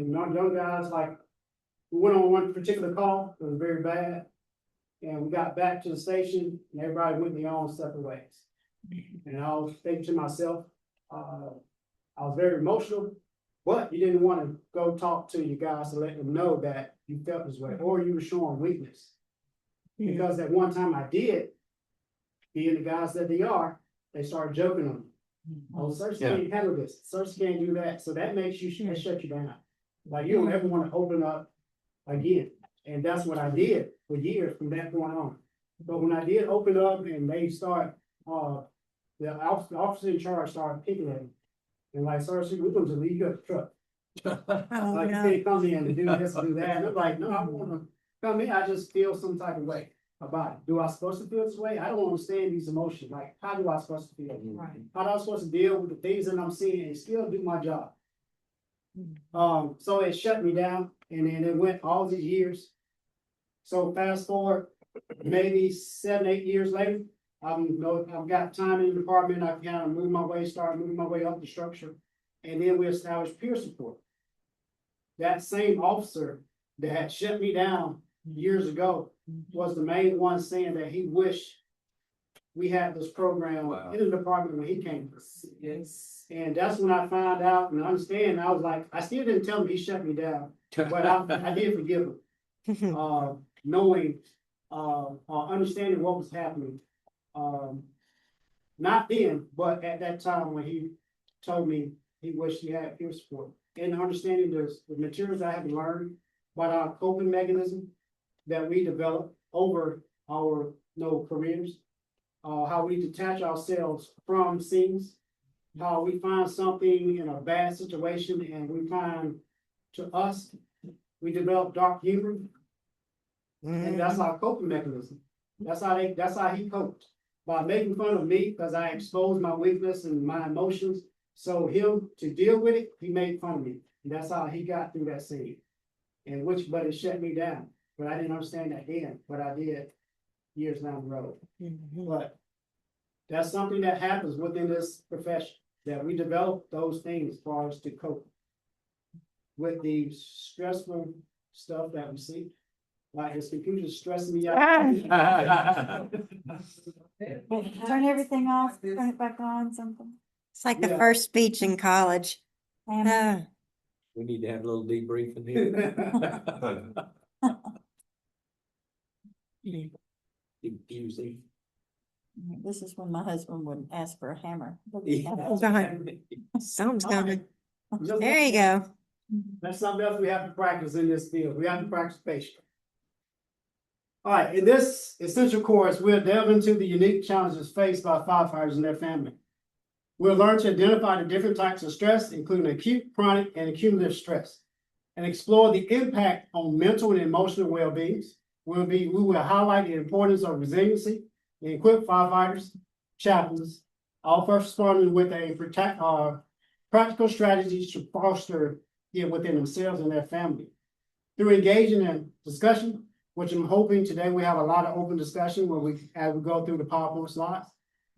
the young guys, like, we went on one particular call, it was very bad. And we got back to the station and everybody went their own separate ways. And I was thinking to myself, I was very emotional, but you didn't want to go talk to your guys to let them know that you felt this way, or you were showing weakness. Because at one time I did, being the guys that they are, they started joking on me. Oh, Cersei can't handle this, Cersei can't do that, so that makes you, that shut you down. Like, you don't ever want to open up again, and that's what I did for years from that point on. But when I did open up and they start, the officer in charge started picking at me. And like, Cersei, we're going to leave you at the truck. Like, you can't come in and do this and do that. And I'm like, no, I want to come in, I just feel some type of way about it. Do I supposed to feel this way? I don't understand these emotions. Like, how do I supposed to feel? Right. How am I supposed to deal with the things that I'm seeing and still do my job? So it shut me down, and then it went all these years. So fast forward, maybe 7, 8 years later, I've got time in the department. I've kind of started moving my way up the structure, and then we established peer support. That same officer that had shut me down years ago was the main one saying that he wished we had this program in the department when he came. Yes. And that's when I found out and understand. I was like, I still didn't tell him he shut me down, but I did forgive him. Knowing, understanding what was happening. Not then, but at that time when he told me he wished he had peer support. And understanding the materials I had learned about our coping mechanism that we developed over our careers, how we detach ourselves from scenes, how we find something in a bad situation and we find, to us, we develop dark humor, and that's our coping mechanism. That's how he coped, by making fun of me because I exposed my weakness and my emotions. So him to deal with it, he made fun of me, and that's how he got through that scene. But it shut me down. But I didn't understand that then, but I did years down the road. But that's something that happens within this profession, that we develop those things for us to cope with the stressful stuff that we see. Like, his computer's stressing me out. Turn everything off, turn it back on, something. It's like the first speech in college. We need to have a little debriefing here. Confusing. This is when my husband would ask for a hammer. Sounds coming. There you go. That's something else we have to practice in this field. We have to practice patience. All right, in this essential course, we'll delve into the unique challenges faced by firefighters and their family. We'll learn to identify the different types of stress, including acute, chronic, and accumulative stress, and explore the impact on mental and emotional well-being. We will highlight the importance of resiliency and equip firefighters, chaplains, all first responders with practical strategies to foster it within themselves and their family. Through engaging in discussion, which I'm hoping today we have a lot of open discussion as we go through the PowerPoint slides.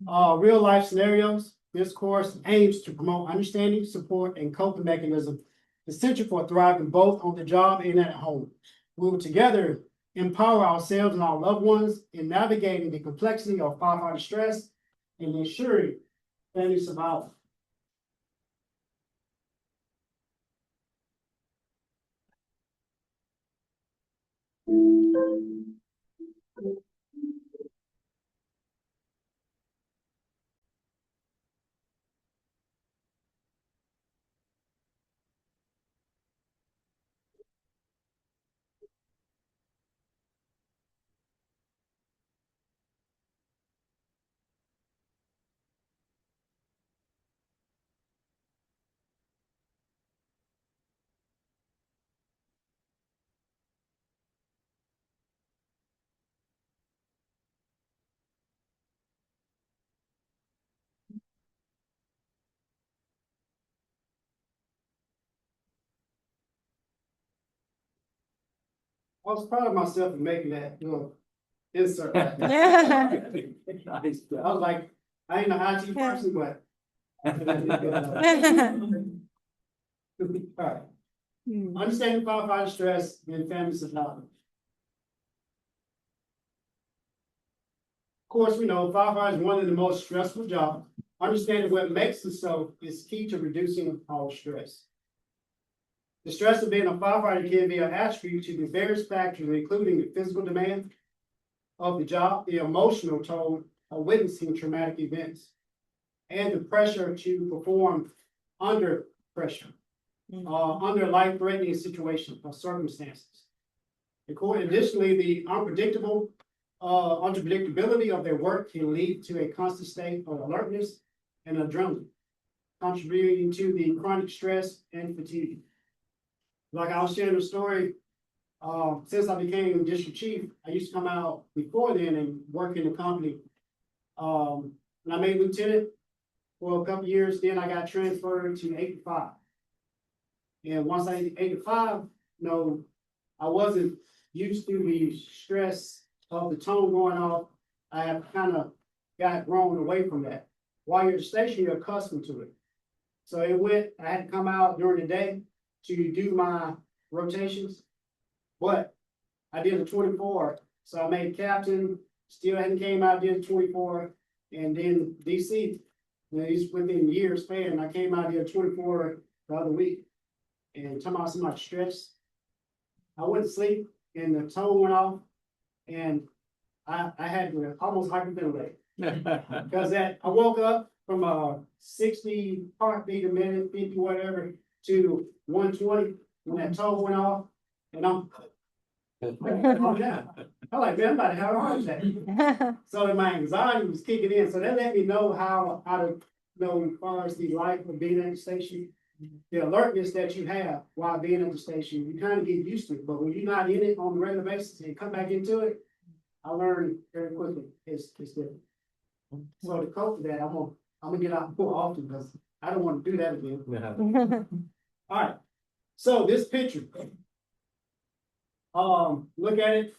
Real life scenarios. This course aims to promote understanding, support, and coping mechanisms essential for thriving both on the job and at home. We will together empower ourselves and our loved ones in navigating the complexity of firefighter stress and ensuring family survival. I was proud of myself for making that insert. Like that. I was like, I ain't an IT person, but. All right. Understanding firefighter stress and family support. Of course, we know firefighter is one of the most stressful jobs. Understanding what makes it so is key to reducing our stress. The stress of being a firefighter can be an attribute to the various factors, including the physical demand of the job, the emotional toll of witnessing traumatic events, and the pressure to perform under pressure, under life-threatening situations or circumstances. Additionally, the unpredictability of their work can lead to a constant state of alertness and adrenaline, contributing to the chronic stress and fatigue. Like I was sharing a story, since I became district chief, I used to come out before then and work in the company. And I made lieutenant for a couple of years, then I got transferred to 85. And once I hit 85, I wasn't used to the stress of the tone going off. I have kind of got grown away from that. While you're at the station, you're accustomed to it. So I had to come out during the day to do my rotations, but I did a 24. So I made captain, still hadn't came out, did a 24, and then DC, it's within years span, I came out, did a 24 the other week. And talking about so much stress, I went to sleep and the tone went off, and I had to almost hyperventilate. Because I woke up from 60 heartbeat a minute, 50 whatever, to 120 when that tone went off, and I'm down. I'm like, man, I'm about to have a heart attack. So my anxiety was kicking in. So that let me know how to know as far as the life of being at the station, the alertness that you have while being at the station, you kind of get used to it. But when you're not in it on a regular basis and come back into it, I learned very quickly it's different. So to cope with that, I'm gonna get out more often because I don't want to do that again. All right. So this picture, look at it,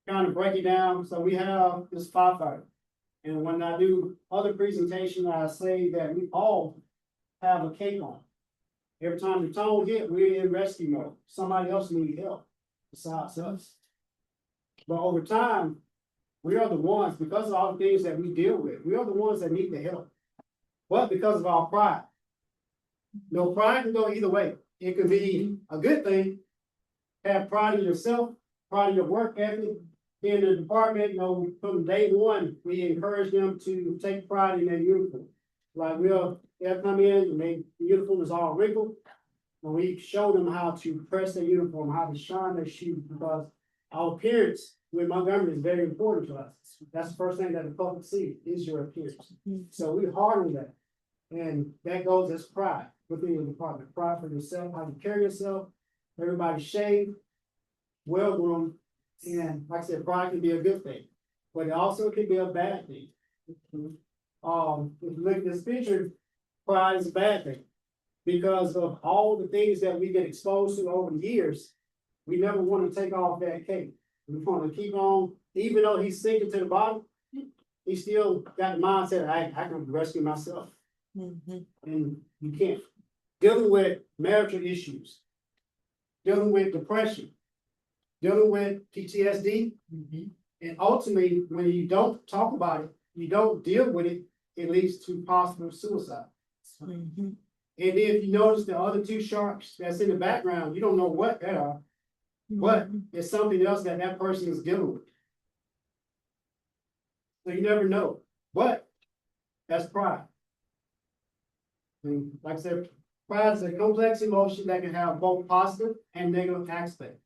kind of break it down. So we have this firefighter. And when I do other presentations, I say that we all have a cape on. Every time the tone hit, we're in rescue mode. Somebody else needs help besides us. But over time, we are the ones, because of all the things that we deal with, we are the ones that need the help. But because of our pride, pride can go either way. It could be a good thing. Have pride in yourself, pride in your work ethic. In the department, from day one, we encourage them to take pride in their uniform. Like they'll come in and the uniform is all wrinkled. And we show them how to press their uniform, how to shine their shoes, because our appearance with Montgomery is very important to us. That's the first thing that the public sees is your appearance. So we hard on that. And that goes as pride within the department. Pride for yourself, how you carry yourself, everybody shaved, well groomed. And like I said, pride can be a good thing, but it also can be a bad thing. If you look at this picture, pride is a bad thing because of all the things that we get exposed to over the years. We never want to take off that cape. We want to keep on, even though he's sinking to the bottom, he still got the mindset, I can rescue myself. And you can't. Dealing with marital issues, dealing with depression, dealing with PTSD, and ultimately, when you don't talk about it, you don't deal with it, it leads to possible suicide. And if you notice the other two sharks that's in the background, you don't know what they are, but it's something else that person is dealing with. So you never know, but that's pride. And like I said, pride is a complex emotion that can have both positive and negative aspects.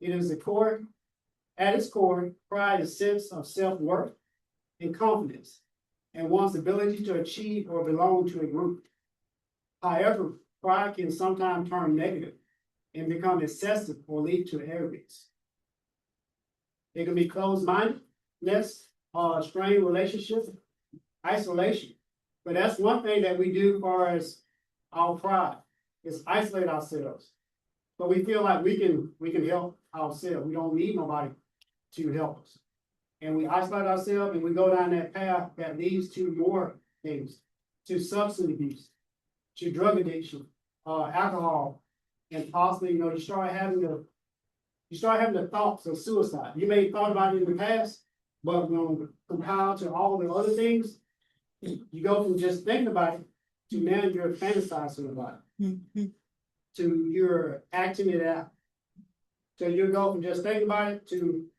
It is at its core, pride is a sense of self-worth and confidence, and one's ability to achieve or belong to a group. However, pride can sometimes turn negative and become excessive or lead to arrogance. It can be closed-mindedness, strained relationships, isolation. But that's one thing that we do as far as our pride is isolate ourselves. But we feel like we can help ourselves. We don't need nobody to help us. And we isolate ourselves and we go down that path that leads to more things, to substance abuse, to drug addiction, alcohol, and possibly, you start having the thoughts of suicide. You may have thought about it in the past, but when compared to all the other things, you go from just thinking about it to now you're fantasizing about it, Mhm. to you're acting it out. So you go from just thinking about it to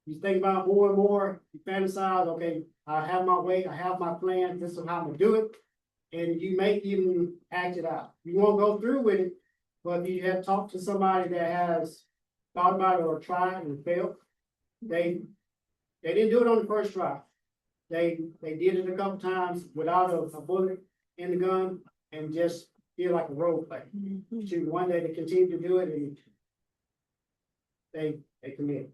you think about it more and more, you fantasize, okay, I have my way, I have my plan, this is how I'm gonna do it. And you may even act it out. You won't go through with it, but if you have talked to somebody that has thought about it or tried and failed, they didn't do it on the first try. They did it a couple times without a bullet in the gun and just feel like a role play. To one day they continue to do it and they commit.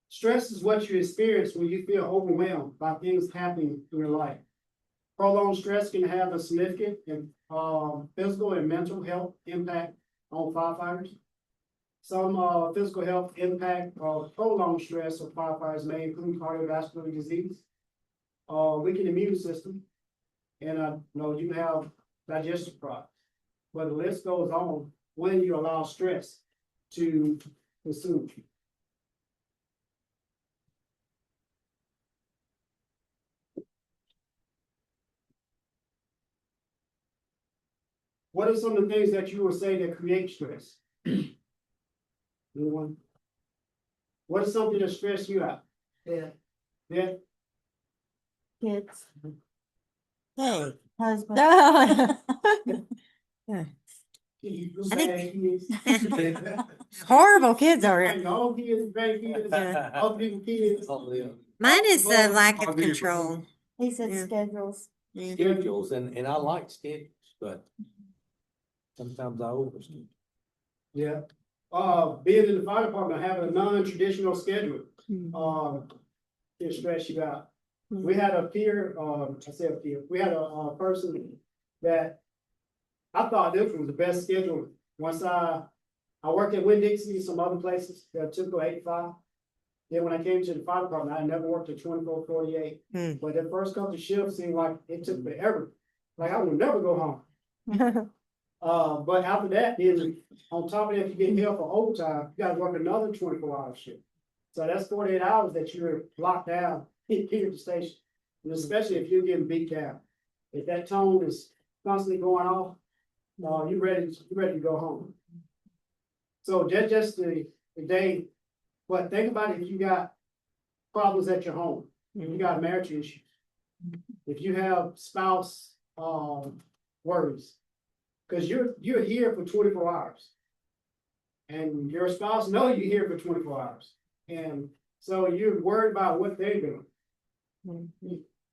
Stress is what you experience when you feel overwhelmed by things happening in your life. Prolonged stress can have a significant physical and mental health impact on firefighters. Some physical health impact of prolonged stress of firefighters may include cardiovascular disease, weakened immune system, and you have digestive problems. But the list goes on when you allow stress to consume you. What are some of the things that you would say that create stress? Anyone? What is something that stress you out? Yeah. Yeah, Kids, Hey. husband. No. you I think- bad kids. Horrible kids are. All kids, bad kids, Yeah. all people kids. Mine is the lack of control. He said Yeah. schedules. Yeah. Schedules, and I like schedules, but sometimes I overschedule. Yeah. Being in the fire department, having a non-traditional schedule, can stress you out. We had a peer, I said a peer, we had a person that I thought this was the best schedule. Once I worked at Winn-Dixie, some other places, that typical 8 to 5. Then when I came to the fire department, I never worked a 24/48. But the first couple of shifts seemed like it took forever. Like I would never go home. But after that, then on top of that, you get held for overtime, you gotta work another 24-hour shift. So that's 48 hours that you're locked down here at the station. And especially if you're getting beat down. If that tone is constantly going off, you're ready to go home. So that's just the day. But think about it, if you got problems at your home, if you got marriage issues, if you have spouse worries, because you're here for 24 hours. And your spouse knows you're here for 24 hours. And so you're worried about what they're doing.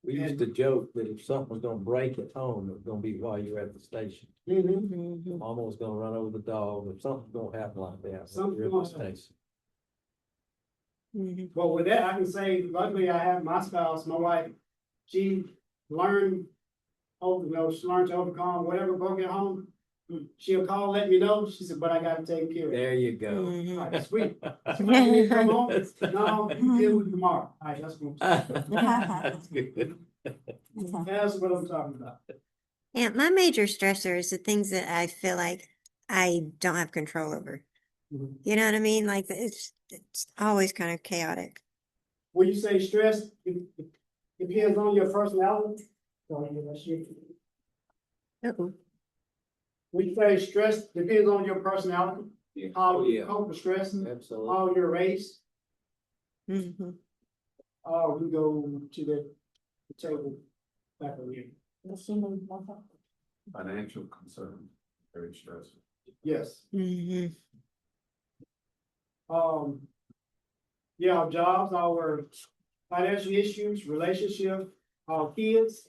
We used to joke that if something was gonna break at home, it was gonna be while you were at the station. Mama was gonna run over the dog, or something's gonna happen like that. Something's You're at the gonna happen. station. But with that, I can say, luckily I have my spouse, my wife, she learned, she learned to overcome whatever broke at home. She'll call, let me know. She said, but I gotta take care of it. There you go. All right, sweet. Somebody need to come home? No, you deal with it tomorrow. All right, that's what That's good. that's what I'm talking about. Yeah, my major stressor is the things that I feel like I don't have control over. Mhm. You know what I mean? Like it's always kind of chaotic. When you say stress, it depends on your personality. So, yeah, that's you. When you say stress, depends on your personality, how you cope with stress, Absolutely. how you're raised. Mm-hmm. We go to the table back over here. Financial concern, very stressful. Yes. Mm-hmm. Yeah, our jobs, our financial issues, relationship, our kids,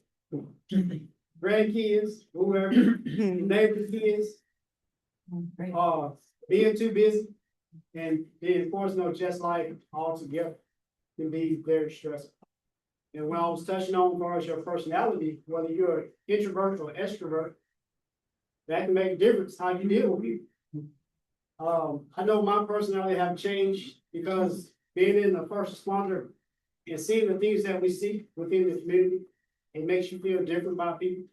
grandkids, whoever, neighbors' kids, being too busy and being forced to know just life altogether can be very stressful. And when I was touching on as far as your personality, whether you're an introvert or extrovert, that can make a difference how you deal with people. I know my personality have changed because being in the first responder And seeing the things that we see within the community, it makes you feel different about people.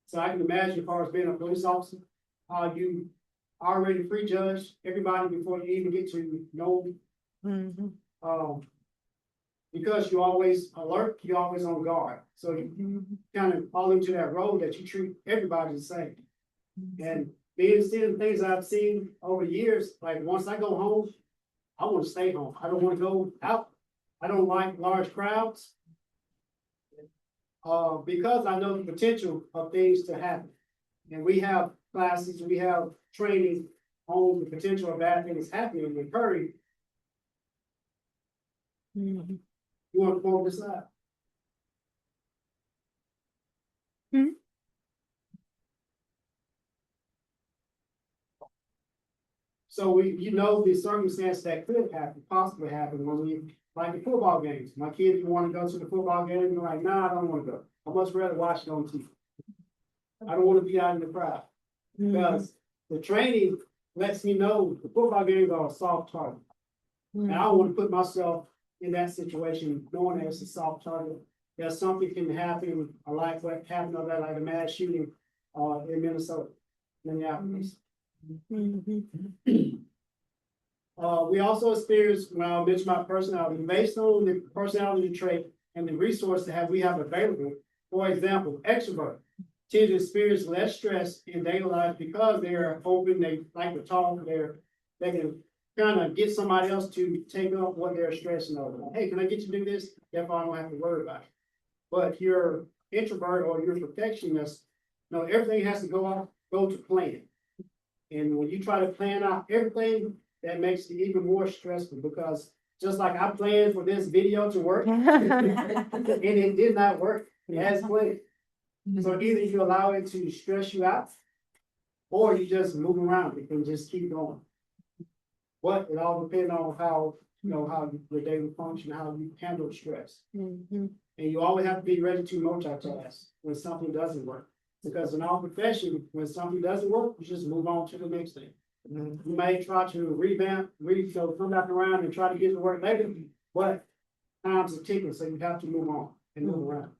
So I can imagine as far as being a police officer, how you already prejudge everybody before you even get to know them. Because you're always alert, you're always on guard. So you kind of fall into that role that you treat everybody the same. And being seeing things I've seen over years, like once I go home, I want to stay home. I don't want to go out. I don't like large crowds. Because I know the potential of things to happen. And we have classes, we have training on the potential of bad things happening and occurring. You want to form this out? So you know, the circumstance that could happen, possibly happen when we, like the football games. My kids want to go to the football game, and they're like, nah, I don't want to go. I much rather watch it on TV. I don't want to be out in the crowd. Because the training lets me know the football games are a soft target. And I don't want to put myself in that situation, knowing that it's a soft target. That something can happen, like what happened over there, like a mass shooting in Minnesota, Minneapolis. We also experienced, when I mentioned my personality, based on the personality trait and the resources that we have available. For example, extrovert tend to experience less stress in daily life because they're open, they like to talk, they can kind of get somebody else to take up what they're stressing over. Hey, can I get you to do this? Therefore, I don't have to worry about it. But you're introvert or you're perfectionist, you know, everything has to go to plan. And when you try to plan out everything, that makes it even more stressful because just like I planned for this video to work, and it did not work as planned. So either you allow it to stress you out, or you just move around it and just keep going. But it all depends on how, you know, how your daily function, how you handle stress. And you always have to be ready to multitask when something doesn't work. Because in our profession, when something doesn't work, you just move on to the next thing. You may try to revamp, come back around and try to get to work later, but time's are ticking, so you have to move on and move around.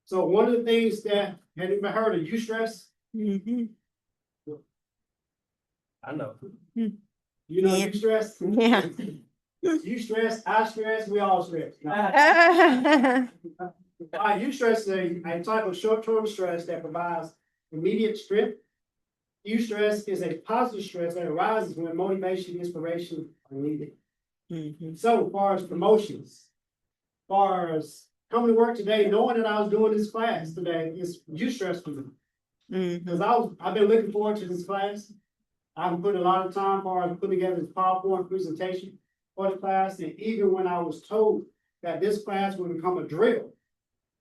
So one of the things that, have you ever heard of eustress? I know. You know Yeah. eustress? Yeah. You stress, I stress, we all stress. Eustress is a type of short-term stress that provides immediate strength. Eustress is a positive stress that arises when motivation and inspiration are needed. So, as far as promotions, as far as coming to work today, knowing that I was doing this class today is eustress for me. Because I've been looking forward to this class. I've put a lot of time for putting together this PowerPoint presentation for the class, and even when I was told that this class would become a drill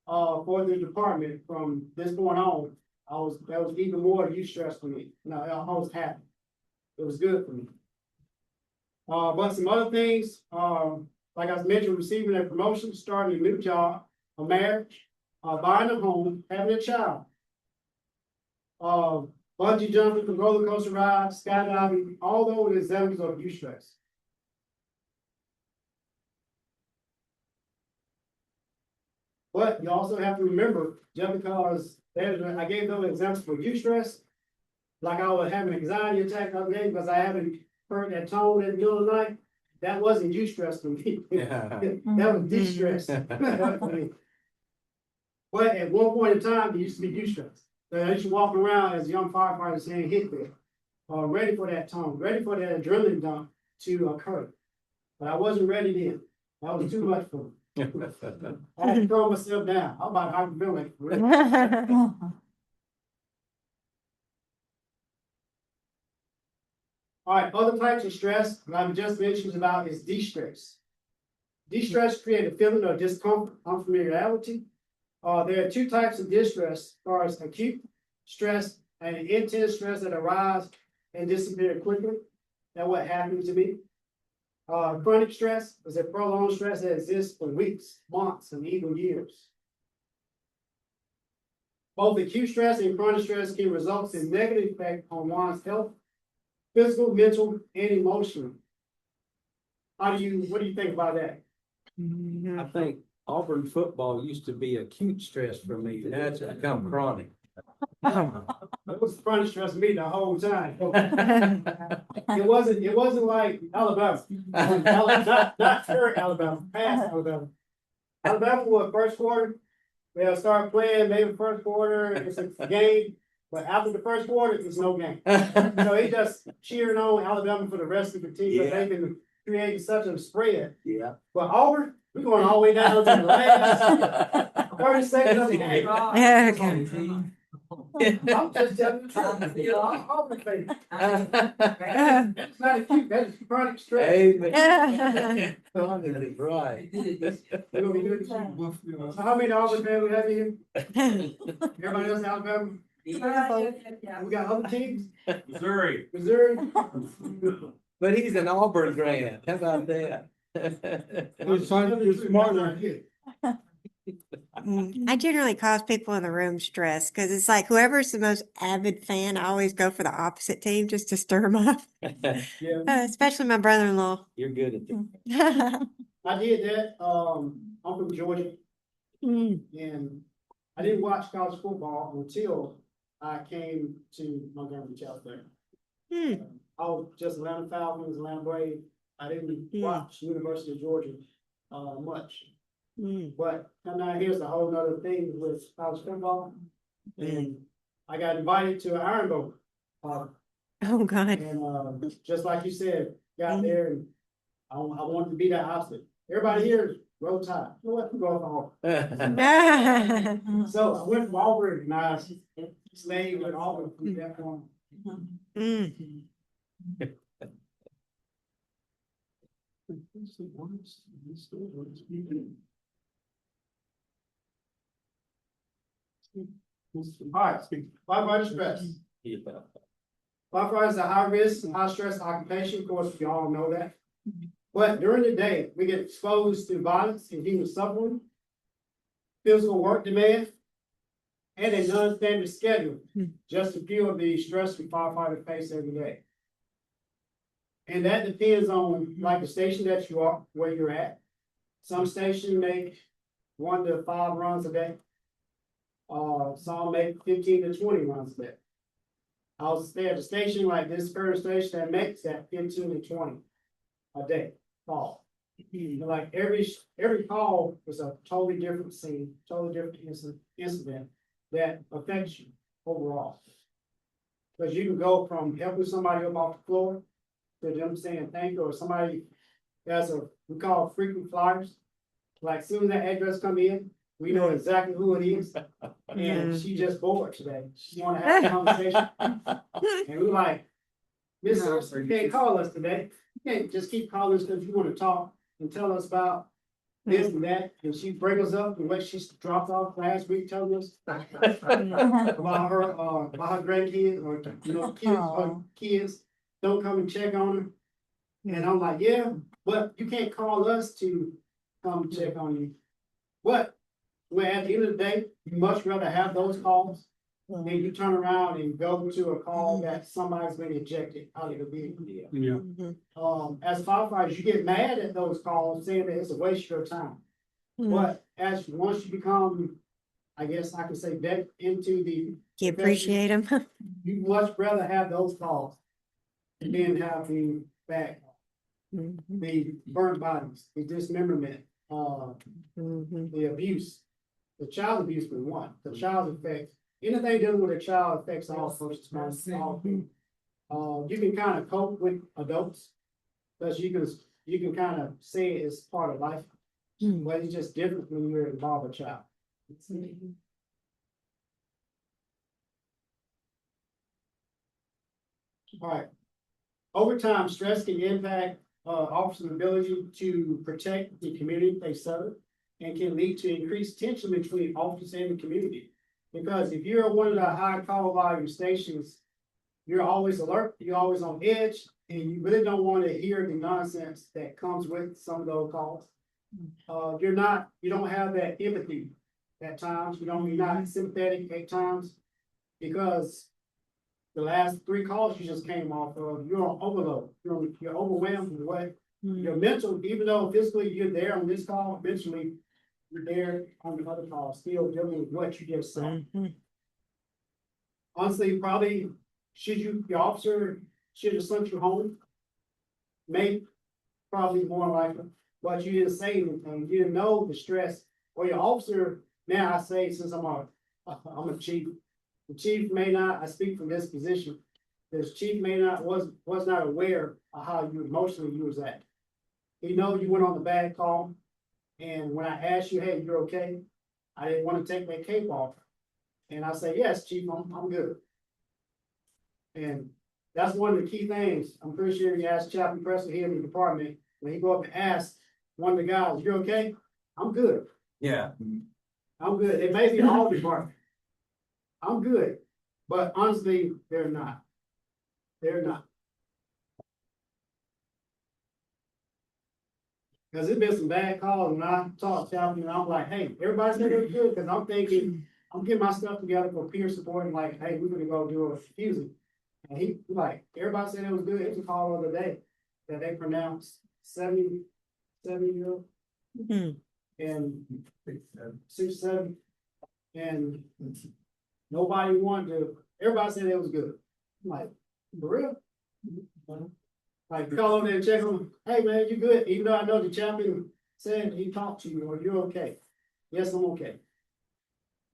for the department from this point on, that was even more eustress for me. No, I was happy. It was good for me. But some other things, like I mentioned, receiving a promotion, starting a new job, a marriage, buying a home, having a child. Bungee jumping, roller coaster rides, skydiving, all those examples of eustress. But you also have to remember, just because I gave those examples for eustress, like I was having an anxiety attack the other day because I haven't heard that tone in the middle of the night, that wasn't eustress for me. That was distress. But at one point in time, it used to be eustress. So I used to walk around as a young firefighter saying hit there, ready for that tone, ready for that adrenaline dump to occur. But I wasn't ready then. That was too much for me. I had to throw myself down. I'm about hyperventilate for real. All right, other types of stress that I've just mentioned about is de-stress. De-stress creates a feeling of discomfort, unfamiliarity. There are two types of distress, as far as acute stress and intense stress that arise and disappear quickly. That's what happened to me. Chronic stress is a prolonged stress that exists for weeks, months, and even years. Both acute stress and chronic stress can result in negative effect on one's health, physical, mental, and emotional. What do you think about that? I think Auburn football used to be acute stress for me. Now it's become chronic. It was chronic stress for me the whole time. It wasn't like Alabama. Not current Alabama, past Alabama. Alabama was first quarter, they'll start playing, maybe first quarter, it's a game, but after the first quarter, it's no game. So they just cheering on Alabama for the rest of the team, but they've been creating such a spread. Yeah. But Auburn, we're going all the way down to the last 30 seconds of the game. Yeah, okay. I'm just telling you the truth. I'm Auburn fan. That's not acute, that's chronic stress. Amen. Right. We're gonna be good. So how many Auburn fans we have here? Everybody else in Alabama? We got other teams? Missouri. Missouri? But he's an Auburn grad. How about that? You're smart here. I generally cause people in the room stress because it's like whoever's the most avid fan, I always go for the opposite team just to stir them up. Yeah, Especially my brother-in-law. You're good at that. I did that. I'm from Georgia Mm. and I didn't watch college football until I came to Montgomery, California. Hmm. I was just Atlanta Falcons, Atlanta Braves. I didn't Hmm. watch University of Georgia, much. Mm. But now here's a whole nother thing with college football. And I got invited to an Iron Bowl. Oh, God. And just like you said, got there and I wanted to be that opposite. Everybody here is roll tide. You know what? I'm going for Auburn. So I went from Auburn and I stayed with Auburn from that point. Mm. All right, firefighter stress. Yeah. Firefighter is a high risk, high stress occupation, of course, we all know that. But during the day, we get exposed to violence and human suffering, physical work demand, and a non-standard schedule, just a few of the stress we firefighters face every day. And that depends on like the station that you are, where you're at. Some stations make 1 to 5 runs a day. Some make 15 to 20 runs a day. I'll stay at the station like this current station that makes that 15 to 20 a day call. And like every call is a totally different scene, totally different incident that affects you overall. Because you can go from helping somebody up off the floor to them saying thank you, or somebody has we call frequent flyers. Like soon as that address come in, we know exactly who it is. And she just bored today. She wanna have a conversation. And we're like, Miss Simpson, you can't call us today. You can't just keep calling us because you wanna talk and tell us about this and that. And she bring us up and what she dropped off last week, telling us about her grandkids or, kids don't come and check on her. And I'm like, yeah, but you can't call us to come check on you. But well, at the end of the day, you much rather have those calls than you turn around and go to a call that somebody's been ejected out of the vehicle. As firefighters, you get mad at those calls saying that it's a waste of your time. But once you become, I guess I can say, that into the. You appreciate them. You much rather have those calls than have the back, the burnt bodies, the dismemberment, the abuse. The child abuse was one. The child affects anything dealing with a child affects all folks. You can kind of cope with adults because you can kind of say it's part of life, but it's just different when you're involved with a child. All right. Over time, stress can impact officers' ability to protect the community they serve, and can lead to increased tension between officers and the community. Because if you're one of the high call volume stations, you're always alert, you're always on edge, and you really don't want to hear the nonsense that comes with some of those calls. You don't have that empathy at times, you know, you're not sympathetic at times. Because the last 3 calls you just came off of, you're on overload, you're overwhelmed with what, your mental, even though physically you're there on this call, mentally, you're there on the other call, still dealing with what you just saw. Honestly, probably, your officer should have sent you home. Maybe, probably more likely, but you didn't say anything, you didn't know the stress, or your officer, now I say, since I'm a chief. The chief may not, I speak from this position, this chief may not, was not aware of how you emotionally you was at. He know you went on the bad call, and when I asked you, hey, you're okay? I didn't want to take my cape off. And I say, yes, chief, I'm good. And that's one of the key things. I'm pretty sure you asked Chaplain Preston here in the department, when he go up and ask one of the guys, you okay? I'm good. Yeah. I'm good. It may be all department. I'm good. But honestly, they're not. They're not. Cause it's been some bad calls and I talk to them and I'm like, hey, everybody said they're good, cause I'm thinking, I'm getting my stuff together for peer support and like, hey, we're gonna go do a fusing. And he, like, everybody said it was good. It was a call the other day that they pronounced 70-year-old and 67. And nobody wanted to, everybody said it was good. I'm like, for real? Like, call over there and check them, hey man, you good? Even though I know the chaplain said he talked to you or you're okay. Yes, I'm okay.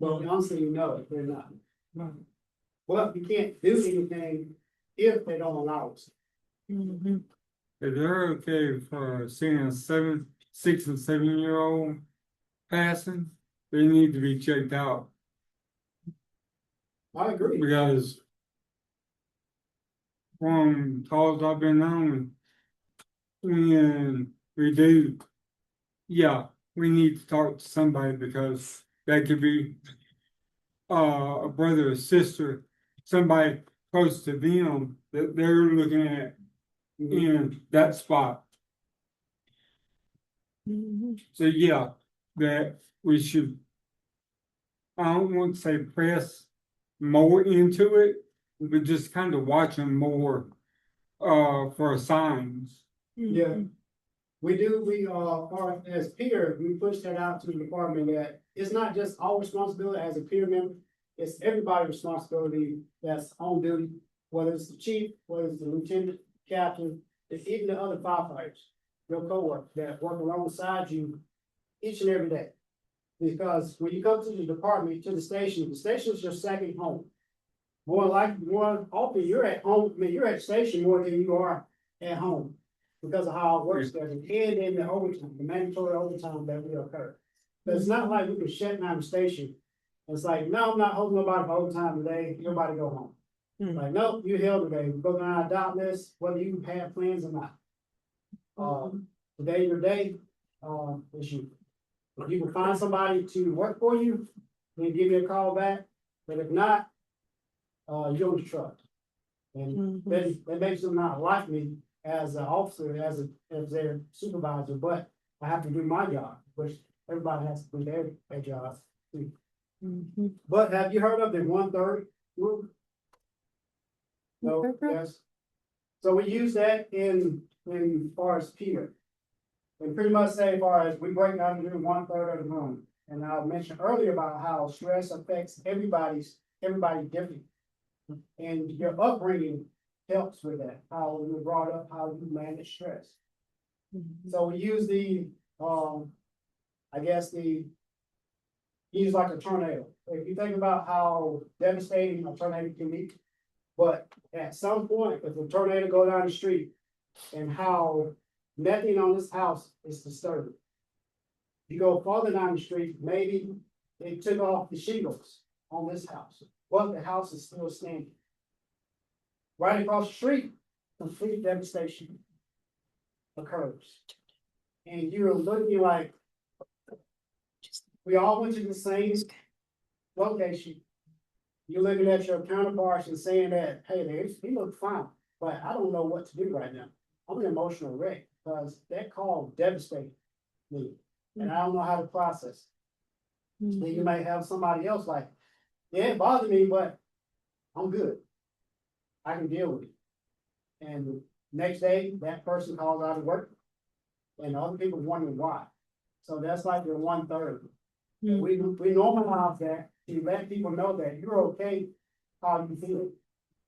But honestly, no, they're not. Well, you can't do anything if they don't allow us. If they're okay for seeing a 6 and 7-year-old passing, they need to be checked out. I agree. Because from calls I've been on, when we do, yeah, we need to talk to somebody because that could be a brother or sister, somebody close to them that they're looking at in that spot. So yeah, that we should, I don't want to say press more into it, but just kind of watch them more for signs. Yeah. We do, or as peer, we push that out to the department that it's not just our responsibility as a peer member, it's everybody's responsibility that's on duty, whether it's the chief, whether it's the lieutenant, captain, it's even the other firefighters, your coworkers that work alongside you each and every day. Because when you come to the department, to the station is your second home. More often you're at home, I mean, you're at the station more than you are at home. Because of how it works there, and in the overtime, the mandatory overtime that will occur. But it's not like we can shut down the station. It's like, no, I'm not holding nobody for overtime today, everybody go home. Like, no, you're held today, we go down our adopt list, whether you have plans or not. Today, your day, is you. If you can find somebody to work for you, then give me a call back, but if not, you're on the truck. And that makes them not like me as an officer, as their supervisor, but I have to do my job, which everybody has to do their job too. But have you heard of the 1/3 rule? No, yes. So we use that in far as peer. And pretty much say as far as we break down into 1/3 of the room. And I mentioned earlier about how stress affects everybody differently. And your upbringing helps with that, how you were brought up, how you manage stress. So we use use like a tornado. If you think about how devastating a tornado can be, but at some point, if a tornado go down the street and how nothing on this house is disturbed. You go farther down the street, maybe they took off the shingles on this house, but the house is still standing. Right across the street, complete devastation occurs. And you're looking like, we all went to the same location. You're looking at your counterparts and saying that, hey, he looks fine, but I don't know what to do right now. I'm an emotional wreck because that call devastated me and I don't know how to process. Then you may have somebody else like, yeah, it bothers me, but I'm good. I can deal with it. And next day, that person calls out of work. And other people wondering why. So that's like the 1/3. We normalize that to let people know that you're okay how you feel.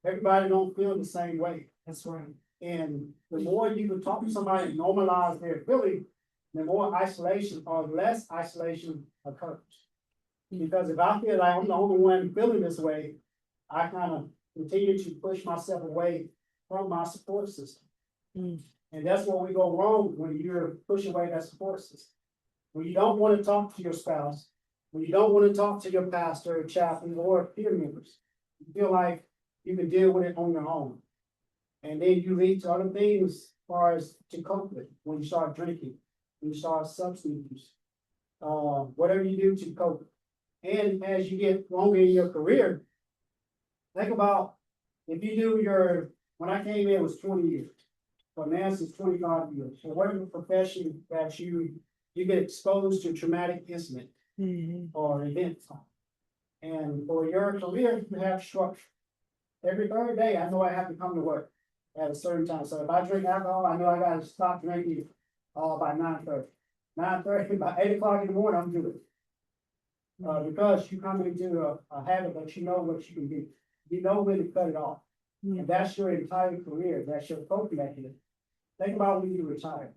Everybody don't feel the same way. That's right. And the more you can talk to somebody and normalize their feeling, the more isolation or less isolation occurs. Because if I feel like I'm the only one feeling this way, I kind of continue to push myself away from my support system. And that's where we go wrong when you're pushing away that support system. When you don't want to talk to your spouse, when you don't want to talk to your pastor, chaplain, or peer members, you feel like you can deal with it on your own. And then you lead to other things as far as to cope with when you start drinking, when you start substance use, whatever you do to cope. And as you get longer in your career, think about if you do when I came in, it was 20 years. But now it's 25 years. So whatever profession that you get exposed to traumatic incident or event. And for your career, you have structure. Every third day, I know I have to come to work at a certain time. So if I drink alcohol, I know I gotta stop drinking by 9:30. 9:30, by 8 o'clock in the morning, I'm good. Because you come into a habit that you know what you can do. You know when to cut it off. And that's your entire career. That's your coping mechanism. Think about when you retire.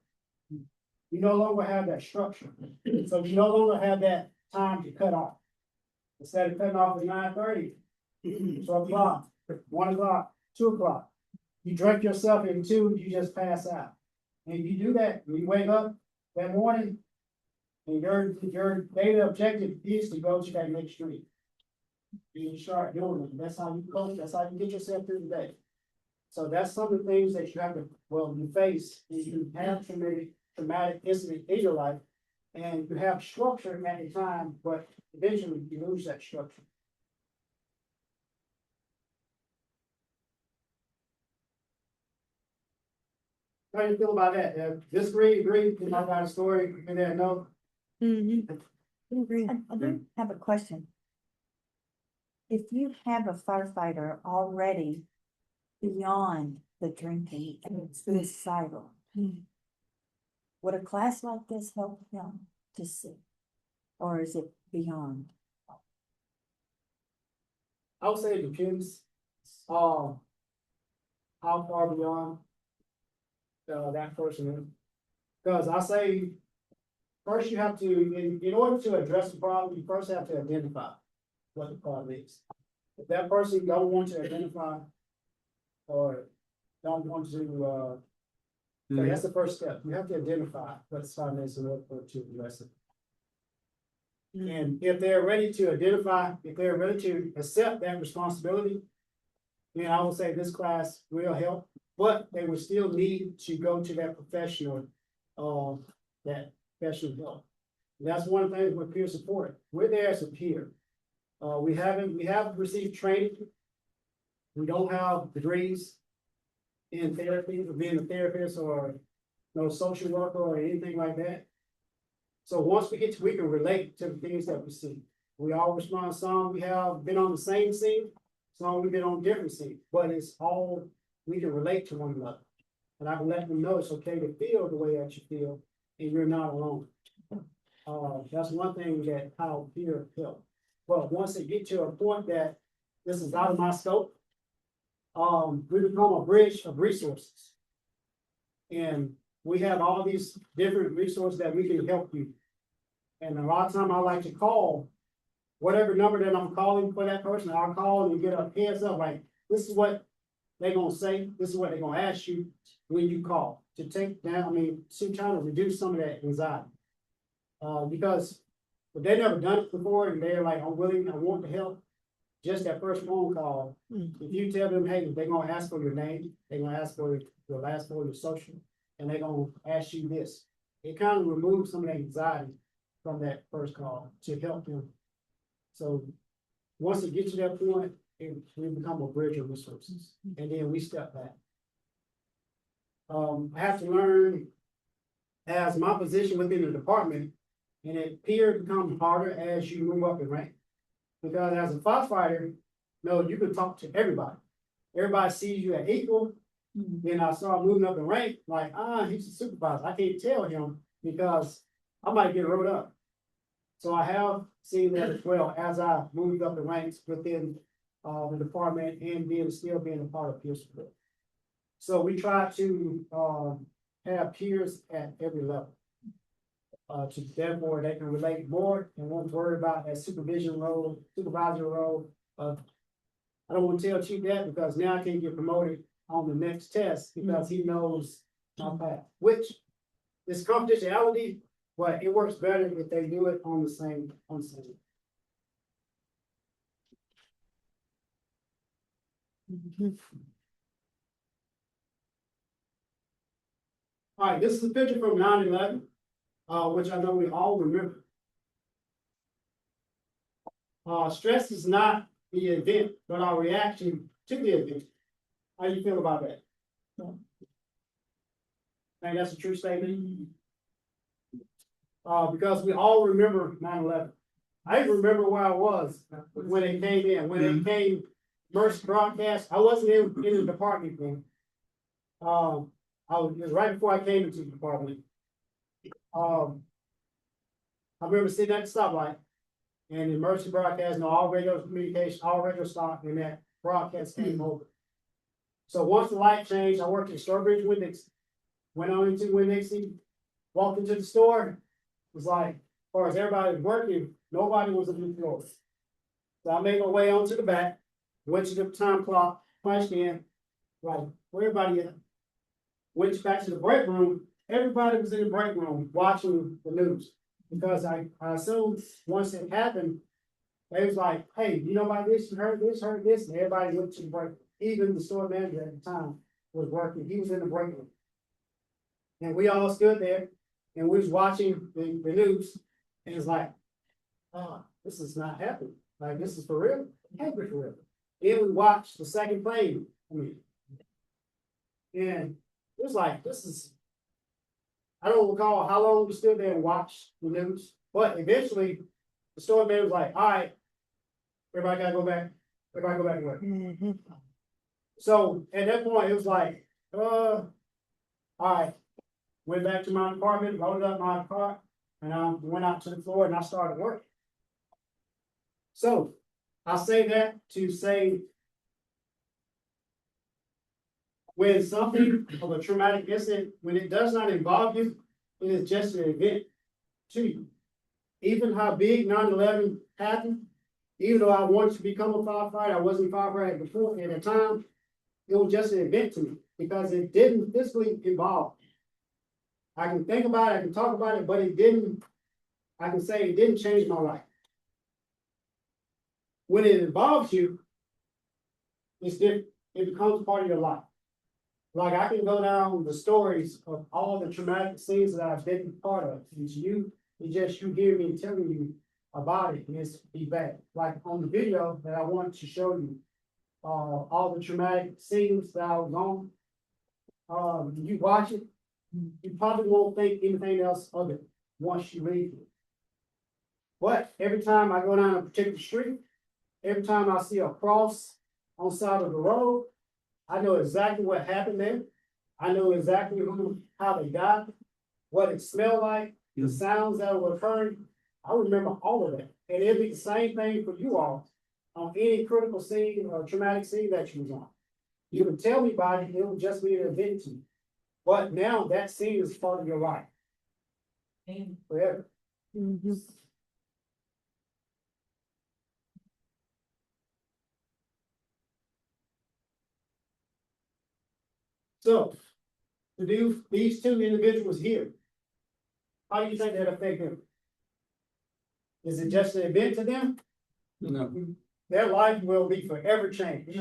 You no longer have that structure. So you no longer have that time to cut off. Instead of cutting off at 9:30, 12 o'clock, 1 o'clock, 2 o'clock. You drink yourself into, you just pass out. And you do that, when you wake up that morning, and your daily objective is to go to that next street. You start doing it. That's how you cope. That's how you get yourself through the day. So that's some of the things that you have to, you face, is you have traumatic incident in your life, and you have structure at the time, but eventually you lose that structure. How do you feel about that? Disagree, agree, you know, got a story, and then no. I do have a question. If you have a firefighter already beyond the drinking and suicidal, would a class like this help him to see? Or is it beyond? I would say it depends, how far beyond, that person is. Cause I say, first you have to, in order to address the problem, you first have to identify what the problem is. If that person don't want to identify or don't want to, so that's the first step. You have to identify what the problem is in order to address it. And if they're ready to identify, if they're ready to accept that responsibility, then I would say this class will help, but they would still need to go to that professional, that professional help. And that's one of the things with peer support. We're there as a peer. We have received training. We don't have degrees in therapy for being a therapist or no social worker or anything like that. So once we can relate to the things that we see. We all respond. Some we have been on the same scene, some we've been on different scenes, but it's all, we can relate to one another. And I can let them know it's okay to feel the way that you feel, and you're not alone. That's one thing that how peer help. But once it get to a point that this is out of my scope, we become a bridge of resources. And we have all these different resources that we can help you. And a lot of time I like to call whatever number that I'm calling for that person, I'll call and get a heads up, like, this is what they're gonna say, this is what they're gonna ask you when you call, to take down, to try to reduce some of that anxiety. Because if they've never done it before and they're like, I'm willing, I want to help, just that first phone call, if you tell them, hey, they're gonna ask for your name, they're gonna ask for your last four, your social, and they're gonna ask you this. It kind of removes some of the anxiety from that first call to help them. So once it gets to that point, we become a bridge of resources, and then we step back. I have to learn, as my position within the department And it appeared to become harder as you move up in rank. Because as a firefighter, no, you can talk to everybody. Everybody sees you as equal. Then I started moving up in rank, like, he's a supervisor. I can't tell him because I might get wrote up. So I have seen that as well as I moved up the ranks within the department and still being a part of peer support. So we try to have peers at every level. To therefore they can relate more and won't worry about that supervisory role. I don't want to tell Chief that because now I can't get promoted on the next test because he knows my path, which is confidentiality, but it works better if they do it on the same. All right, this is a picture from 9/11, which I know we all remember. Stress is not the event, but our reaction to the event. How do you feel about that? Think that's a true statement? Because we all remember 9/11. I even remember where I was when it came in, when it came first broadcast. I wasn't in the department then. It was right before I came into the department. I remember sitting at the stoplight and the emergency broadcast, all radio communication, all radio stopped, and that broadcast came over. So once the light changed, I worked at Strawbridge Winn-Dixie, went on into Winn-Dixie, walked into the store. It was like, as far as everybody was working, nobody was on the floor. So I made my way onto the back, went to the time clock, punched in, like, where everybody at? Went back to the break room. Everybody was in the break room watching the news because I assumed once it happened, they was like, hey, you know about this? You heard this, and everybody went to the break. Even the store manager at the time was working. He was in the break room. And we all stood there and we was watching the news. And it's like, this is not happening. Like, this is for real. It can't be for real. Then we watched the second plane. And it was like, I don't recall how long we stood there and watched the news, but eventually the store man was like, all right, everybody gotta go back. Everybody go back to work. So at that point, it was like, all right, went back to my apartment, loaded up my car, and I went out to the floor and I started working. So I say that to say, when something of a traumatic incident, when it does not involve you, it is just an event to you. Even how big 9/11 happened, even though I wanted to become a firefighter, I wasn't a firefighter before at the time, it was just an event to me because it didn't physically involve me. I can think about it, I can talk about it, but it didn't, I can say it didn't change my life. When it involves you, it's different. It becomes part of your life. Like I can go down the stories of all the traumatic scenes that I've been part of. It's just you hear me telling you about it, and it's be bad. Like on the video that I want to show you, all the traumatic scenes that I was on. You watch it, you probably won't think anything else of it once you read it. But every time I go down a particular street, every time I see a cross on the side of the road, I know exactly what happened there. I know exactly how they died, what it smelled like, the sounds that were occurring. I remember all of that. And it'll be the same thing for you all on any critical scene or traumatic scene that you was on. You can tell me about it, it will just be an event to you. But now that scene is part of your life. Forever. So, to do these two individuals here, how do you think that affect them? Is it just an event to them? No. Their life will be forever changed.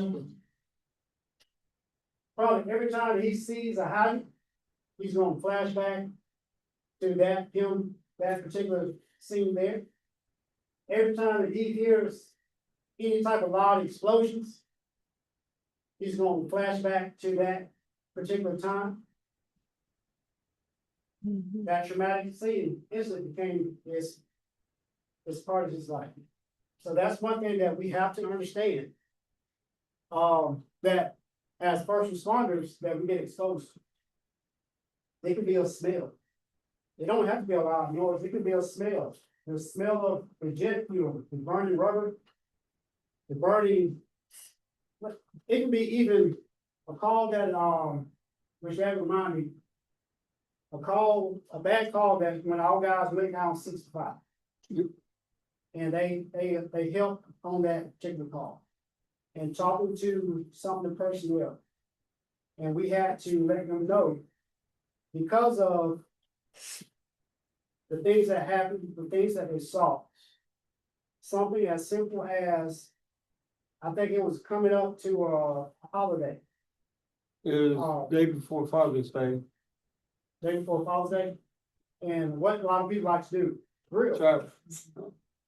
Probably every time he sees a hobby, he's gonna flash back to that particular scene there. Every time that he hears any type of loud explosions, he's gonna flash back to that particular time. that traumatic scene instantly became his part of his life. So that's one thing that we have to understand. That as first responders that we get exposed to. They can be a smell. It don't have to be a loud noise, it can be a smell. The smell of the jet fuel, the burning rubber, the burning. It can be even a call that, which that remind me. A bad call that when our guys went down 65. And they helped on that particular call. And talking to some of the personnel. And we had to let them know, because of the things that happened, the things that they saw. Something as simple as, I think it was coming up to a holiday, It was day before Father's Day. day before Father's Day. And what a lot of people like to do, grill, Traffic.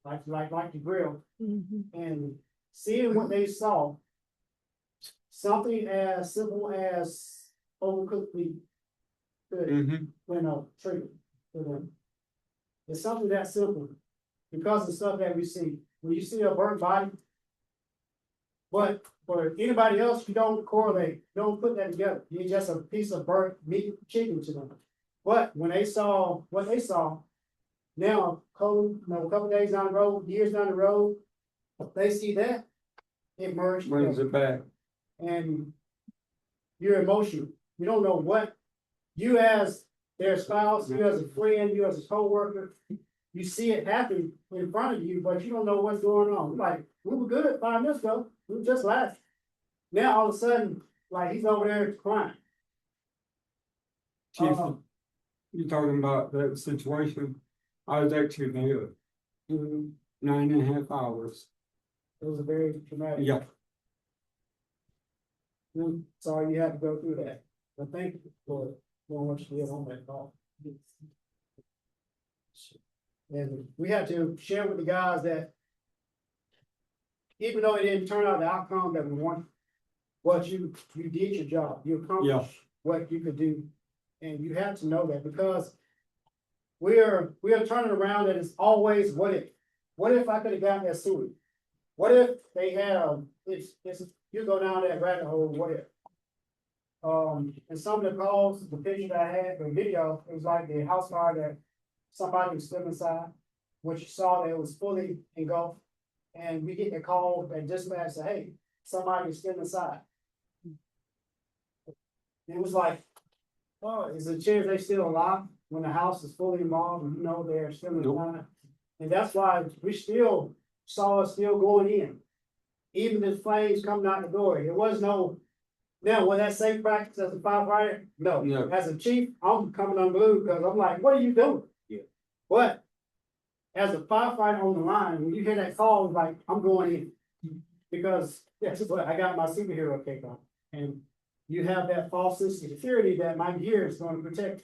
like to grill. And seeing what they saw, something as simple as overcooked meat could, trigger for them. It's something that simple, because of the stuff that we see. When you see a burnt body, but for anybody else, you don't correlate, don't put that together. You're just a piece of burnt meat chicken to them. But when they saw what they saw, now, a couple days down the road, years down the road, they see that, it merged. Brings it back. And you're emotional. You don't know what, you as their spouse, you as a friend, you as a coworker, you see it happen in front of you, but you don't know what's going on. Like, we were good 5 minutes ago, we were just laughing. Now all of a sudden, like, he's over there crying. Chief, you talking about that situation? I was actually there It 9.5 hours. was a very traumatic. Yeah, Sorry you had to go through that, but thank you for doing what you did on that call. And we had to share with the guys that even though it didn't turn out the outcome that we want, what you did your job, you accomplished what you could do. And you have to know that, because we are turning around and it's always what if. What if I could have gotten that suit? What if they have, you go down that rabbit hole, what if? And some of the calls, the picture that I had, the video, it was like the house fire that somebody was still inside, which you saw that it was fully engulfed. And we get the call that dispatch said, hey, somebody is still inside. It was like, oh, is there a chance they still alive when the house is fully involved and you know they're still inside? And that's why we still saw us still going in. Even the flames coming out the door. It was no, now was that safe practice as a firefighter? No. No. As a chief, I'm coming unglued because I'm like, what are you doing? Yeah. But as a firefighter on the line, when you hear that call, it's like, I'm going in. Because that's what I got my superhero cape on. And you have that false sense of security that my gear is going to protect,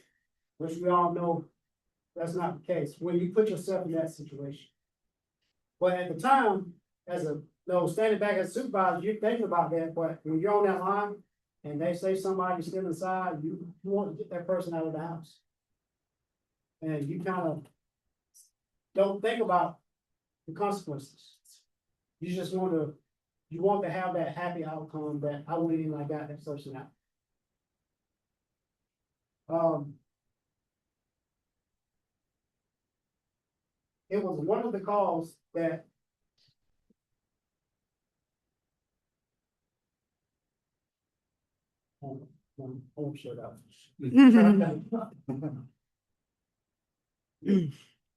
which we all know that's not the case when you put yourself in that situation. But at the time, standing back as a supervisor, you're thinking about that, but when you're on that line and they say somebody's still inside, you want to get that person out of the house. And you kind of don't think about the consequences. You just want to have that happy outcome that I went in and I got that person out. It was one of the calls that oh, shut up.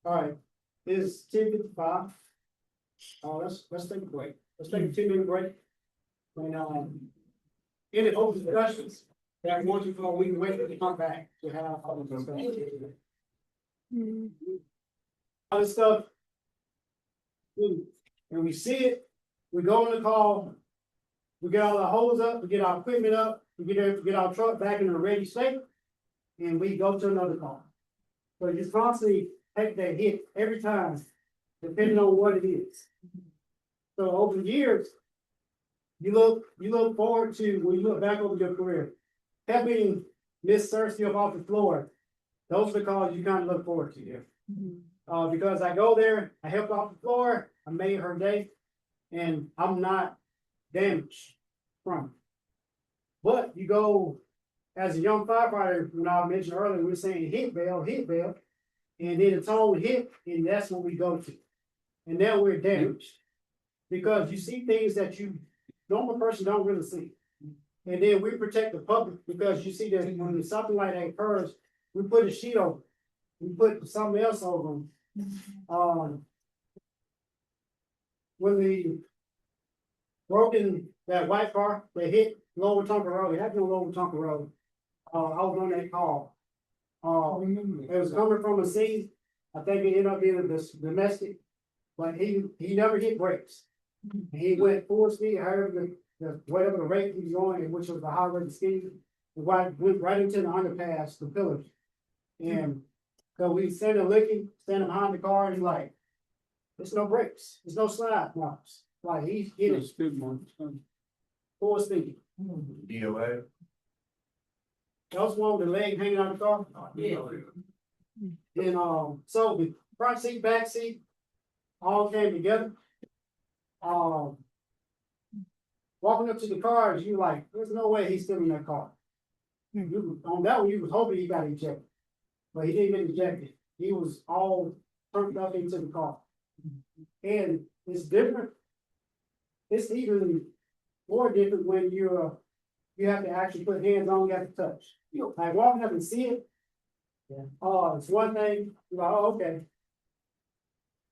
All right, it's 10:55. Let's take a break. Let's take a 2-minute break. And any open discussions that we want to go, we can wait to come back to have all the discussion. Other stuff. When we see it, we go on the call, we get all the hose up, we get our equipment up, we get our truck back in a ready state, and we go to another call. So you constantly take that hit every time, depending on what it is. So over the years, you look forward to, when you look back over your career, helping Miss Cersei up off the floor those are the calls you kind of look forward to, yeah. Because I go there, I help off the floor, I made her day, and I'm not damaged from it. But you go, as a young firefighter, when I mentioned earlier, we were saying hit bell, and then the tone hit, and that's what we go to. And now we're damaged. Because you see things that you, normal person don't really see. And then we protect the public, because you see that when something like that occurs, we put a sheet over, we put something else over them. When we broken that white car, they hit Lower Tonka Road, it happened on Lower Tonka Road. I was on that call. It was coming from a scene, I think it ended up being this domestic, but he never hit brakes. He went full speed, however the whatever the rate he was going, and which was the high rate of speed, went right into the underpass, the pillars. And so we standing standing behind the car, and he's like, there's no brakes, there's no slide marks. Like he's getting full speed. DOA. That was one with the leg hanging out the car. Yeah. And so the front seat, back seat, all came together. Walking up to the cars, you like, there's no way he's still in that car. On that one, you was hoping he got ejected, but he didn't get ejected. He was all turned up into the car. And it's different. It's even more different when you have to actually put hands on, you have to touch. Like walking up and see it. It's one thing, you're like, oh, okay.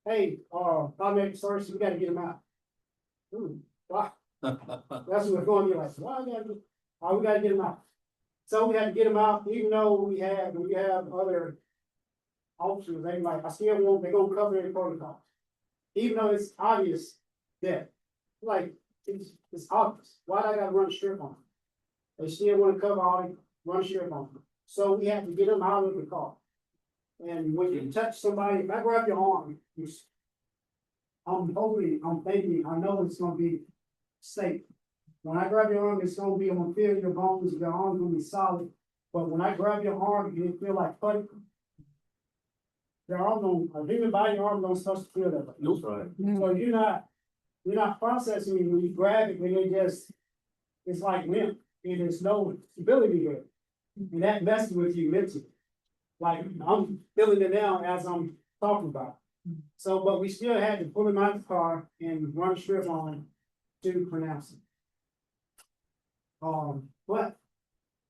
Hey, paramedic service, we gotta get him out. Wow. That's what's going to be like, why we gotta get him out. So we had to get him out, even though we have other officers, they like, I still want, they're gonna cover their protocol. Even though it's obvious that, like, it's obvious, why do I gotta run a strip on them? They still wanna cover all the, run a strip on them. So we had to get them out of the car. And when you touch somebody, if I grab your arm, I'm thinking, I know it's gonna be safe. When I grab your arm, it's gonna be, I'm gonna feel your bones, your arm's gonna be solid. But when I grab your arm, you feel like putty. Your arm don't, a human body arm don't start to feel that way. That's right. So you're not processing it when you grab it, when it's like limp, and there's no stability there. And that messes with you mentally. Like, I'm feeling it now as I'm talking about it. So, but we still had to pull him out of the car and run a strip on him to pronounce it. But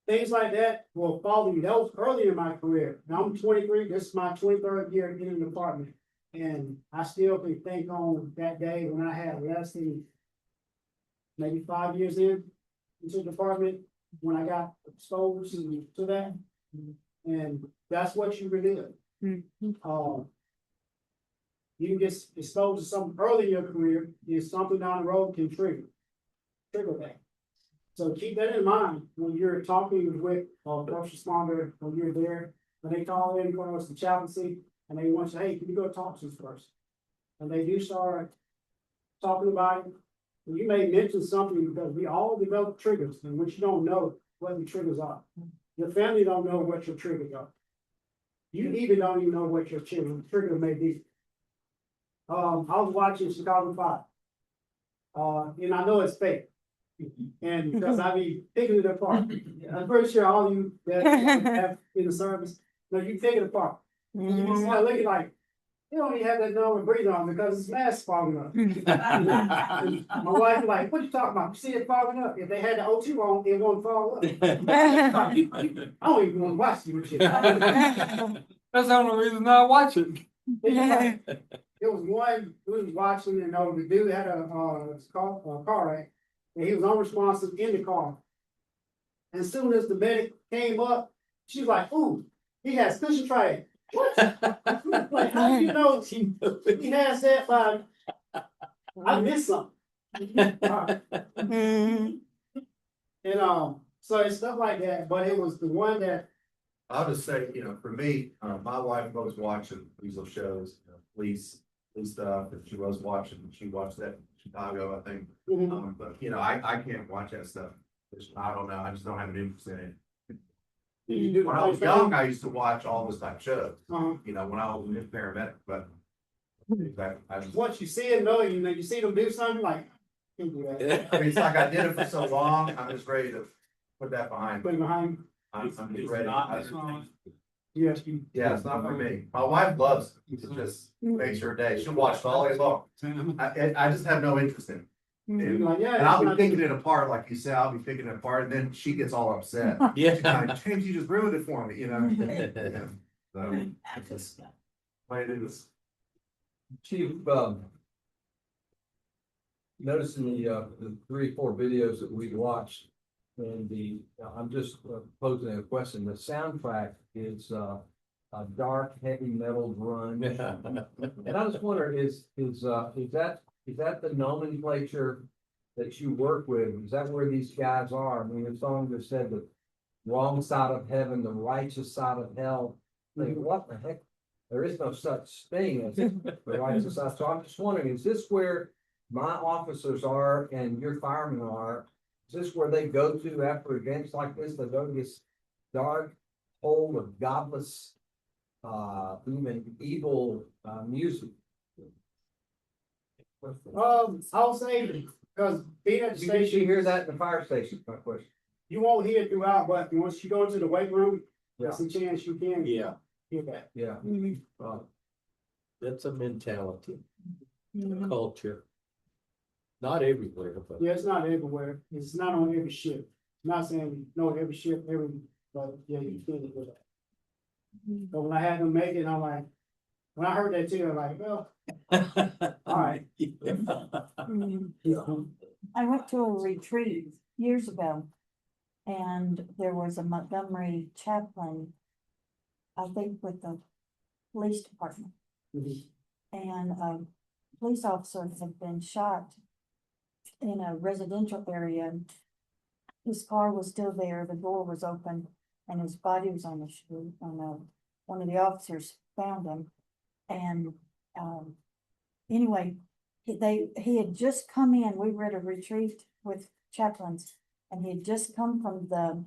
things like that will follow me. That was early in my career. Now I'm 23, this is my 23rd year in the department. And I still can think on that day when I had less than maybe 5 years into the department, when I got exposed to that. And that's what you relive. You get exposed to something early in your career, and something down the road can trigger that. So keep that in mind when you're talking with a first responder, when you're there, when they call in for us to chaplaincy, and they want you, hey, can you go talk to us first? And they do start talking about it. And you may mention something because we all develop triggers, and which you don't know what the triggers are. Your family don't know what your triggers are. You even don't even know what your trigger may be. I was watching Chicago 5. And I know it's fake. And because I be picking it apart. I'm pretty sure all you that have in the service, you take it apart. And you just like looking like, you don't even have that normal breathe on because it's mask fogging up. And my wife was like, what you talking about? You see it fogging up? If they had the O2 on, it won't fog up. I don't even want to watch you shit. That's the only reason I watch it. It was one who was watching, and the dude had a car wreck, and he was unresponsive in the car. And as soon as the medic came up, she was like, "Ooh, he has cushion tray." What? Like, how do you know he has that? By I missed something. And so it's stuff like that. But it was the one that I'll just say, for me, my wife was watching these little shows, police stuff, and she was watching, she watched that in Chicago, I think. But I can't watch that stuff. I don't know, I just don't have an interest in it. You do. When I was young, I used to watch all those type shows, Uh-huh. you know, when I was a paramedic, but. I just, Once you see it, though, you know, you see them do something like, can't do that. I mean, it's like I did it for so long, I'm just ready to put that behind. Put it behind. I'm just ready. Yeah. Yeah, it's not for me. My wife loves it. It just makes her day. She'll watch it all day long. I just have no interest in it. And Like, yeah. and I'll be picking it apart, like you said, I'll be picking it apart, and then she gets all upset. She's Yeah. like, James, you just ruined it for me, you know? Yeah. So, that's just the way it is. Chief, noticing the 3, 4 videos that we watched, and I'm just posing a question. The soundtrack is a dark, heavy metal grunge, and I just wonder, is that the nomenclature that you work with? Is that where these guys are? I mean, the song just said the wrong side of heaven, the righteous side of hell. Like, what the heck? There is no such thing as the righteous side. So I'm just wondering, is this where my officers are and your firemen are? Is this where they go to after events like this? They go to this dark hole of godless, even evil music? I'll say, because being at the Did you station, hear that in the fire station? My question. you won't hear it throughout, but once you go into the weight room, Yeah. there's a chance you can Yeah. hear that. Yeah. That's a mentality, Mhm. culture. Not everywhere, but. Yeah, it's not everywhere. It's not on every ship. Not saying, no, every ship, but yeah, you feel it with that. But when I had them make it, I'm like, when I heard that too, I'm like, well, all right. I went to a retreat years ago. And there was a Montgomery chaplain, I think with the police department. Mhm. And police officers had been shot in a residential area. His car was still there, the door was open, and his body was on the street, one of the officers found him. And, anyway, he had just come in, we were at a retreat with chaplains, and he had just come from the,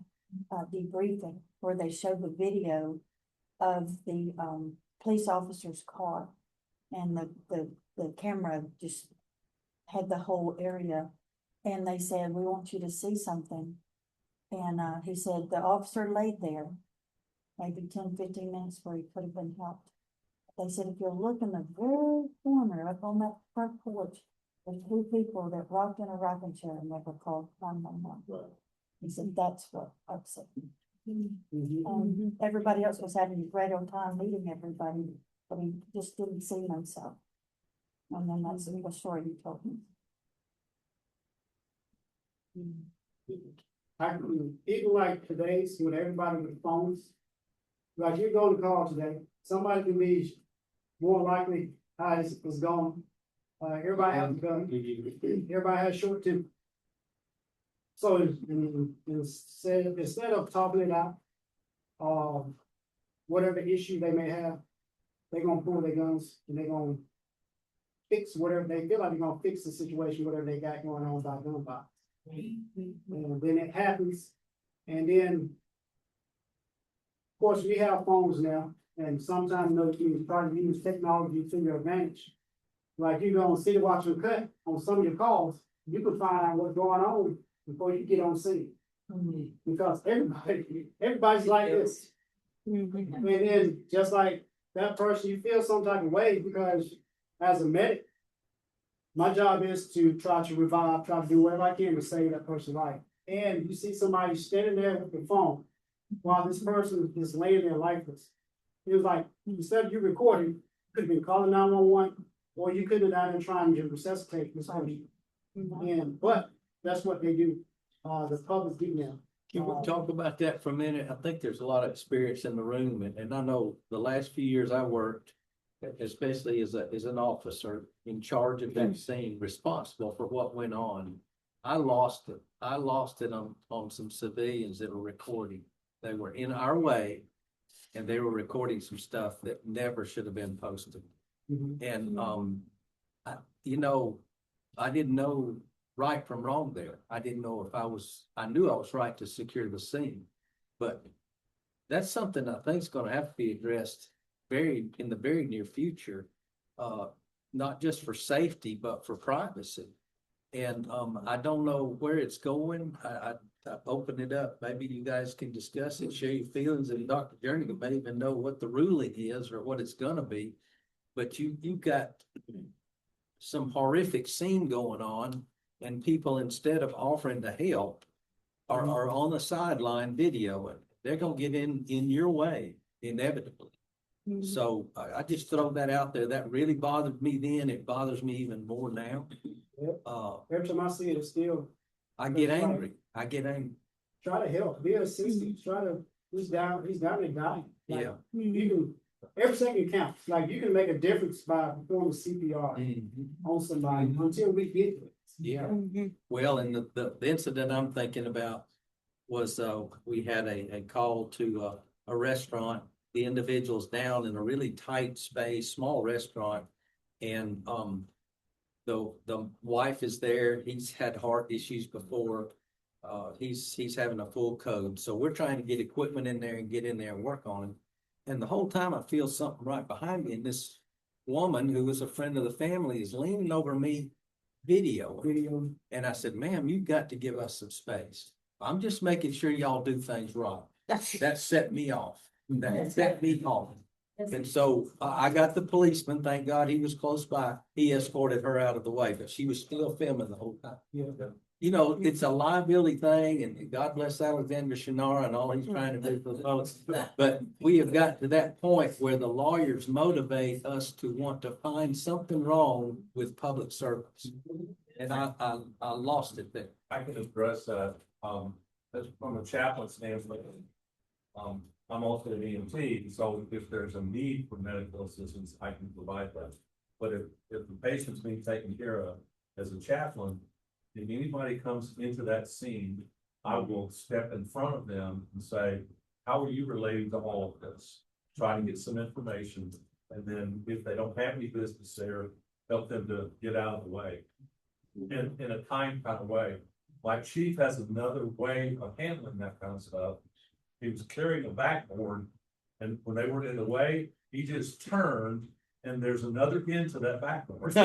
debriefing, where they showed the video of the, police officer's car. And the camera just had the whole area, and they said, we want you to see something. And, he said the officer laid there, maybe 10-15 minutes where he could have been helped. They said, if you'll look in the very corner up on that front porch, there's 2 people that rocked in a rocking chair and never called 911. He said, that's what upset me. Everybody else was having a great old time meeting everybody, but he just didn't see himself. And then that's the story he told me. Even like today's, with everybody with phones, like you're going to call today, somebody can be more likely, it's gone. Everybody has a gun, everybody has short temper. So instead of talking it out, whatever issue they may have, they're gonna pull their guns and they're gonna fix whatever they feel like they're gonna fix the situation, whatever they got going on by gun violence. And then it happens, and then, of course, we have phones now, and sometimes those you try to use technology to your advantage. Like you go on City Watch and Cut on some of your calls, you can find out what's going on before you get on scene. Because everybody's like this. And then just like that person, you feel some type of way because as a medic, my job is to try to revive, try to do whatever I can to save that person's life. And you see somebody standing there with the phone while this person is laying there lifeless. It was like, instead of you recording, you could have been calling 911, or you could have done and trying to resuscitate this person. And, but that's what they do. The public do now. Can we talk about that for a minute? I think there's a lot of experience in the room, and I know the last few years I worked, especially as an officer in charge of that scene, responsible for what went on. I lost it. I lost it on some civilians that were recording. They were in our way, and they were recording some stuff that never should have been posted. And I didn't know right from wrong there. I didn't know if I knew I was right to secure the scene, but that's something I think is gonna have to be addressed in the very near future. Not just for safety, but for privacy. And, I don't know where it's going. I open it up. Maybe you guys can discuss it, share your feelings, and Dr. Jernigan may even know what the ruling is or what it's gonna be. But you've got some horrific scene going on, and people, instead of offering to help, are on the sideline videoing. They're gonna get in your way inevitably. So I just throw that out there. That really bothered me then. It bothers me even more now. Yep. Uh, Every time I see it, it's still I get angry. I get angry. try to help, be assistant, try to, he's down and dying. Like, Yeah. You can, every second counts, like you can make a difference by performing CPR on somebody until we get to it. Yeah. Mhm. Well, and the incident I'm thinking about was, we had a call to, a restaurant. The individual's down in a really tight space, small restaurant. And, the wife is there. He's had heart issues before. He's having a full code. So we're trying to get equipment in there and get in there and work on him. And the whole time I feel something right behind me, and this woman who was a friend of the family is leaning over me videoing. Video, And I said, ma'am, you've got to give us some space. I'm just making sure y'all do things right. That set me off. That set me off. And so I got the policeman, thank God he was close by. He escorted her out of the way, but she was still filming the whole time. yeah. You know, it's a liability thing, and God bless Alexander Shinara and all he's trying to do for the folks. But we have got to that point where the lawyers motivate us to want to find something wrong with public service. And I lost it there. I can address that, as from a chaplain standpoint. I'm also an EMT, so if there's a need for medical assistance, I can provide that. But if the patient's being taken care of as a chaplain, if anybody comes into that scene, I will step in front of them and say, how are you relating to all of this? Try to get some information, and then if they don't have any business there, help them to get out of the way. In a kind of way. My chief has another way of handling that kind of stuff. He was carrying a backboard, and when they were in the way, he just turned, and there's another end to that backboard.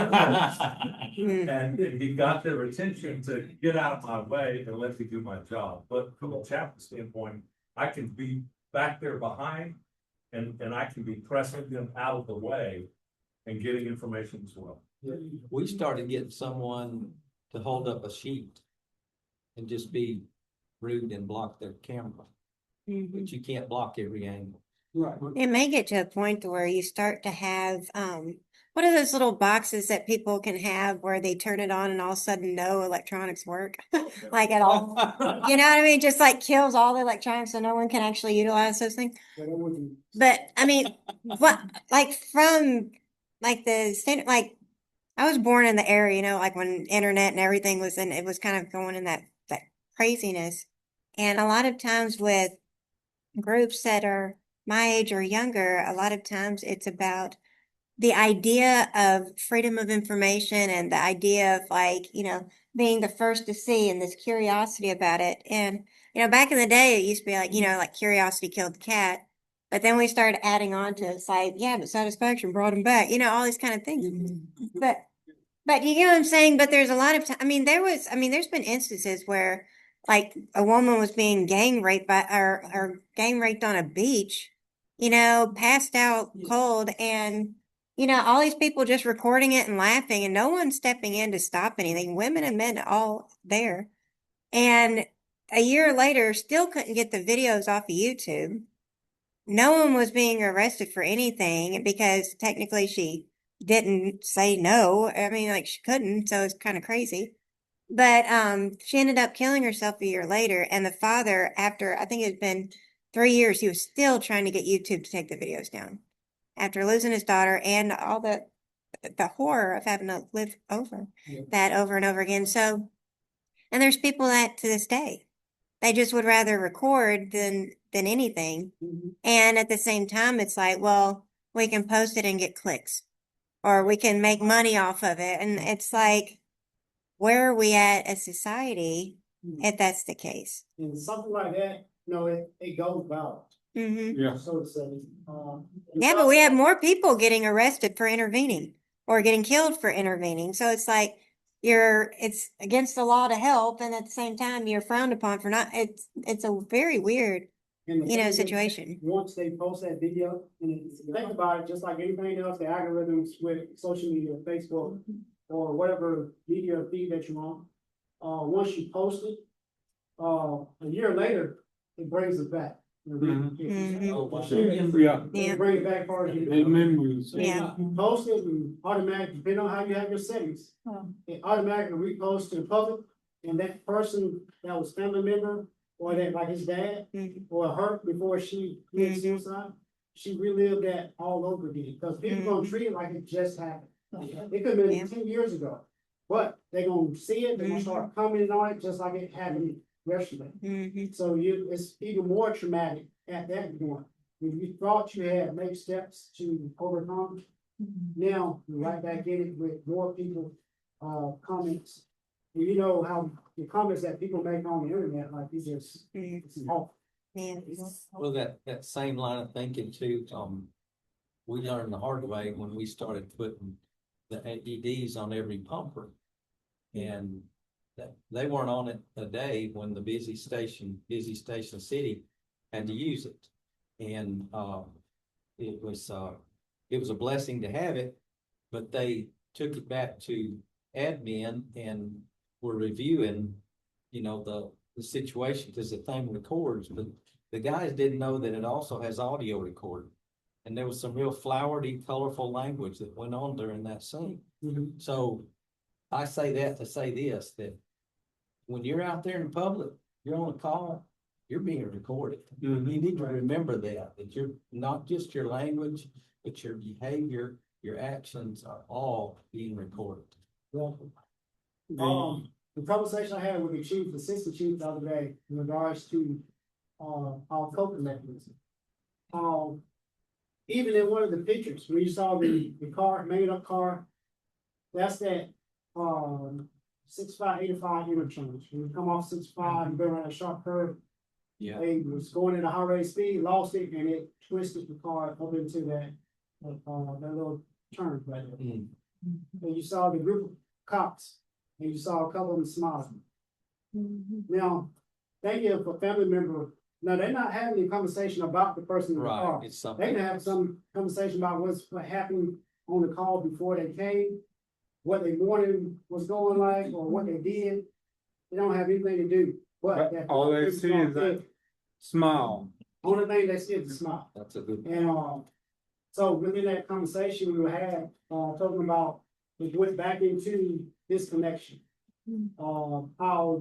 And he got their attention to get out of my way and let me do my job. But from a chaplain standpoint, I can be back there behind, and I can be pressing them out of the way and getting information as well. We started getting someone to hold up a sheet and just be rude and block their camera. But you can't block every angle. Right. It may get to a point to where you start to have, what are those little boxes that people can have where they turn it on and all of a sudden no electronics work? Like at all. You know what I mean? Just like kills all the electronics so no one can actually utilize those things. But I mean, what, like from like the standard, like I was born in the era, you know, like when internet and everything was in, it was kind of going in that craziness. And a lot of times with groups that are my age or younger, a lot of times it's about the idea of freedom of information and the idea of like, you know, being the first to see and this curiosity about it. And, you know, back in the day, it used to be like, you know, like curiosity killed the cat. But then we started adding on to it's like, yeah, but satisfaction brought him back, you know, all these kind of things. But you get what I'm saying? But there's a lot of time. I mean, there's been instances where like a woman was being gang raped or gang raped on a beach, you know, passed out cold, and you know, all these people just recording it and laughing and no one stepping in to stop anything, women and men all there. And a year later, still couldn't get the videos off of YouTube. No one was being arrested for anything because technically she didn't say no. I mean, like she couldn't, so it's kind of crazy. But she ended up killing herself a year later, and the father, after I think it had been 3 years, he was still trying to get YouTube to take the videos down after losing his daughter and all the horror of having to live over that over and over again. So, and there's people that to this day, they just would rather record than anything. And at the same time, it's like, well, we can post it and get clicks, or we can make money off of it. And it's like, where are we at as society if that's the case? And something like that, you know, it goes viral. Mhm. Yeah. So to say. Yeah, but we have more people getting arrested for intervening or getting killed for intervening. So it's like it's against the law to help, and at the same time you're frowned upon for not. It's a very weird, And the thing is, situation. once they post that video, and think about it, just like anything else, the algorithms with social media, Facebook, or whatever media feed that you want, once you post it, a year later, it brings it back. Mhm. Oh, wow. Yeah. Yeah. Bring it back part of The it. memories. Yeah. You post it and automatically, depending on how you have your settings, it automatically reposts to the public. And that person that was family member, or that like his dad, Mhm. or her before she committed Mhm. suicide, she relived that all over again, because people gonna treat it like it just happened. It could have Yeah. been 10 years ago, but they gonna see it, they gonna start commenting on it just like it happened yesterday. Mhm. So it's even more traumatic at that point. When you thought you had made steps to overcome, now you're right back in it with more people, comments. And you know how the comments that people make on the internet, like these just, Mhm. it's awful. Yeah. Well, that same line of thinking too, we learned the hard way when we started putting the AEDs on every pumper. And they weren't on it a day when the busy station city had to use it. And, it was a blessing to have it, but they took it back to admin and were reviewing, the situation, because the thing records, but the guys didn't know that it also has audio recording. And there was some real flowery, colorful language that went on during that scene. So I say that to say this, that when you're out there in public, you're on a call, you're being recorded. You need to remember that you're not just your language, but your behavior, your actions are all being recorded. The conversation I had with the chief, assistant chief the other day in regards to, our coping mechanism. Even in one of the pictures, when you saw the car, made up car, that's that, 6585 interchange. When you come off 65, you go around a sharp curve. Yeah. They was going at a high rate of speed, lost it, and it twisted the car up into that little turn right there. Mm. And you saw the group of cops, and you saw a couple of them smiling. Now, thank you for family member. No, they're not having a conversation about the person in the car. Right, it's They something. can have some conversation about what happened on the call before they came, what they morning was going like, or what they did. They don't have anything to do, but. But all they see is that smile. Only thing they see is the smile. That's a good. And, so within that conversation we had, talking about, we went back into this connection. How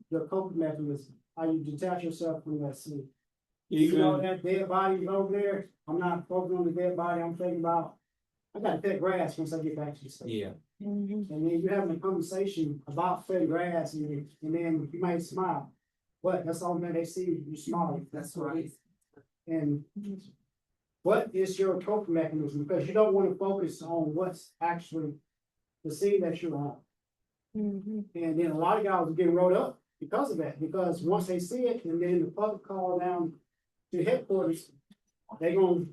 your coping mechanism, how you detach yourself from that scene. You know, that dead body over there, I'm not focusing on the dead body, I'm thinking about, I gotta cut grass once I get back to the station. Yeah. And then you're having a conversation about cutting grass, and then you might smile, but that's all that they see, you smile. That's right. And what is your coping mechanism? Because you don't want to focus on what's actually the scene that you're on. And then a lot of guys are getting rolled up because of that, because once they see it, and then the public call down to headquarters, they gonna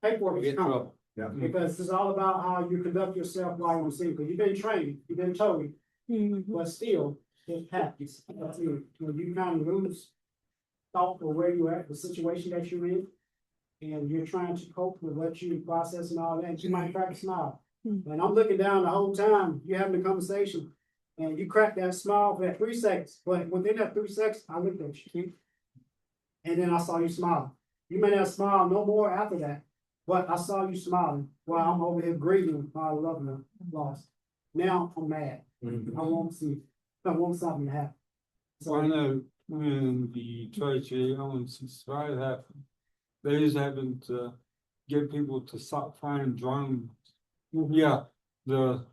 pay for it. Get in trouble. Yeah. Because it's all about how you conduct yourself while on scene, because you've been trained, you've been told, but still, it happens. When you kind of lose thought of where you're at, the situation that you're in, and you're trying to cope with what you process and all that, you might crack a smile. And I'm looking down the whole time, you're having a conversation, and you crack that smile for that 3 seconds, but within that 3 seconds, I looked at you. And then I saw you smile. You may not smile no more after that, but I saw you smiling while I'm over here grieving my loved one lost. Now I'm mad. I want something to happen. So I know when the tragedy on 65 happened, they was having to get people to stop flying drones. Yeah, the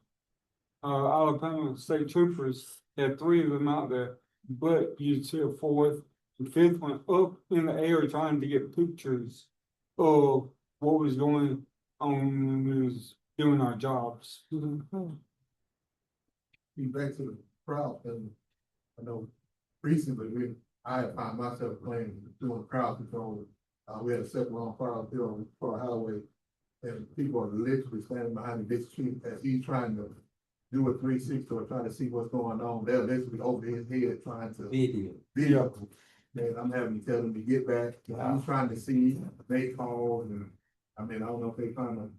Alabama state troopers had 3 of them out there, but you see a 4th and 5th one up in the air trying to get pictures of what was going on when we was doing our jobs. Back to the crowd thing, I know recently I find myself playing, doing crowd control. We had a second on fire here on Park Highway. And people are literally standing behind the big tree as he's trying to do a 360 or try to see what's going on. They're literally over his head trying to video. And I'm having to tell them to get back. I'm trying to see, they call and, I mean, I don't know if they trying to,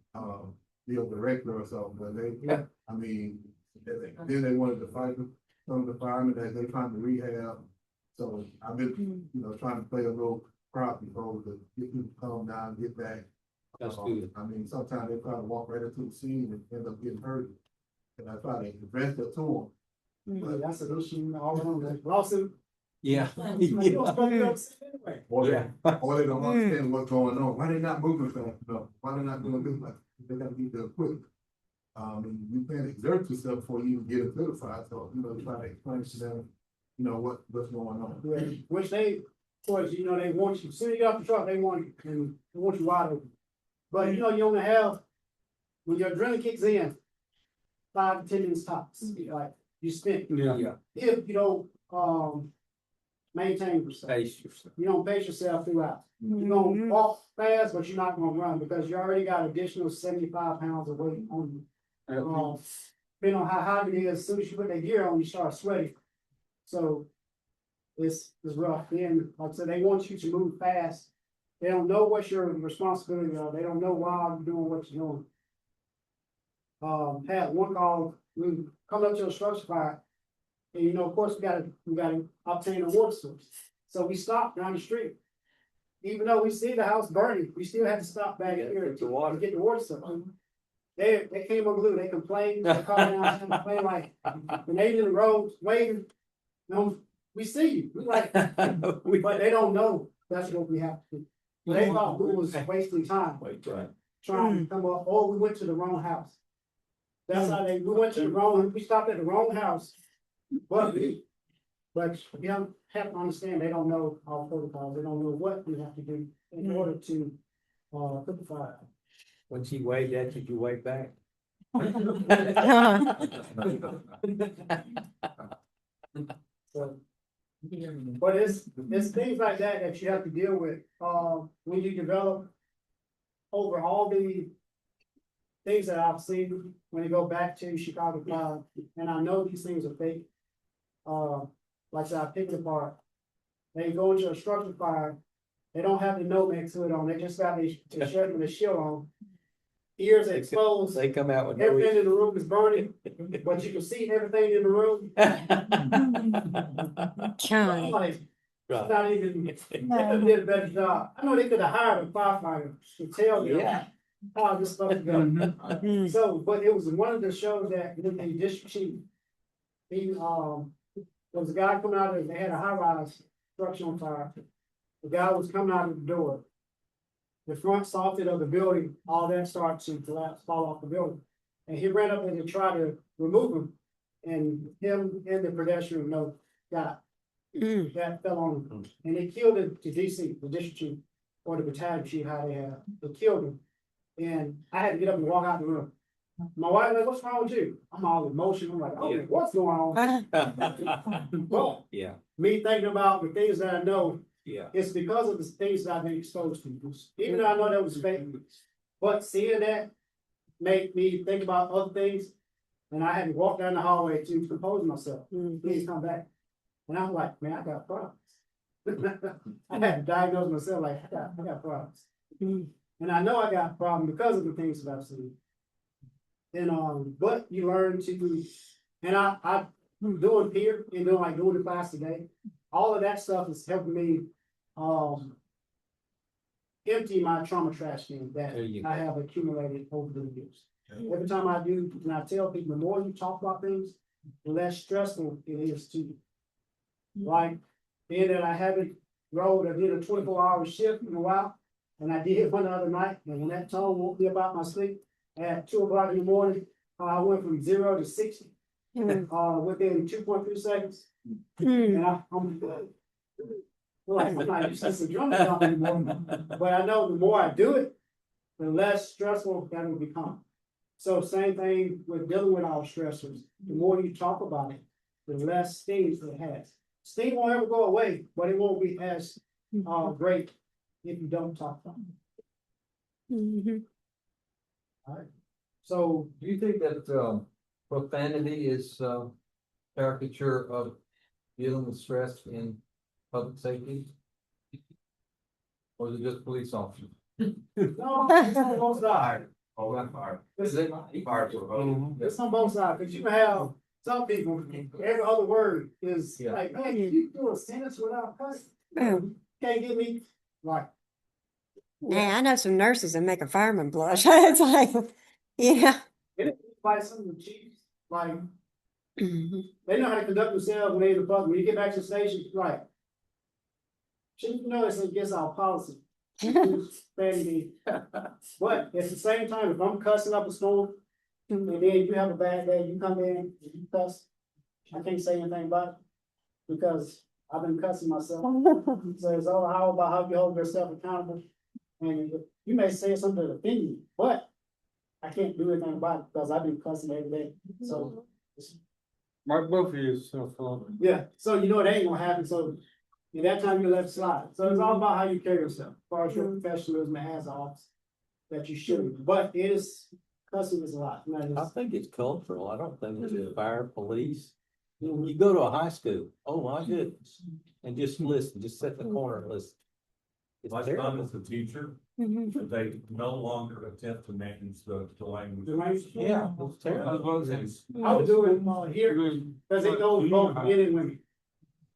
be a director or something, but they, I mean, then they wanted to fight some of the firemen that they trying to rehab. So I've been, trying to play a little crowd control to get people to calm down, get back. That's good. I mean, sometimes they try to walk right into the scene and end up getting hurt. And I try to address that to But that's an issue all around, like lawsuit. Yeah. You don't supposed to be upset anyway. them. Or they don't understand what's going on. Why they not moving fast enough? Why they not doing this? Like, they gotta get the equipment. And you can't exert yourself before you even get into the fight. So, try to explain to them, what's going on. Yeah, which they, of course, they want you, as soon as you get off the truck, they want you wide open. But you only have, when your adrenaline kicks in, 5 to 10 minutes tops, like you spent. Yeah. If you don't, maintain yourself, Pace yourself. you don't pace yourself throughout. You're gonna walk fast, but you're not gonna run because you already got additional 75 pounds of weight on you. Depending on how hot it is, as soon as you put that gear on, you start sweating. So it's rough. Then, like I said, they want you to move fast. They don't know what your responsibility are. They don't know why you're doing what you're doing. Had one call, we come up to a structure fire. And of course, we gotta obtain a water source. So we stopped down the street. Even though we see the house burning, we still had to stop back here to get the water source. They came unglued, they complained, they called down, and complained like, when they in the road waving, we see you, we like, but they don't know that's what we have to do. They thought we was wasting time trying to come up, or we went to the wrong house. That's how we went to the wrong, we stopped at the wrong house. But you have to understand, they don't know our protocols, they don't know what we have to do in order to, put the fire out. When she waved at you, wave back? So, but it's things like that you have to deal with, when you develop over all the things that I've seen, when you go back to Chicago Fire, and I know these things are fake. Like I said, I picked it apart. They go into a structure fire, they don't have the Nomex hood on, they just got the shirt with the shield on. Ears exposed, They come out with no. everything in the room is burning, but you can see everything in the room. John. Like, it's not even, they could have did a better job. I know they could have hired a firefighter to tell them how this stuff is going. So, but it was one of the shows that the district chief, he, there was a guy coming out of, they had a high rise structure on fire. The guy was coming out of the door. The front soffit of the building, all that started to collapse, fall off the building. And he ran up there to try to remove him. And him and the pedestrian got that fell on him. And they killed the DC, the district chief, or the battalion chief, how they have. They killed him. And I had to get up and walk out the room. My wife was like, "What's wrong with you?" I'm all emotional. I'm like, "Oh, what's going on?" Well, me thinking about the things that I know, it's because of the things that I've been exposed to. Even though I know that was fake, but seeing that made me think about other things. And I had to walk down the hallway to compose myself. Please come back. And I'm like, man, I got problems. I had to diagnose myself like, I got problems. And I know I got a problem because of the things that I've seen. And but you learn to, and I doing peer and doing the class today, all of that stuff is helping me empty my trauma trash can that I have accumulated over the years. Every time I do, and I tell people, the more you talk about things, the less stressful it is to you. Like, being that I haven't rolled, I did a 24-hour shift in a while, and I did one the other night, and when that tone woke me about my sleep, at 2 o'clock in the morning, I went from 0 to 60, within 2.3 seconds. And I'm good. Like, I'm not used to this adrenaline anymore, but I know the more I do it, the less stressful that will become. So same thing with dealing with our stressors. The more you talk about it, the less sting it has. Sting won't ever go away, but it won't be as great if you don't talk to them. Mhm. So, Do you think that, profanity is, caricature of dealing with stress in public safety? Or is it just police officers? no, it's on both sides. Oh, that fire. It's, Fire to a vote. it's on both sides, because you can have some people, every other word is Yeah. like, man, you do a sentence without cussing. Oh. Can't get me, like, Man, I know some nurses that make a fireman blush. It's like, yeah. like some of the chiefs, like, Mhm. they know how to conduct themselves when they're in the public. When you get back to the station, like, shouldn't you know it's against our policy? Vanity. But at the same time, if I'm cussing up a storm, and then you have a bad day, you come in, and you cuss, I can't say anything about it. Because I've been cussing myself. So it's all about how you hold yourself accountable. And you may say something to offend me, but I can't do anything about it because I've been cussing every day. So, My both of you, so, yeah, so you know it ain't gonna happen. So at that time you let it slide. So it's all about how you carry yourself, as far as your professionalism as an officer that you should. But it is, cussing is a lot. And that I is- think it's cultural. I don't think it's fire, police. You go to a high school, oh my goodness, and just listen, just sit in the corner and listen. It's My son terrible. is a teacher, Mhm. but they no longer attempt to manage the language. Yeah, it's terrible. I would do it here. Cause it goes both men and women.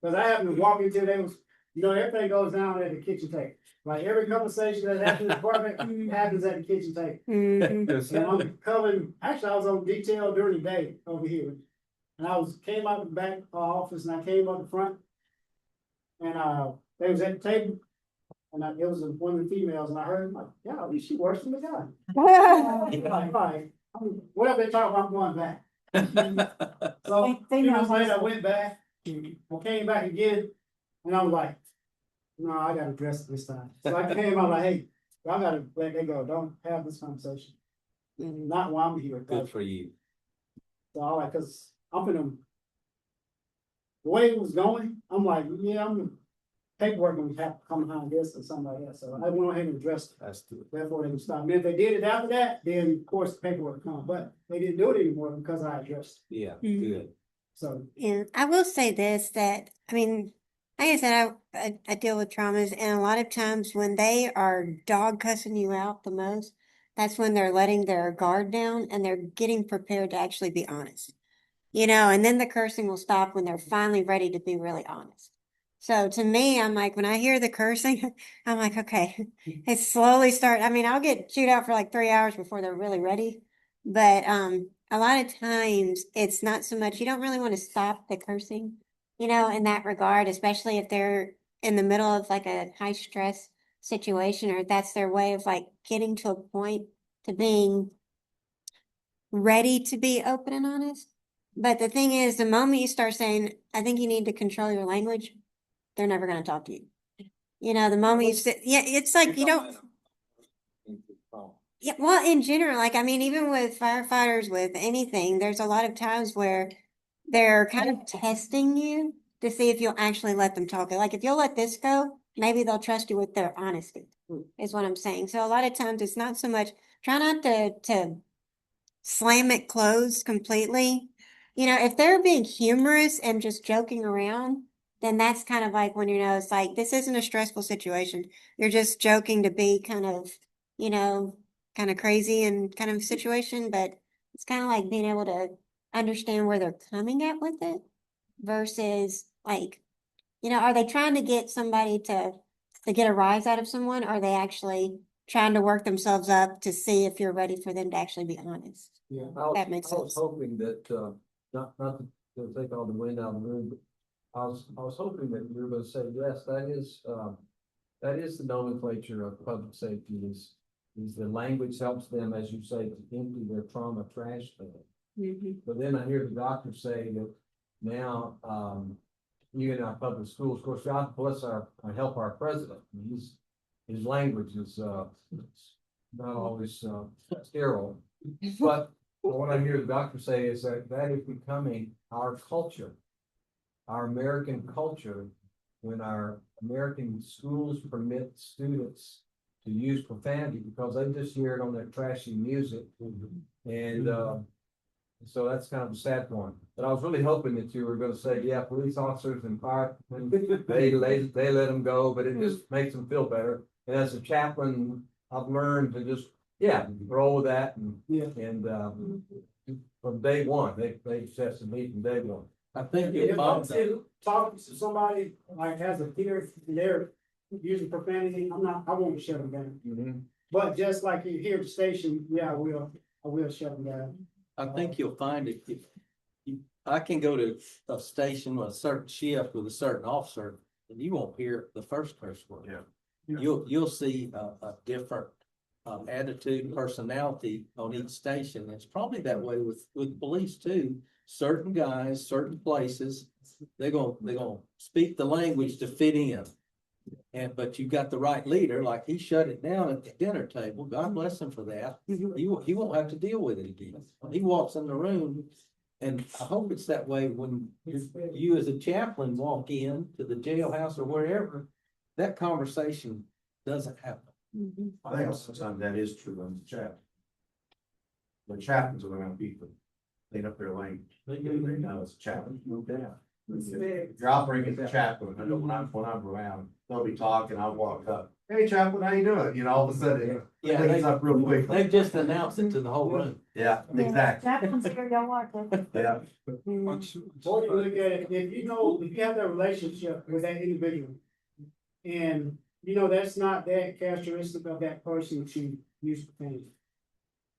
Cause I happened to walk into there was, you know, everything goes down at the kitchen table. Like every conversation that happens in the department happens at the kitchen table. Mhm. yes, And I'm covering, actually, I was on detail during the day over here. And came out the back office and I came up the front. And they was at the table. And it was one of the females and I heard like, yeah, at least she works than the guy. Like, whatever they talk about, I'm going back. So, They few know months how later, I to- went back, I came back again, and I was like, no, I gotta address it this time. So I came out like, hey, I gotta let that go, don't have this conversation. Not while I'm here. Good for you. So I like, cause I'm gonna. The way it was going, I'm like, yeah, paperwork gonna have to come behind this or something like that, so I went ahead and addressed it. That's good. Therefore, they would stop. And if they did it after that, then of course the paperwork come, but they didn't do it anymore because I addressed it. Yeah, Mhm. good. So, And I will say this, that, I mean, like I said, I deal with traumas, and a lot of times when they are dog cussing you out the most, that's when they're letting their guard down and they're getting prepared to actually be honest. And then the cursing will stop when they're finally ready to be really honest. So to me, I'm like, when I hear the cursing, I'm like, okay, it's slowly I mean, I'll get chewed out for like 3 hours before they're really ready. But a lot of times it's not so much, you don't really want to stop the cursing, in that regard, especially if they're in the middle of like a high stress situation, or that's their way of like getting to a point to being ready to be open and honest. But the thing is, the moment you start saying, I think you need to control your language, they're never going to talk to you. The moment you sit, yeah, it's like you don't. Yeah, well, in general, like, I mean, even with firefighters, with anything, there's a lot of times where they're kind of testing you to see if you'll actually let them talk. Like, if you'll let this go, maybe they'll trust you with their honesty, is what I'm saying. So a lot of times it's not so much, try not to slam it closed completely. If they're being humorous and just joking around, then that's kind of like when it's like, this isn't a stressful situation. You're just joking to be you know, kind of crazy and kind of situation, but it's kind of like being able to understand where they're coming at with it versus like, are they trying to get somebody to get a rise out of someone? Or are they actually trying to work themselves up to see if you're ready for them to actually be honest? Yeah, That makes I was sense. hoping that, not to take all the wind out of the room, but I was hoping that you were gonna say, yes, that is the nomenclature of public safety is the language helps them, as you say, to empty their trauma trash bin. Mhm. But then I hear the doctor say that now, even our public schools, of course, God bless help our president. His language is, not always, sterile. But what I hear the doctor say is that is becoming our culture, our American culture, when our American schools permit students to use profanity because they just hear it on their trashy music. And, so that's kind of a sad one. But I was really hoping that you were gonna say, yeah, police officers and fire, they let them go, but it just makes them feel better. And as a chaplain, I've learned to just, yeah, roll with that and from day one, they tested me from day one. I think If you'll I'm find that. talking to somebody like has a peer, they're using profanity, I won't shut them down. But just like you hear the station, yeah, I will shut them down. I think you'll find it, if I can go to a station with a certain shift with a certain officer, and you won't hear the first curse word. Yeah. You'll see a different attitude, personality on each station. It's probably that way with police too. Certain guys, certain places, they're gonna speak the language to fit in. But you got the right leader, like he shut it down at the dinner table. God bless him for that. He won't have to deal with it again. He walks in the room, and I hope it's that way when you as a chaplain walk in to the jailhouse or wherever, that conversation doesn't happen. I think sometimes that is true on the chaplain. The chaplains are gonna be clean up their language. They know it's a chaplain, move down. If you're operating as a chaplain, I know when I'm around, they'll be talking, I'll walk up, hey chaplain, how you doing? You know, all of a sudden, Yeah, things up real quick. They've just announced it to the whole room. Yeah, exactly, Chaplain's here, y'all want it. yeah. Or you look at it, if you have that relationship with that individual. And that's not that characteristic of that person to use profanity.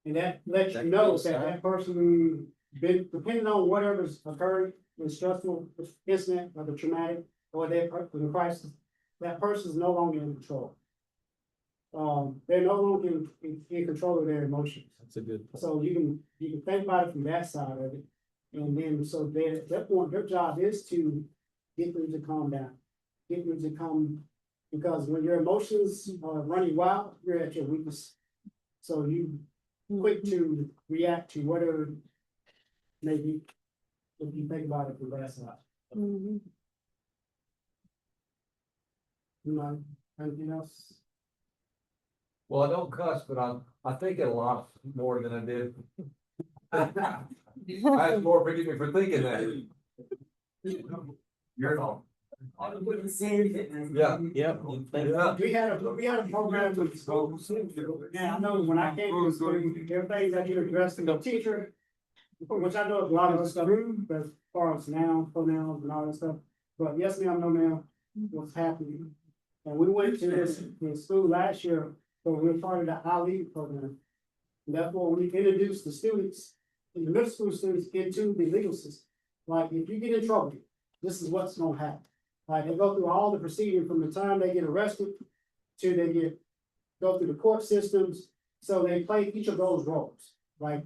And that lets you know that person been, depending on whatever's occurred, the stressful incident or the traumatic or the crisis, that person is no longer in control. They're no longer in control of their emotions. That's a good point. So you can think about it from that side of it. And then, so at that point, their job is to get them to calm down, get them to come, because when your emotions are running wild, you're at your weakness. So you quick to react to whatever maybe, if you think about it from that side. Anything else? Well, I don't cuss, but I think it a lot more than I did. I ask more, forgive me for thinking that. You're on. Yeah. Yep. you think- Yeah. We had a program with schools. And I know when I came to school, everything that you addressed the teacher, which I know a lot of us stuff, as far as now, pronouns and all that stuff. But yes, ma'am, no, ma'am, what's happening? And we went to this in school last year, so we were part of the Ali program. And therefore, we introduced the students, the middle school students, into the legal system. Like, if you get in trouble, this is what's gonna happen. Like, they go through all the procedure from the time they get arrested to they go through the court systems. So they play each of those roles. Like,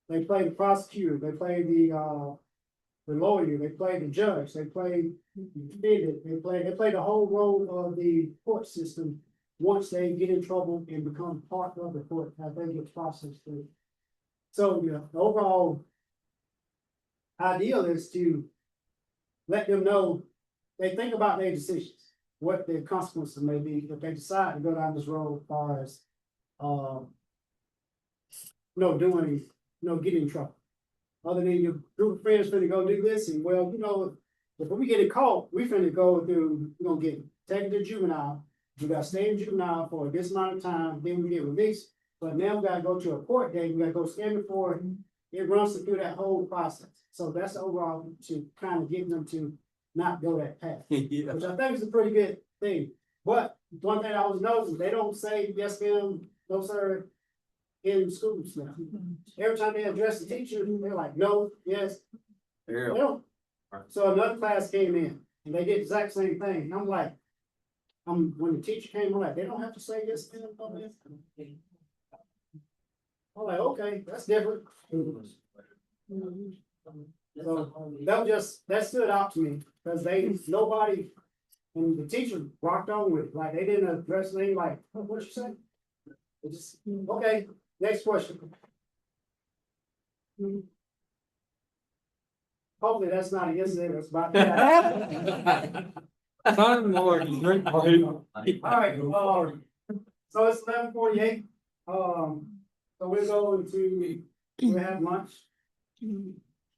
they play the prosecutor, they play the lawyer, they play the judge, they play the defendant, they play the whole role of the court system. Once they get in trouble and become part of the court, as they get processed through. So, the overall ideal is to let them know, they think about their decisions, what the consequences may be if they decide to go down this road as far as, getting in trouble. Other than your group of friends finna go do this, and well, if we get caught, we finna go through, we're gonna get taken to juvenile. We gotta stay in juvenile for this amount of time, then we get released. But now we gotta go to a court date, we gotta go stand before, it runs through that whole process. So that's overall to kind of get them to not go that path. Yeah. Which I think is a pretty good thing. But one thing I was noticing, they don't say yes, ma'am, no, sir, in schools now. Every time they address the teacher, they're like, no, yes. They don't. So another class came in and they did the exact same thing. And I'm like, when the teacher came, I'm like, they don't have to say yes, ma'am, no, ma'am. I'm like, okay, that's different. So that stood out to me, because nobody, and the teacher rocked on with it, like, they didn't address anything like, what you say? It just, okay, next question. Hopefully that's not a yes, that's about that. Sounded more like a drink party. Alright, so it's 11:48, so we're going to, we'll have lunch.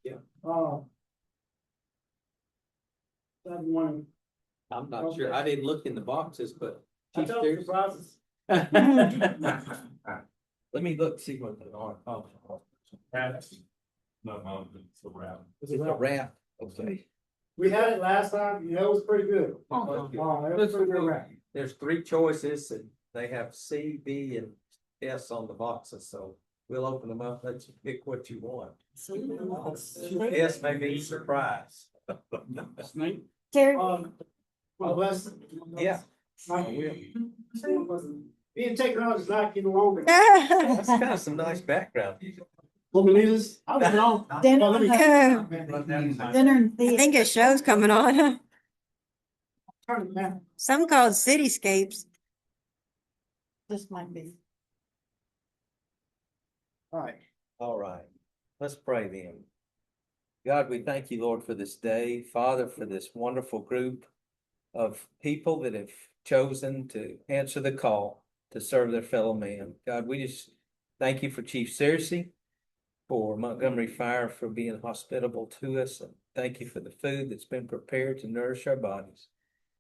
Yeah. Everyone, I'm not sure. I didn't look in the boxes, but. I Chief, told you there's- surprises. Let me look, see what they are. Oh, No, it's a wrap. it's a wrap. Okay. We had it last time, you know, it was pretty good. It was pretty good wrap. There's three choices and they have C, B, and S on the boxes, so we'll open them up, let you pick what you want. S may be surprise. Snake. Terry, Well, bless. Yeah. Being technology is not getting longer. That's kind of some nice background. Want me to leave this? I don't know. Dinner. Well, let me- dinner and I theater. think a show's coming on. Turn it down. Some called Cityscapes. This might be. All right. All right, let's pray then. God, we thank you, Lord, for this day, Father, for this wonderful group of people that have chosen to answer the call to serve their fellow man. God, we just thank you for Chief Searcy, for Montgomery Fire, for being hospitable to us, and thank you for the food that's been prepared to nourish our bodies.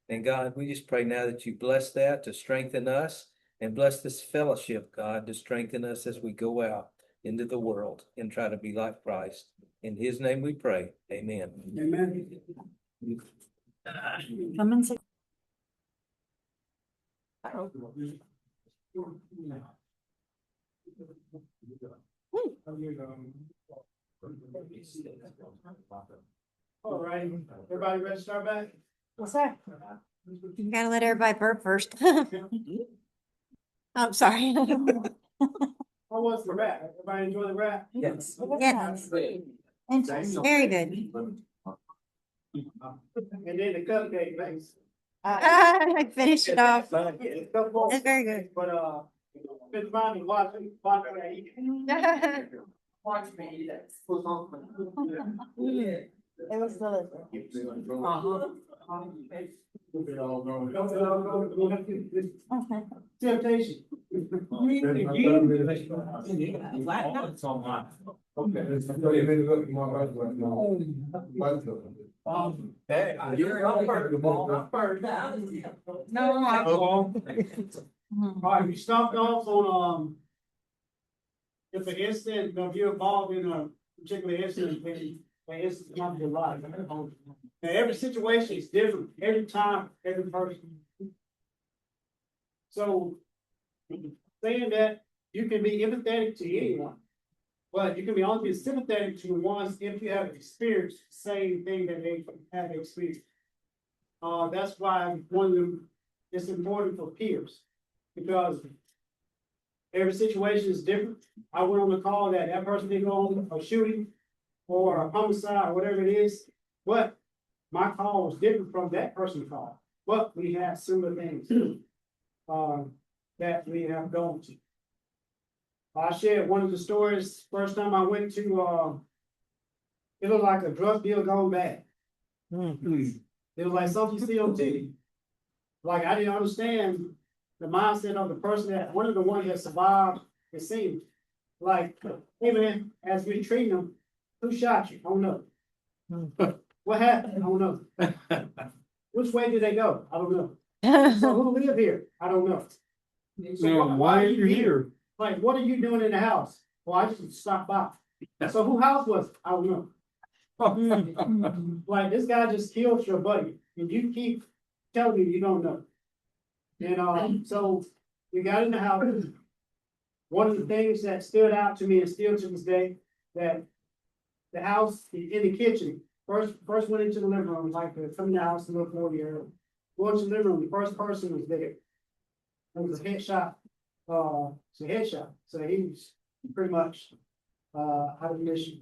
And God, we just pray now that you bless that to strengthen us, and bless this fellowship, God, to strengthen us as we go out into the world and try to be like Christ. In his name we pray. Amen. Amen. Come and sit. All right, everybody ready to start back? What's that? You gotta let everybody burp first. I'm sorry. How was the rap? Everybody enjoy the rap? Yes. Yeah. Interesting. Very good. And then the cupcake things. I finished it off. It's a couple more, That's very good. but, been trying to watch what I eat. It was delicious. Okay. Temptation. It's on mine. Hey, you're up first. All right, we stopped off on, if an incident, if you're involved in a particular incident, then the incident comes to life. Now, every situation is different, every time, every person. So, saying that you can be empathetic to anyone, but you can be only sympathetic to ones if you have experienced the same thing that they have experienced. That's why one of them, it's important for peers, because every situation is different. I went on the call that person didn't go on a shooting or a homicide or whatever it is, but my call was different from that person's call. But we have similar things that we have gone to. I shared one of the stories, first time I went to, it looked like a drug deal gone bad. It was like something you see on TV. Like, I didn't understand the mindset of the person that, one of the ones that survived the scene. Like, even as we treating them, who shot you? I don't know. What happened? I don't know. Which way did they go? I don't know. So who live here? I don't know. So Now, why are you here? Like, what are you doing in the house? Well, I just stopped by. So who house was it? I don't know. Like, this guy just killed your buddy, and you keep telling me you don't know. And, so we got in the house. One of the things that stood out to me and still to this day, that the house in the kitchen, first went into the living room, like, come in the house and look over here. Going to the living room, the first person was there. It was a headshot, it's a headshot, so he was pretty much, out of the mission.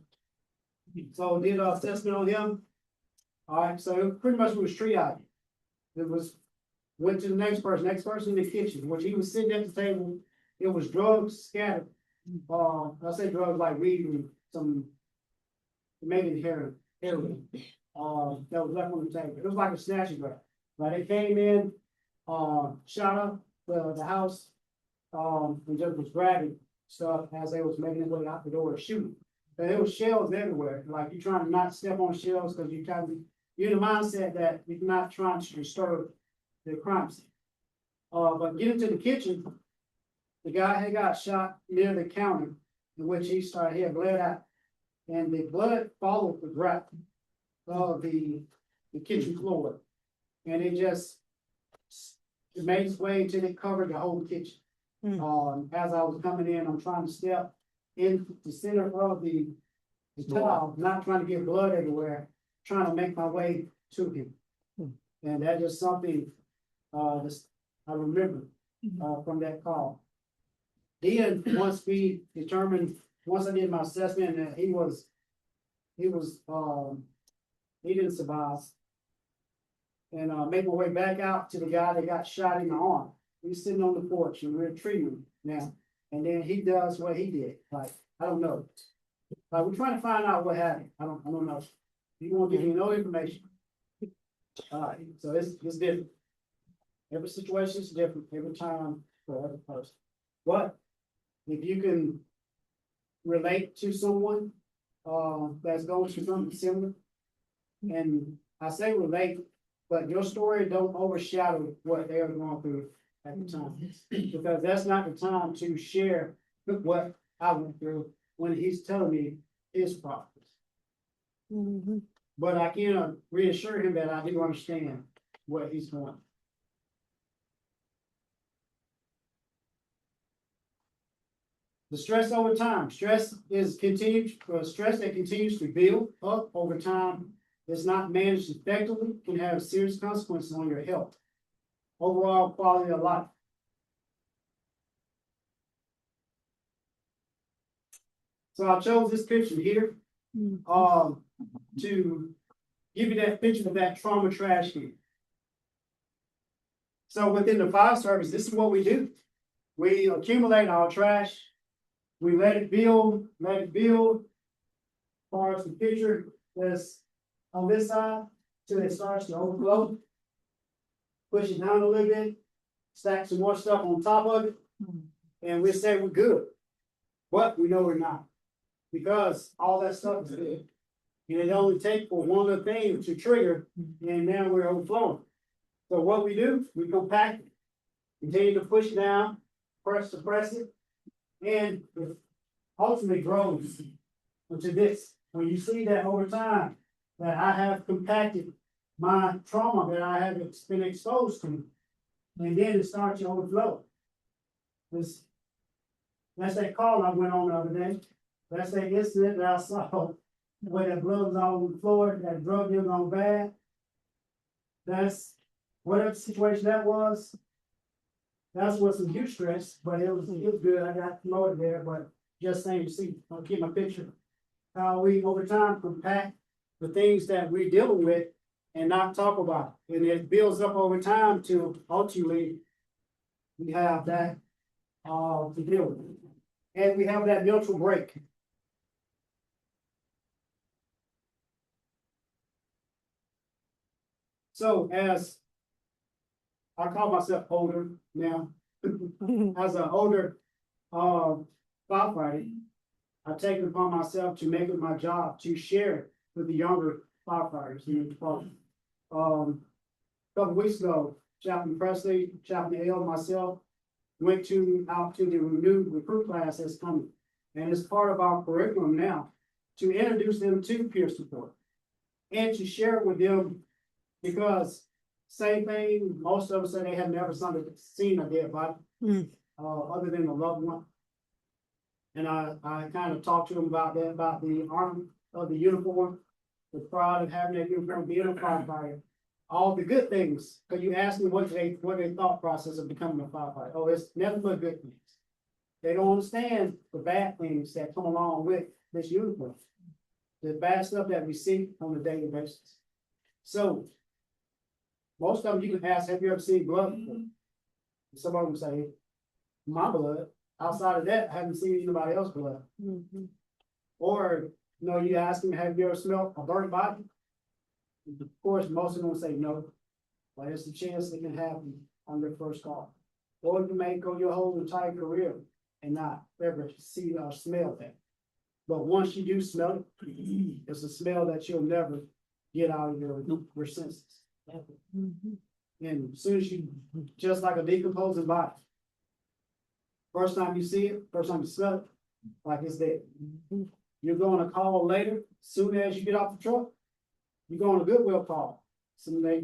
So did a assessment on him. All right, so pretty much was triage. It was, went to the next person in the kitchen, which he was sitting at the table, it was drugs scattered. I say drugs like weed and some, maybe heroin, that was left on the table. It was like a snatching grab. But they came in, shot up the house, and just was grabbing stuff as they was making their way out the door to shoot. But there was shells everywhere, like you're trying to not step on shells, cause you're in the mindset that you're not trying to disturb the crime scene. But getting to the kitchen, the guy had got shot near the counter, in which he had bled out. And the blood followed the grout of the kitchen floor. And it made its way until it covered the whole kitchen. As I was coming in, I'm trying to step in the center of the tile, not trying to get blood everywhere, trying to make my way to him. And that is something, I remember, from that call. Then, once I did my assessment that he didn't survive. And make my way back out to the guy that got shot in the arm. He's sitting on the porch and we're treating him now. And then he does what he did, like, I don't know. Like, we're trying to find out what happened, I don't know. He won't give you no information. So it's different. Every situation is different, every time for every person. But if you can relate to someone that's going through something similar, and I say relate, but your story don't overshadow what they are going through at the time, because that's not the time to share what I went through when he's telling me his problems. But I can reassure him that I do understand what he's going through. The stress over time. Stress that continues to build up over time, is not managed effectively, can have serious consequences on your health, overall quality of life. So I chose this picture here, to give you that picture of that trauma trash can. So within the fire service, this is what we do. We accumulate our trash. We let it build. As far as the picture that's on this side, till it starts to overflow. Push it down a little bit, stack some more stuff on top of it, and we say we're good. But we know we're not. Because all that stuff is good. And it only takes for one other thing to trigger, and now we're overflowing. So what we do, we compact it, continue to push down, suppress it, and it ultimately grows into this. When you see that over time, that I have compacted my trauma that I have been exposed to, and then it starts to overflow. That's that call I went on the other day. That's that incident that I saw where that blood was all over the floor, that drug deal gone bad. That's whatever situation that was. That's was some huge stress, but it was good. I got promoted there, but just saying, you see, I'll keep my picture. How we over time compact the things that we're dealing with and not talk about it. And it builds up over time to ultimately we have that to deal with. And we have that mental break. So as I call myself older now, as an older firefighter, I take it upon myself to make it my job to share with the younger firefighters in the department. A couple weeks ago, Chaplain Presley, Chaplain L, myself went out to the renewed recruit class that's coming. And it's part of our curriculum now to introduce them to peer support and to share it with them, because same thing, most of us say they have never seen a dead body, other than a loved one. And I kind of talked to them about that, about the honor of the uniform, the pride of having that uniform, being a firefighter, all the good things. Because you asked me what their thought process of becoming a firefighter. Oh, it's never but good things. They don't understand the bad things that come along with this uniform, the bad stuff that we see on a daily basis. So most of them you can ask, have you ever seen blood before? Some of them say, my blood. Outside of that, I haven't seen anybody else's blood. Or, you ask them, have you ever smelled a burnt body? Of course, most of them say no. but it's a chance that can happen on your first call. Or you may go your whole entire career and not ever see or smell that. But once you do smell it, it's a smell that you'll never get out of your senses. And as soon as you, just like a decomposing body. First time you see it, first time you smell it, like it's dead. You're going to call later, soon as you get off the truck, you're going to Goodwill call. Soon as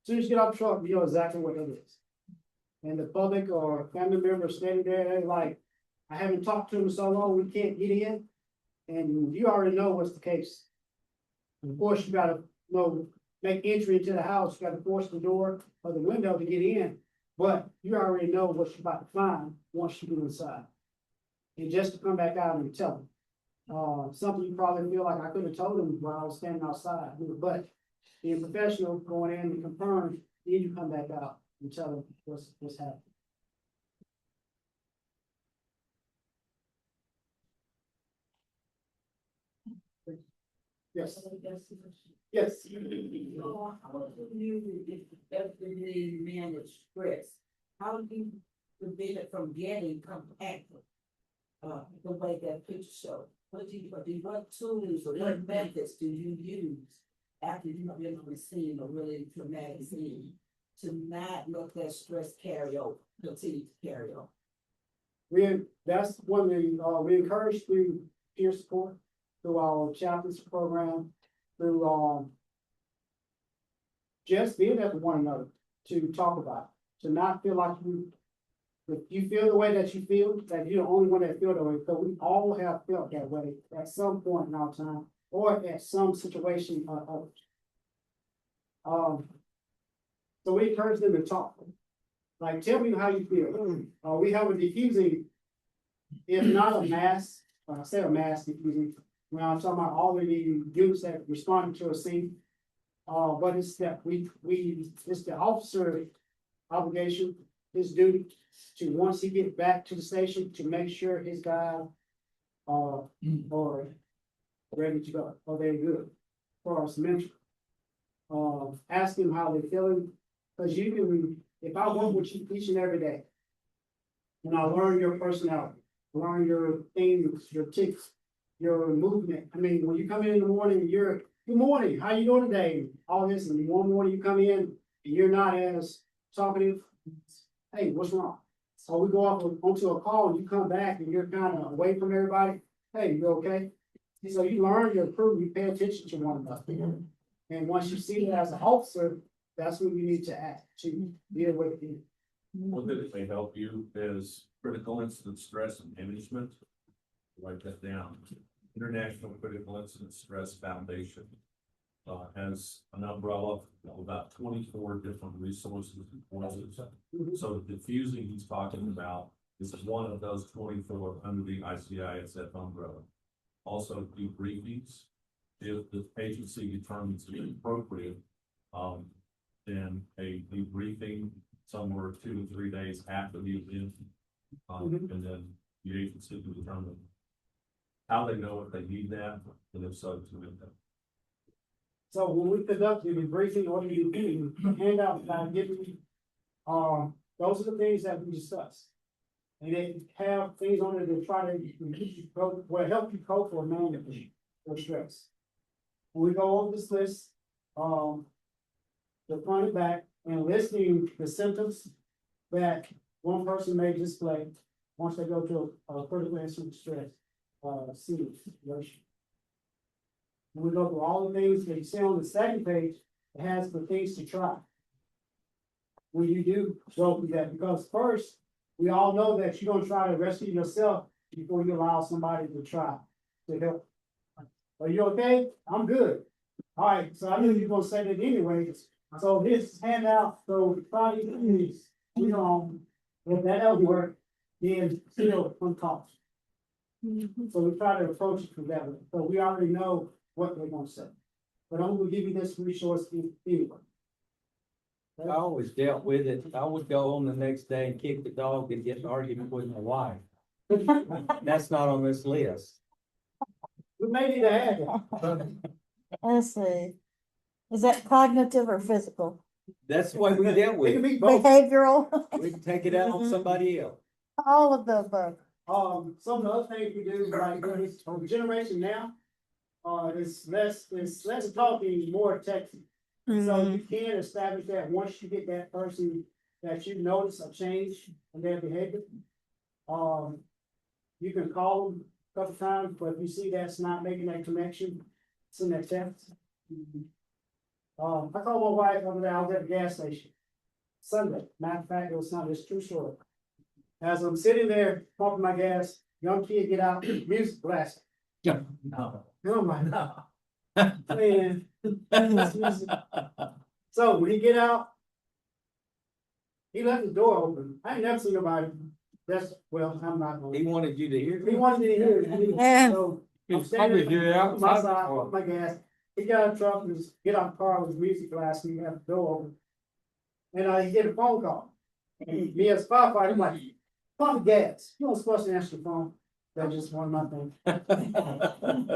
you get off the truck, you know exactly what it is. And the public or family members standing there, they're like, I haven't talked to him so long, we can't get in. And you already know what's the case. Of course, you gotta make entry into the house, you gotta force the door or the window to get in. But you already know what you're about to find once you get inside. And just to come back out and tell them. Something you probably feel like I could have told them while I was standing outside, but being professional, going in and confirm, then you come back out and tell them what's happening. Yes. Yes. How do you effectively manage stress? How do you prevent it from getting compacted? The way that picture shows. What tools or what methods do you use after you've been on the scene, a really traumatic scene, to not let that stress carry over, continue to carry over? That's one thing, we encourage through peer support, through our chaplains program, through, just being there for one another to talk about it, to not feel like if you feel the way that you feel, that you're the only one that feel that way, because we all have felt that way at some point in our time, or at some situation or others. So we encourage them to talk. Like, tell me how you feel. We have a diffusing, if not a mass, when I say a mass diffusing, when I'm talking about all of the units that responded to a scene. But it's that it's the officer obligation, his duty to, once he gets back to the station, to make sure his guys are ready to go, or they're good for us mental. Ask them how they're feeling, because you can, if I work with you each and every day, and I learn your personality, learn your things, your tics, your movement. I mean, when you come in the morning, you're, good morning, how you doing today? All this, and one morning you come in and you're not as talkative. Hey, what's wrong? So we go off onto a call and you come back and you're kind of away from everybody. Hey, you okay? So you learn, you improve, you pay attention to one another. And once you see it as an officer, that's when you need to act to deal with it. One thing that may help you is critical incident stress and management. Write that down. International Critical Incident Stress Foundation has an umbrella of about 24 different resources and courses. So the diffusing he's talking about is one of those 24 under the ICISF umbrella. Also debriefings. If the agency determines it appropriate, then a debriefing somewhere 2 to 3 days after the event, and then the agency can determine how they know if they need that, and if so, to make that. So when we conduct the debriefing or the meeting, the handout that I'm giving you, those are the things that we discuss. And they have things on it to try to help you cope or manage your stress. When we go over this list, the front and back, and listing the symptoms that one person may display once they go to a critical incident stress situation. When we go through all the things that you see on the second page, it has the things to try. When you do go through that, because first, we all know that you're gonna try to rescue yourself before you allow somebody to try to help. Are you okay? I'm good. All right, so I knew you were gonna say that anyways. So this handout, so probably, if that doesn't work, then still unconscious. So we try to approach it from that way. So we already know what they're gonna say. But I'm gonna give you this resource anyway. I always dealt with it. I would go on the next day and kick the dog and get an argument with my wife. That's not on this list. We may need to add it. Let's see. Is that cognitive or physical? That's the way we dealt It with can it. be both. Behavioral, We can take it out on somebody else. all of the above. Some of the other things we do, like this generation now, is less talking, more texting. So you can establish that once you get that person that you notice a change in their behavior. You can call them a couple times, but if you see that's not making that connection, send that text. I called my wife over there, I was at the gas station. Sunday, matter of fact, it was Sunday, it's true story. As I'm sitting there pumping my gas, young kid get out, music blasting. No. And I'm like, man, this music. So when he get out, he left the door open. I ain't never seen nobody. I'm not gonna. He wanted you to hear. He wanted me to hear it. Yeah. So I'm It's probably standing get on my outside side, or- pump my gas. He got in the truck and just get out the car with his music blasting, he had the door open. And he get a phone call. And me as a firefighter, I'm like, pump gas. You don't supposed to answer the phone. That's just one of my things.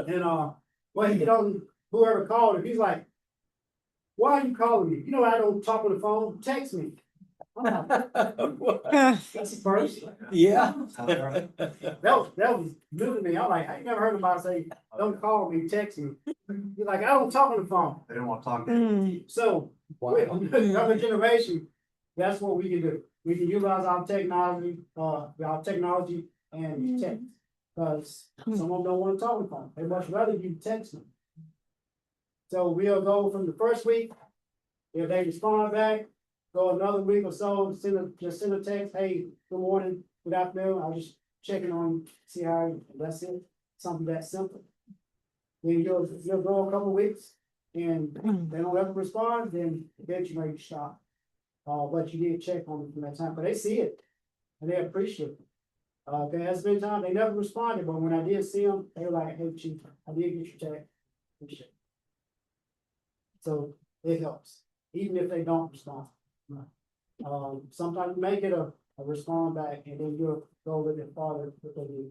And well, he get on whoever called him, he's like, why are you calling me? You know I don't talk on the phone, text me. I'm like, that's the first. Yeah. That was new to me. I'm like, I ain't never heard anybody say, don't call me, text me. You're like, I don't talk on the phone. They don't wanna talk. So, with another generation, that's what we can do. We can utilize our technology and text. Cause some of them don't wanna talk on the phone. They much rather you text them. So we'll go from the first week. If they respond back, go another week or so, send a text, hey, good morning, good afternoon, I'll just checking on, see how, that's it, something that simple. Then you'll go a couple weeks, and they don't ever respond, then eventually you stop. But you did check on them from that time, but they see it, and they appreciate it. There has been times they never responded, but when I did see them, they were like, hey, chief, I did get your text. Appreciate it. So it helps, even if they don't respond. Sometimes you may get a respond back and then you'll go a little bit farther with what they do.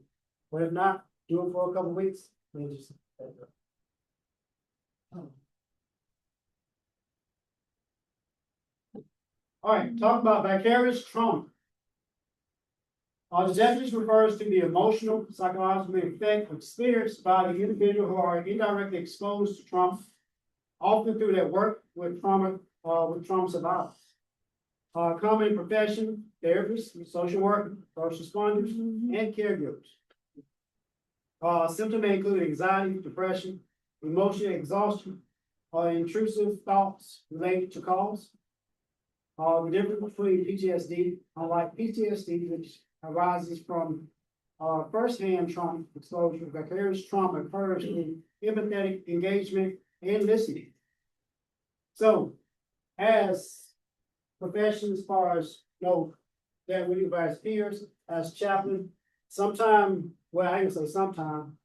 But if not, do it for a couple weeks, then just. All right, talk about vicarious trauma. The definition refers to the emotional, psychological effect experienced by the individual who are indirectly exposed to trauma, often through their work with trauma survivors. Common in profession, therapists, social workers, first responders, and caregivers. Symptoms may include anxiety, depression, emotional exhaustion, or intrusive thoughts related to cause. The difference between PTSD, unlike PTSD, which arises from first-hand trauma exposure, vicarious trauma occurs in empathetic engagement and listening. So, as professions, as far as that we do as peers, as chaplain, sometime, well, I can say sometime,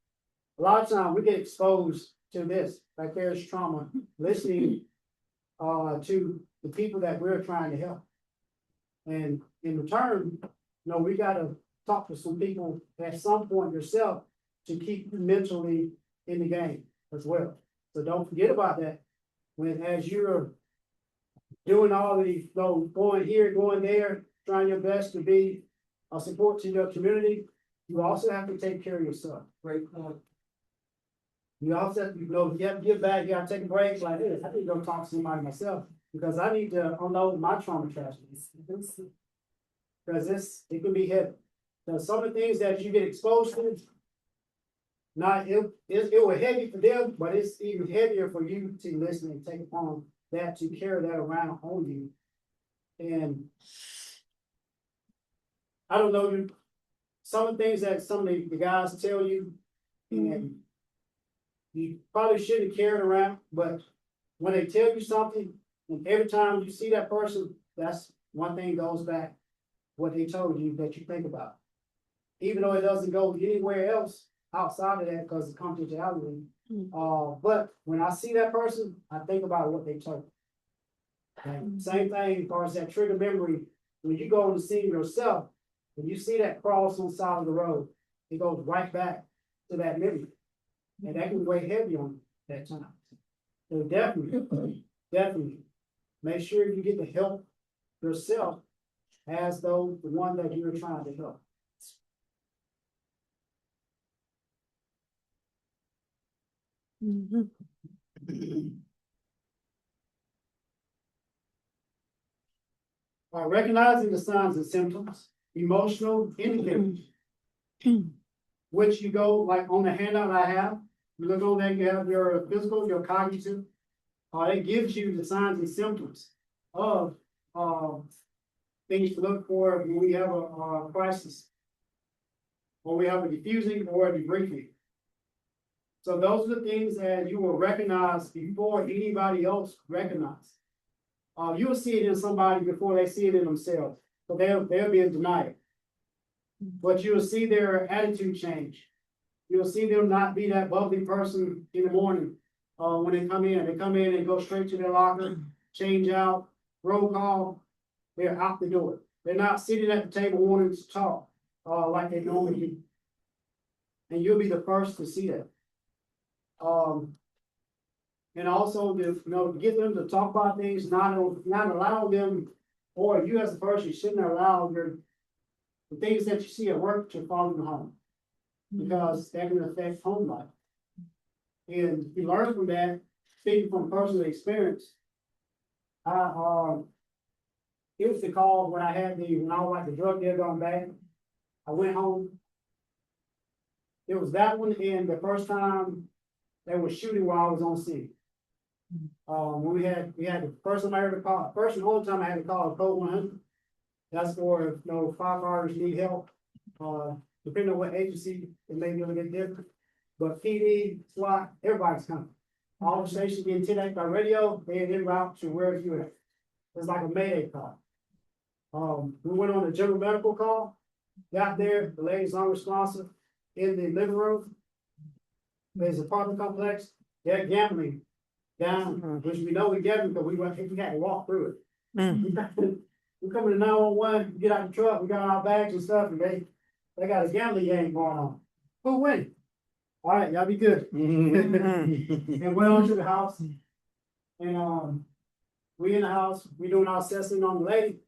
a lot of time we get exposed to this vicarious trauma, listening to the people that we're trying to help. And in return, we gotta talk to some people at some point yourself to keep you mentally in the game as well. So don't forget about that when as you're doing all these, going here, going there, trying your best to be a support to your community, you also have to take care of yourself. Great point. You also have to, you have to give back, you have to take a break like this. I need to go talk to somebody myself because I need to unload my trauma tragedies. Because it can be heavy. Because some of the things that you get exposed to, it was heavy for them, but it's even heavier for you to listen and take upon that, to carry that around on you. And I don't know, some of the things that some of the guys tell you, and you probably shouldn't carry it around, but when they tell you something, and every time you see that person, that's one thing goes back, what they told you that you think about. Even though it doesn't go anywhere else outside of that because it's confidentiality. But when I see that person, I think about what they told me. And same thing as far as that trigger memory, when you go on the scene yourself, when you see that cross on the side of the road, it goes right back to that memory. And that can weigh heavy on that time. So definitely. make sure you get the help yourself as though the one that you're trying to help. By recognizing the signs and symptoms, emotional indicators. Which you go, like on the handout I have, you look on there, you have your physical, your cognitive. It gives you the signs and symptoms of, things to look for when we have a crisis. Or we have a diffusing or a debriefing. So those are the things that you will recognize before anybody else recognize. You'll see it in somebody before they see it in themselves, so they'll be in denial. But you'll see their attitude change. You'll see them not be that bubbly person in the morning, when they come in and go straight to their locker, change out, roll call, they're out the door. They're not sitting at the table wanting to talk, like they normally do. And you'll be the first to see that. And also to, get them to talk about things, not allow them, or you as a person shouldn't allow the things that you see at work to follow you home. Because that can affect home life. And you learn from that, speaking from personal experience. It was the call when I was like the drug dealer going back. I went home. It was that one and the first time they were shooting while I was on scene. When we had the first time I ever called, first and only time I had to call a code 100. That's for if firefighters need help. Depending on what agency, it may be a little bit different. But PD, SWAT, everybody's coming. All the stations getting TNA by radio, they en route to where you at. It's like a mayday call. We went on a general medical call, got there, the lady's unresponsive in the living room. There's an apartment complex, they're gambling down, which we know we gambling because we had to walk through it. We come to 911, get out the truck, we got our bags and stuff, and they got a gambling game going on. Who win? All right, y'all be good. And went on to the house. And we in the house, we doing our assessment on the lady.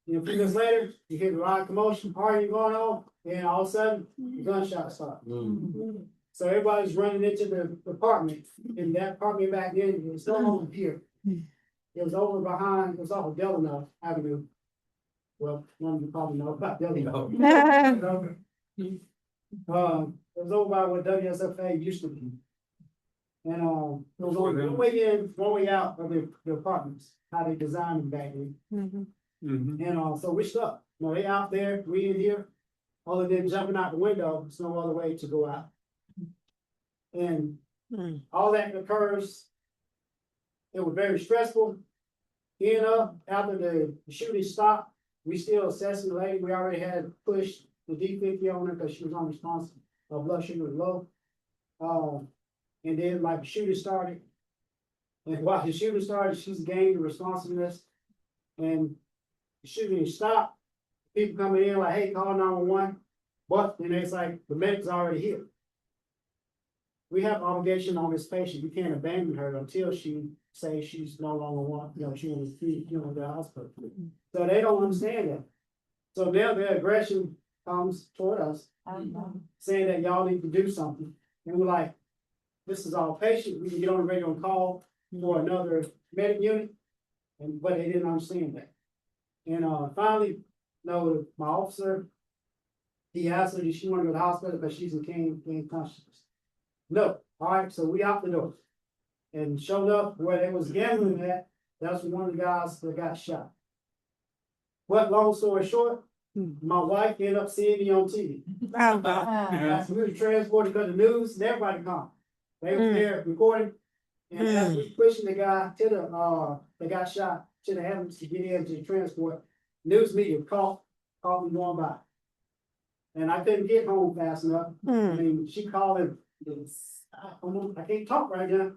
And a few minutes later, you hear the loud commotion, party going on, and all of a sudden, the gunshot start. So everybody's running into the apartment, and that apartment back then, it was still over here. It was over behind, it was off of Delano Avenue. Well, none of you probably know about Delano. It was over by where WSFA used to be. And it was only one way in, one way out of the apartments, how they designed them back then. And so we stuck. They out there, we in here, other than jumping out the window, there's no other way to go out. And all that occurs, it was very stressful. After the shooting stopped, we still assessing the lady. We already had pushed the D50 on her because she was unresponsive. Her blood sugar was low. And then like the shooting started. And while the shooting started, she's gained the responsiveness. And the shooting stopped. People coming in like, hey, call 911. But then it's like the medic's already here. We have obligation on this patient. We can't abandon her until she says she's no longer she was the hospital. So they don't understand that. So now their aggression comes toward us, saying that y'all need to do something. And we're like, this is our patient. We can get on the radio and call for another medic unit. But they didn't understand that. And finally, my officer, he asked her, did she want to go to the hospital, but she's in cane consciousness. No. All right, so we out the door. And showed up where they was gambling at. That's one of the guys that got shot. But long story short, my wife ended up seeing me on TV. We were transported to the news, and everybody come. They were there recording. And as we pushing the guy to that got shot to the ambulance to get into the transport, news media caught me going by. And I couldn't get home fast enough. I mean, she called him. I can't talk right now.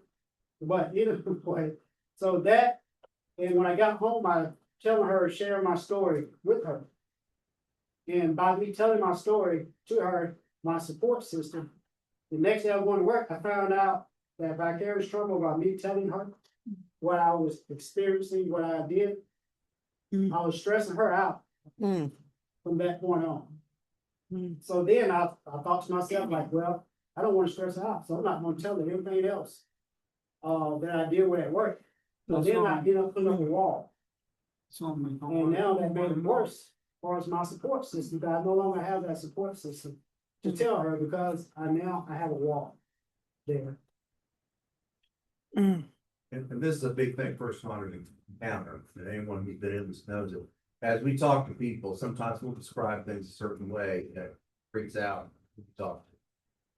But anyway, so that, and when I got home, I telling her, sharing my story with her. And by me telling my story to her, my support system, the next day I was going to work, I found out that vicarious trauma by me telling her what I was experiencing, what I did, Mm. I was stressing her out Mm. from that point on. Mm. So then I thought to myself like, well, I don't want to stress her out, so I'm not gonna tell her everything else that I did with at work. So That's then I fine. ended up putting up a wall, Something. and now that made it worse as far as my support system, because I no longer have that support system to tell her, because I have a wall there. Mm. And this is a big thing first responders encounter, and anyone who's been in this knows it. As we talk to people, sometimes we'll describe things a certain way that freaks out who we talk to.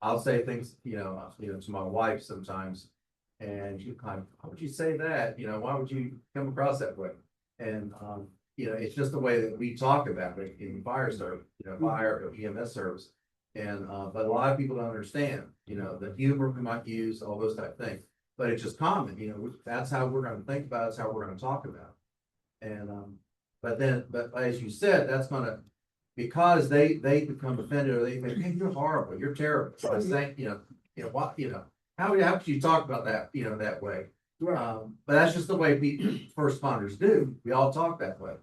I'll say things, to my wife sometimes, and she kind of, how would you say that? Why would you come across that way? And, it's just the way that we talk about it in fire service, fire or EMS service. And, but a lot of people don't understand, the humor we might use, all those type of things. But it's just common, that's how we're gonna think about it, that's how we're gonna talk about it. And, but as you said, that's gonna, because they become offended, or they think, hey, you're horrible, you're terrible. So I think, how could you talk about that, that way? But that's just the way first responders do. We all talk that way.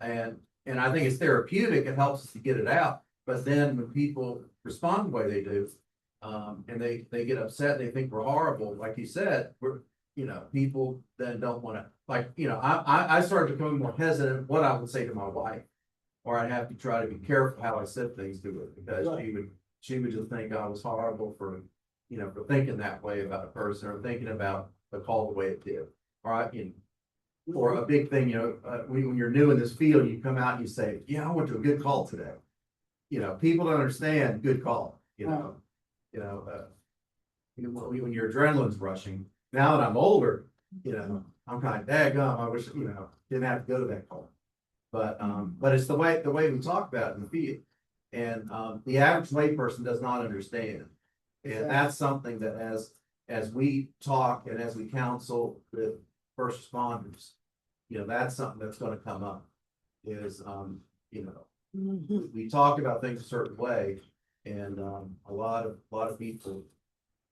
And I think it's therapeutic. It helps us to get it out. But then when people respond the way they do, and they get upset, they think we're horrible. Like you said, people then don't want to, I started becoming more hesitant what I would say to my wife, or I'd have to try to be careful how I said things to her, because she would just think I was horrible for thinking that way about a person, or thinking about the call the way it did. All right. Or a big thing, when you're new in this field, you come out and you say, yeah, I went to a good call today. People don't understand good call, when your adrenaline's rushing. Now that I'm older, I'm kind of daggum, I wish, didn't have to go to that call. But it's the way we talk about it in the field. And, the average layperson does not understand. And that's something that as we talk and as we counsel with first responders, that's something that's gonna come up is, we talk about things a certain way, and, a lot of people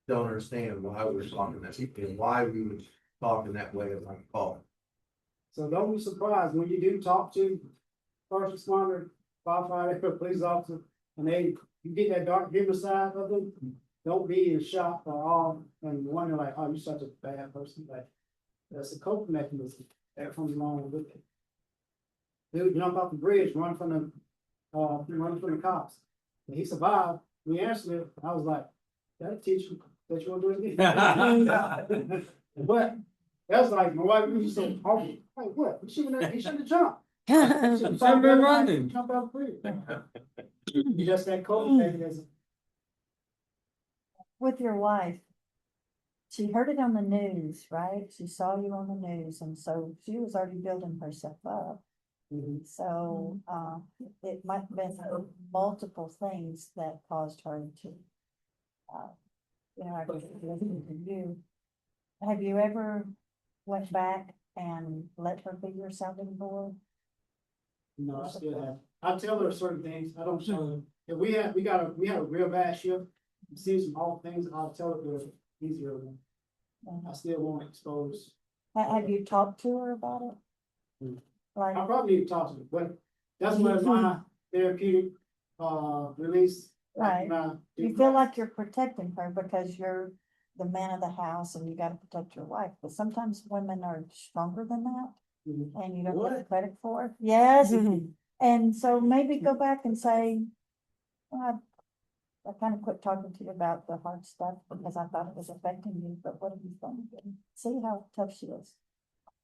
don't understand why we're talking that, and why we would talk in that way as I call it. So don't be surprised when you do talk to first responder, firefighter, police officer, and you get that dark humor side of them. Don't be in shock or awe and wonder like, oh, you're such a bad person. Like, that's a coping mechanism that comes along with it. Dude jumped off the bridge, run from the cops. And he survived. We answered it. I was like, that'll teach you that you won't do it again. But that's like my wife used to say, oh, like what? He shouldn't have jumped. I've been running. Jump off the bridge. Just that coping mechanism. With your wife, she heard it on the news, right? She saw you on the news, and so she was already building herself up. So, it might have been multiple things that caused her to, I was listening to you. Have you ever went back and let her be your sounding board? No, I still have. I tell her certain things. I don't show her. If we had a real bad shift, see some awful things, I'll tell her the easier one. I still won't expose. Have you talked to her about it? Like, I probably need to talk to her, but that's what my therapeutic release. right, you feel like you're protecting her because you're the man of the house and you gotta protect your wife, but sometimes women are stronger than that. And you don't get credit for it. Yes, and so maybe go back and say, I kind of quit talking to you about the hard stuff because I thought it was affecting you, but what have you done? See how tough she is.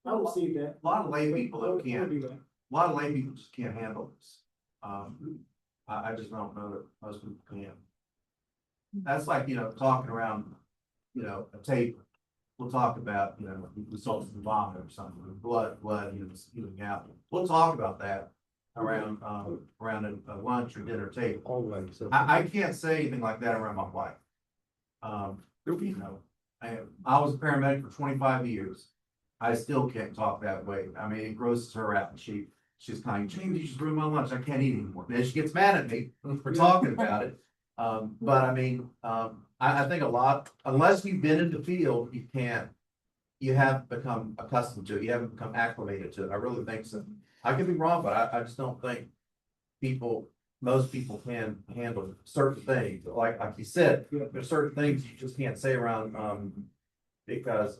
I will see that. A lot of lay people that can't, a lot of lay people just can't handle this. I just don't know that most people can. That's like, talking around, a table. We'll talk about, we saw some vomit or something, blood, spewing out. We'll talk about that around a lunch or dinner table. Always. I can't say anything like that around my wife. I was a paramedic for 25 years. I still can't talk that way. I mean, it grosses her out, and she's kind of, James, you just ruined my lunch. I can't eat anymore. And then she gets mad at me for talking about it. But I mean, I think a lot, unless you've been in the field, you can't you have become accustomed to it, you haven't become acclimated to it, I really think so. I could be wrong, but I just don't think most people can handle certain things, like you said, there's certain things you just can't say around, because,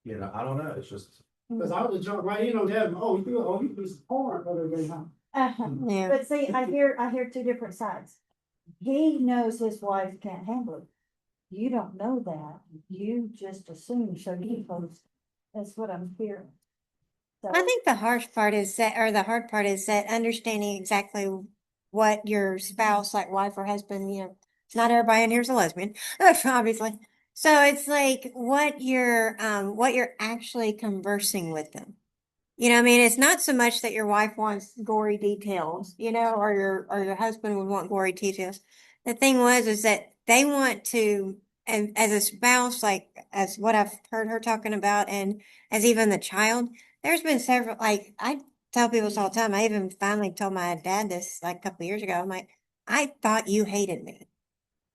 you know, I don't know, it's just. Cause I was jump right in on that, oh, you do some porn, other than, huh? Yeah. But see, I hear two different sides. He knows his wife can't handle it. You don't know that, you just assume, so you post, that's what I'm hearing. So, I think the harsh part is that, or the hard part is that understanding exactly what your spouse, like wife or husband, you know, not everybody in here is a lesbian, obviously. So it's like what you're actually conversing with them. You know, what I mean, it's not so much that your wife wants gory details, you know, or your husband would want gory details. The thing is that they want to, and as a spouse, like as what I've heard her talking about, and as even the child, there's been several. Like I tell people this all the time. I even finally told my dad this like a couple of years ago. I'm like, I thought you hated me.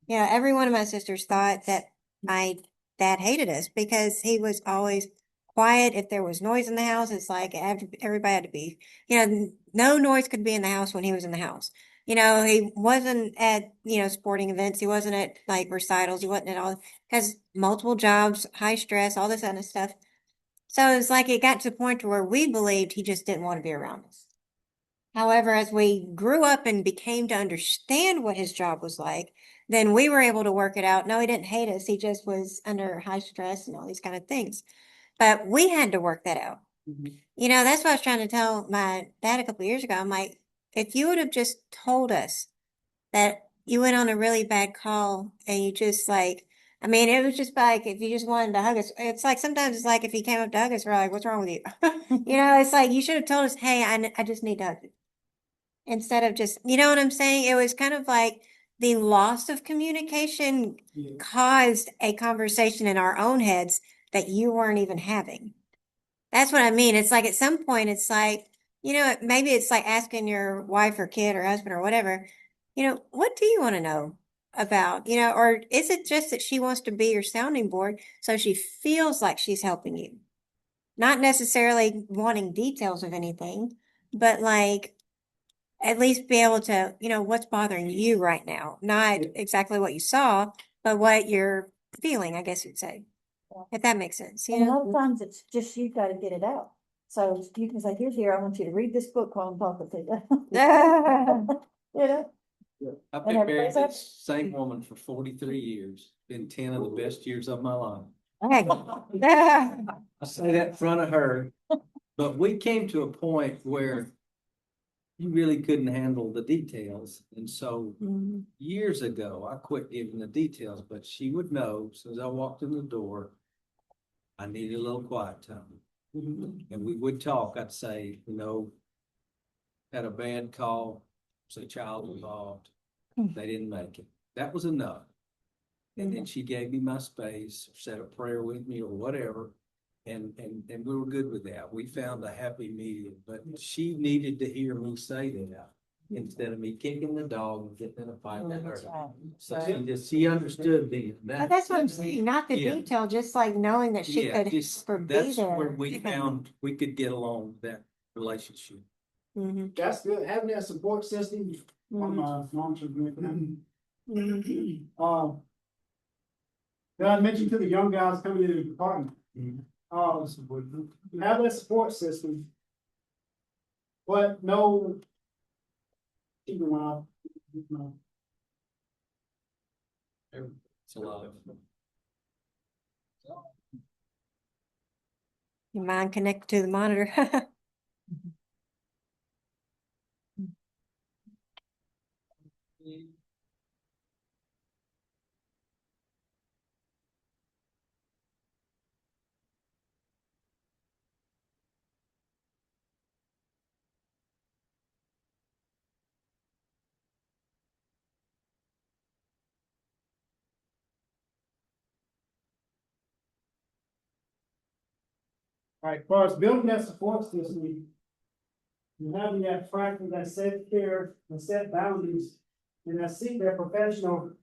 You know, every one of my sisters thought that my dad hated us because he was always quiet. If there was noise in the house, it's like everybody had to be, you know, no noise could be in the house when he was in the house. You know, he wasn't at, you know, sporting events. He wasn't at like recitals. He wasn't at all, has multiple jobs, high stress, all this kind of stuff. So it's like it got to the point to where we believed he just didn't want to be around us. However, as we grew up and became to understand what his job was like, then we were able to work it out. No, he didn't hate us. He just was under high stress and all these kind of things. But we had to work that out. You know, that's what I was trying to tell my dad a couple of years ago. I'm like, if you would have just told us that you went on a really bad call and you just like, I mean, it was just like if you just wanted to hug us. It's like sometimes it's like if he came up to hug us, we're like, "What's wrong with you?" You know, it's like you should have told us, "Hey, I just need to hug you." Instead of just, you know what I'm saying? It was kind of like the loss of communication Yeah. caused a conversation in our own heads that you weren't even having. That's what I mean. It's like at some point, it's like, you know, maybe it's like asking your wife or kid or husband or whatever, you know, what do you want to know about, you know, or is it just that she wants to be your sounding board so she feels like she's helping you? Not necessarily wanting details of anything, but like at least be able to, you know, what's bothering you right now, not exactly what you saw, but what you're feeling, I guess you'd say, if that makes sense, you and a know? lot of times it's just you gotta get it out. So you can say, here, I want you to read this book while I'm talking to you. You know? I've And been married everybody's to the happy. same woman for 43 years, been 10 of the best years of my life. Okay. I say that in front of her, but we came to a point where you really couldn't handle the details. And so Mhm. years ago, I quit giving the details, but she would know, as soon as I walked in the door, I needed a little quiet time. And we would talk. I'd say, you know, had a bad call, say child involved, they didn't make it. That was enough. And then she gave me my space, said a prayer with me or whatever. And we were good with that. We found a happy medium, but she needed to hear me say that instead of me kicking the dog and getting in a fight with her. So she understood me. But that's what I'm saying, not the Yeah. detail, just like knowing that she Yeah, could just, be that's there. where we found we could get along with that relationship. Mhm. That's good, having that support system from, moms and that I mentioned to the young guys coming into the department. Have that support system. But no. Even when no. It's a lot of. Your mind connected to the monitor. Right, as far as building that support system. And having that practice, that set care, and set boundaries, and I seek that professional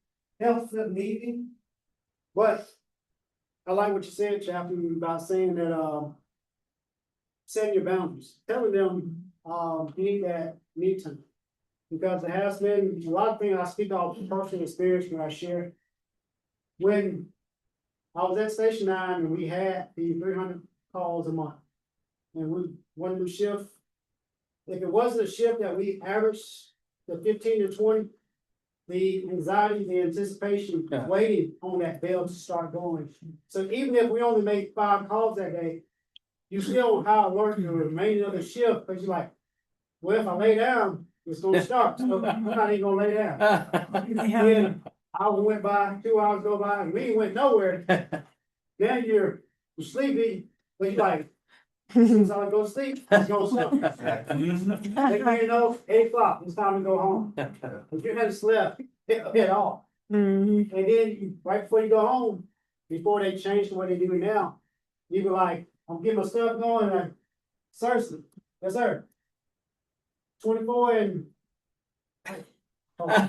help if needed. But I like what you said, Chaplain, about saying that, setting your boundaries, telling them, you need that me time. Because it has been, a lot of things I speak off personal experience when I share. When I was at Station 9 and we had the 300 calls a month. And we, one new shift, if it wasn't a shift that we averaged the 15 to 20, the anxiety, the anticipation, Yeah. waiting on that bell to start going. So even if we only made 5 calls that day, you still on high alert the remaining of the shift, because you're like, well, if I lay down, it's gonna start, so I'm not even gonna lay down. Then hour went by, 2 hours go by, and we ain't went nowhere. Then you're sleepy, but you're like, as soon as I go to sleep, it's gonna sleep. Next thing you know, 8 o'clock, it's time to go home. If you hadn't slept at all. And then right before you go home, before they change the way they do it now, you be like, I'm getting my stuff going, like, seriously, yes, sir. 24 and. Oh, I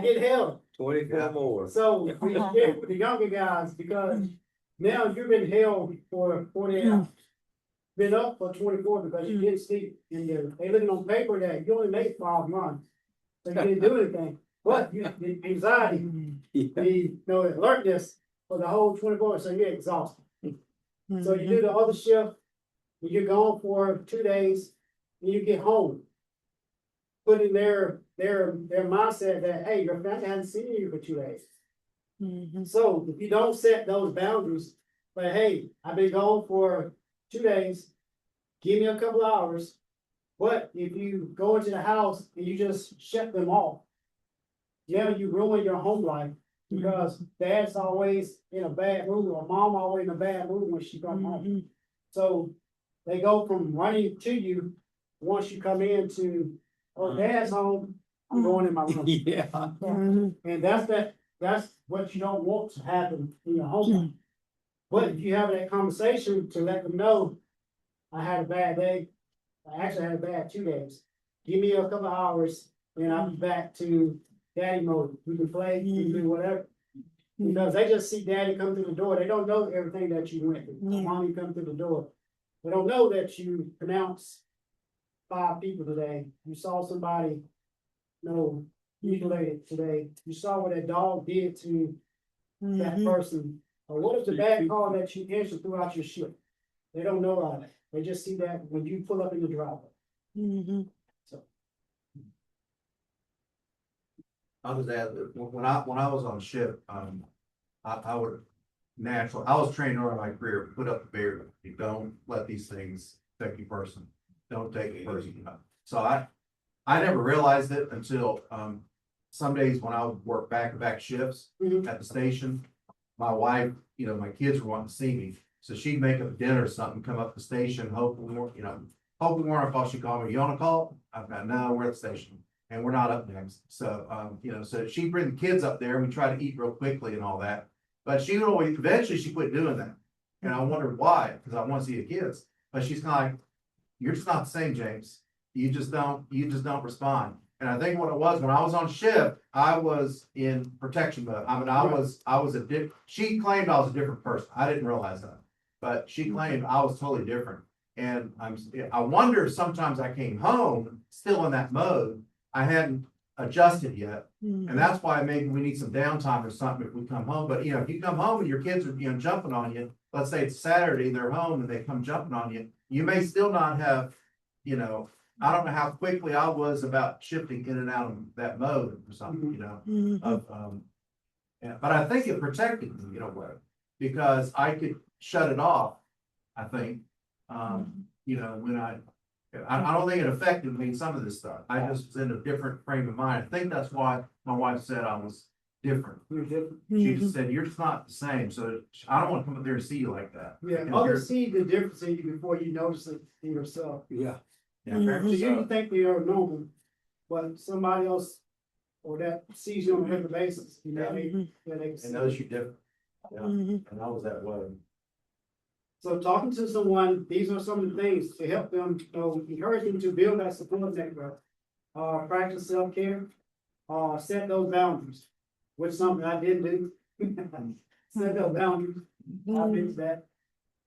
get held. 24 more. So we share with the younger guys because now you've been held for 48 hours. Been up for 24 because you didn't sleep in there. They looking on paper that you only made 5 months. So you didn't do anything. But you, the anxiety, the alertness for the whole 24 hours, so you're exhausted. So you do the other shift, and you're gone for 2 days, and you get home. Put in their mindset that, hey, your family hasn't seen you for 2 days. So if you don't set those boundaries, but hey, I've been gone for 2 days, give me a couple hours. But if you go into the house and you just shut them off, yeah, you ruin your home life because dad's always in a bad mood or mom always in a bad mood when she comes home. So they go from running to you once you come in to, oh, dad's home, I'm going in my room. Yeah. And that's what you don't want to happen in your home life. But if you have that conversation to let them know, I had a bad day, I actually had a bad 2 days. Give me a couple of hours and I'll be back to daddy mode. We can play, we can do whatever. Because they just see daddy come through the door. They don't know everything that you went through. Mommy come through the door. They don't know that you pronounced 5 people today. You saw somebody, mutilated today. You saw what that dog did to that person. Or what is the bad call that you answered throughout your shift? They don't know all that. They just see that when you pull up in the driveway. So. I was at, when I was on shift, I would I was trained early in my career, put up the barrier. You don't let these things affect you personally. Don't take it personally. So I never realized it until, some days when I would work back-to-back shifts at the station, my wife, my kids were wanting to see me. So she'd make up dinner or something, come up to the station, hopefully we weren't on a call. She'd call me, you on a call? I've got, no, we're at the station and we're not up next. So, so she'd bring the kids up there and we try to eat real quickly and all that. But she would always, eventually she quit doing that. And I wondered why, because I want to see the kids. But she's kind of like, you're just not the same, James. You just don't respond. And I think what it was, when I was on shift, I was in protection mode. I mean, I was she claimed I was a different person. I didn't realize that. But she claimed I was totally different. And I wonder if sometimes I came home still in that mode. I hadn't adjusted yet. And that's why maybe we need some downtime or something if we come home. But if you come home and your kids are jumping on you, let's say it's Saturday, they're home and they come jumping on you, you may still not have, I don't know how quickly I was about shifting in and out of that mode or something, but I think it protected me, because I could shut it off, I think, when I don't think it affected me, some of this stuff. I just was in a different frame of mind. I think that's why my wife said I was different. She just said, you're just not the same. So I don't want to come up there and see you like that. Yeah, others see the difference in you before you notice it in yourself. Yeah. So you think they are normal, but somebody else or that sees you on a regular basis, they And knows you're different. Yeah, and I was that way. So talking to someone, these are some of the things to help them, encourage them to build that support network. Practice self-care, set those boundaries, which is something I didn't do. set their boundaries, I've been to that.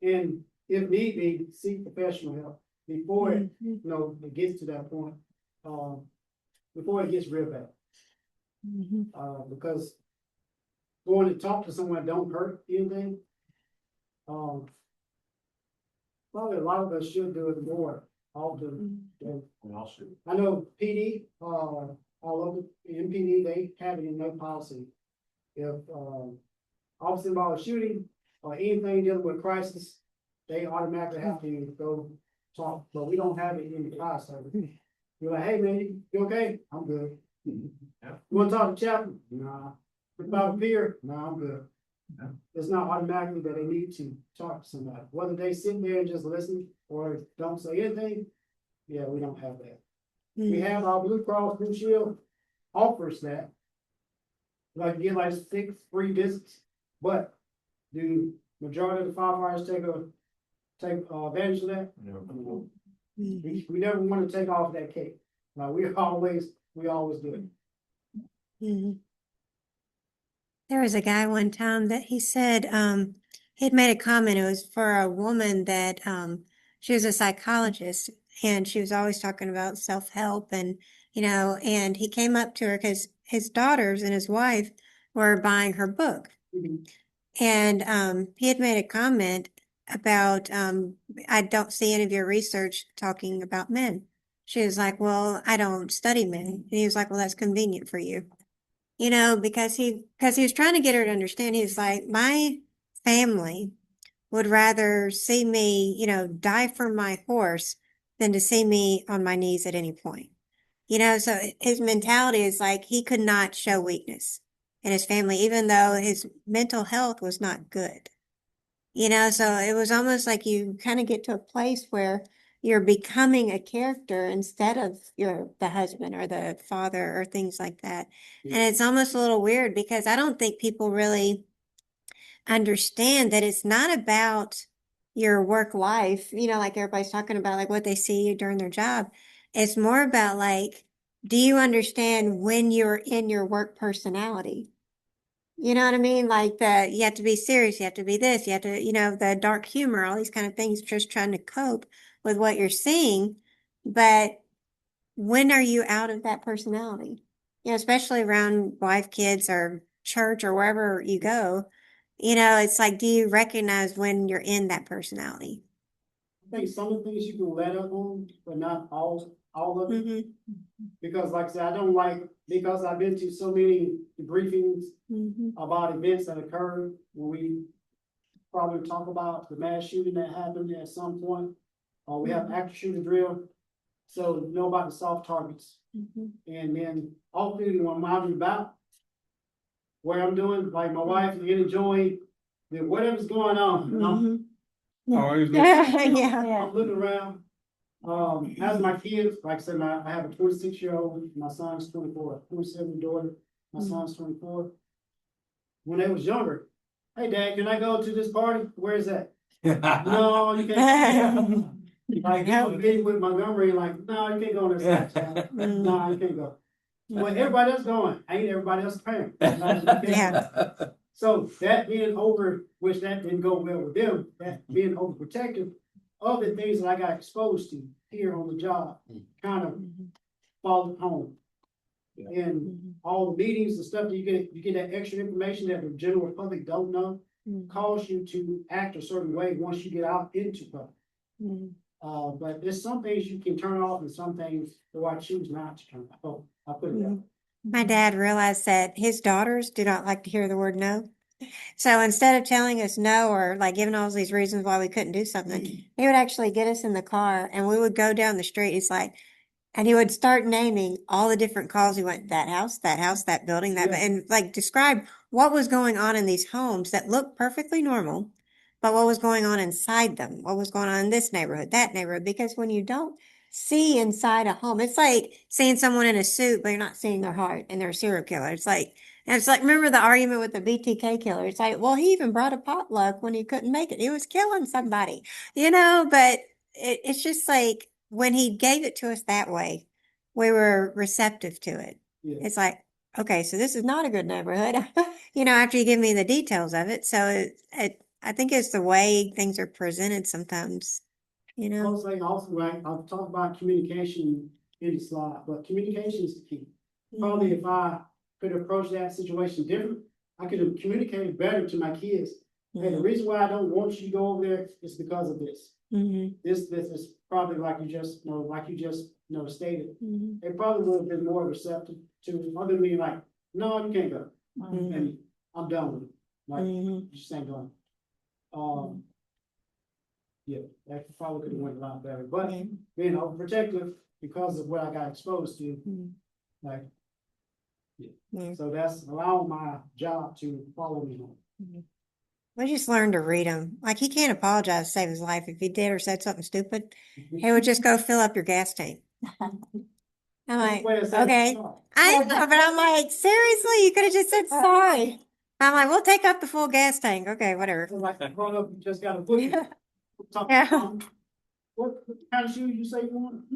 And if need be, seek professional help before it, you know, it gets to that point, before it gets real bad. Because going to talk to someone don't hurt anything. Probably a lot of us should do it more often. We all should. I know PD, all over MPD, they have it in their policy. If, officer involved shooting or anything dealing with crisis, they automatically have to go talk, but we don't have it in the fire service. You're like, hey man, you okay? I'm good. You wanna talk to chaplain? Nah. About fear? Nah, I'm good. It's not automatically that they need to talk to somebody, whether they sit there and just listen or don't say anything. Yeah, we don't have that. We have our Blue Cross Blue Shield offers that. Like get like 6 free visits, but do majority of the firefighters take advantage of that? No. We never want to take off that cake. Like we always do it. There was a guy one time that he said, he had made a comment. It was for a woman that, she was a psychologist and she was always talking about self-help and, and he came up to her because his daughters and his wife were buying her book. And, he had made a comment about, I don't see any of your research talking about men. She was like, well, I don't study men. And he was like, well, that's convenient for you. Because he was trying to get her to understand. He was like, my family would rather see me, die for my horse than to see me on my knees at any point. So his mentality is like he could not show weakness in his family, even though his mental health was not good. So it was almost like you kind of get to a place where you're becoming a character instead of the husband or the father or things like that. And it's almost a little weird because I don't think people really understand that it's not about your work life, like everybody's talking about, like what they see during their job. It's more about like, do you understand when you're in your work personality? You know what I mean? Like you have to be serious, you have to be this, you have to, the dark humor, all these kind of things, just trying to cope with what you're seeing. But when are you out of that personality? Especially around wife, kids, or church, or wherever you go. It's like, do you recognize when you're in that personality? I think some of the things you can let up on, but not all of it. Because like I said, I don't like, because I've been to so many debriefings about events that occurred when we probably talk about the mass shooting that happened at some point. We have active shooter drill, so know about the soft targets. And then hopefully when I'm out and about, where I'm doing, like my wife is enjoying whatever's going on. Always Yeah. I'm looking around. As my kids, like I said, I have a 26-year-old, my son's 24, 27 daughter, my son's 24. When they was younger, hey dad, can I go to this party? Where is that? No, you can't. Like I was meeting with Montgomery, like, no, you can't go on this. No, you can't go. Well, everybody else going, ain't everybody else parent. Yeah. So that being over, which that didn't go well with them, that being overprotective of the things that I got exposed to here on the job, kind of followed home. And all the meetings and stuff that you get that extra information that the general public don't know, cause you to act a certain way once you get out into public. But there's some things you can turn off and some things that I choose not to turn off. I'll put it that way. My dad realized that his daughters do not like to hear the word no. So instead of telling us no or like giving all these reasons why we couldn't do something, he would actually get us in the car and we would go down the street. It's like, and he would start naming all the different calls. He went, that house, that building, and like describe what was going on in these homes that looked perfectly normal, but what was going on inside them, what was going on in this neighborhood, that neighborhood. Because when you don't see inside a home, it's like seeing someone in a suit, but you're not seeing their heart and they're a serial killer. It's like, remember the argument with the BTK killer? It's like, well, he even brought a potluck when he couldn't make it. He was killing somebody, but it's just like, when he gave it to us that way, we were receptive to it. Yeah. It's like, okay, so this is not a good neighborhood, you know, after you give me the details of it. So I think it's the way things are presented sometimes, you know? Also, right, I'll talk about communication in the slide, but communication is the key. Probably if I could approach that situation different, I could have communicated better to my kids. Hey, the reason why I don't want you to go over there is because of this. Mm-hmm. This is probably like you just, stated. Mm-hmm. They probably would have been more receptive to, other than being like, no, you can't go. Mm-hmm. And I'm done with it. Like, Mm-hmm. you just ain't going. Yeah, that probably could have went a lot better, but being overprotective because of what I got exposed to, like. Yeah. So that's allowing my job to follow me home. We just learned to read him. Like he can't apologize to save his life. If he did or said something stupid, he would just go fill up your gas tank. I'm like, okay. I know, but I'm like, seriously, you could have just said sorry. I'm like, we'll take up the full gas tank. Okay, whatever. So like growing up, you just got to put it. Yeah. What kind of shoes you say you want?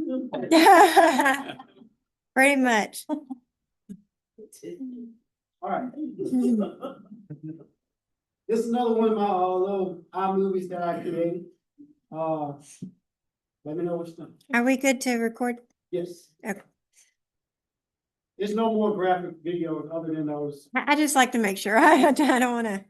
Pretty much. All right. This is another one of my little iMovies that I created. Let me know what's done. Are we good to record? Yes. Okay. There's no more graphic videos other than those. I just like to make sure. I don't want to.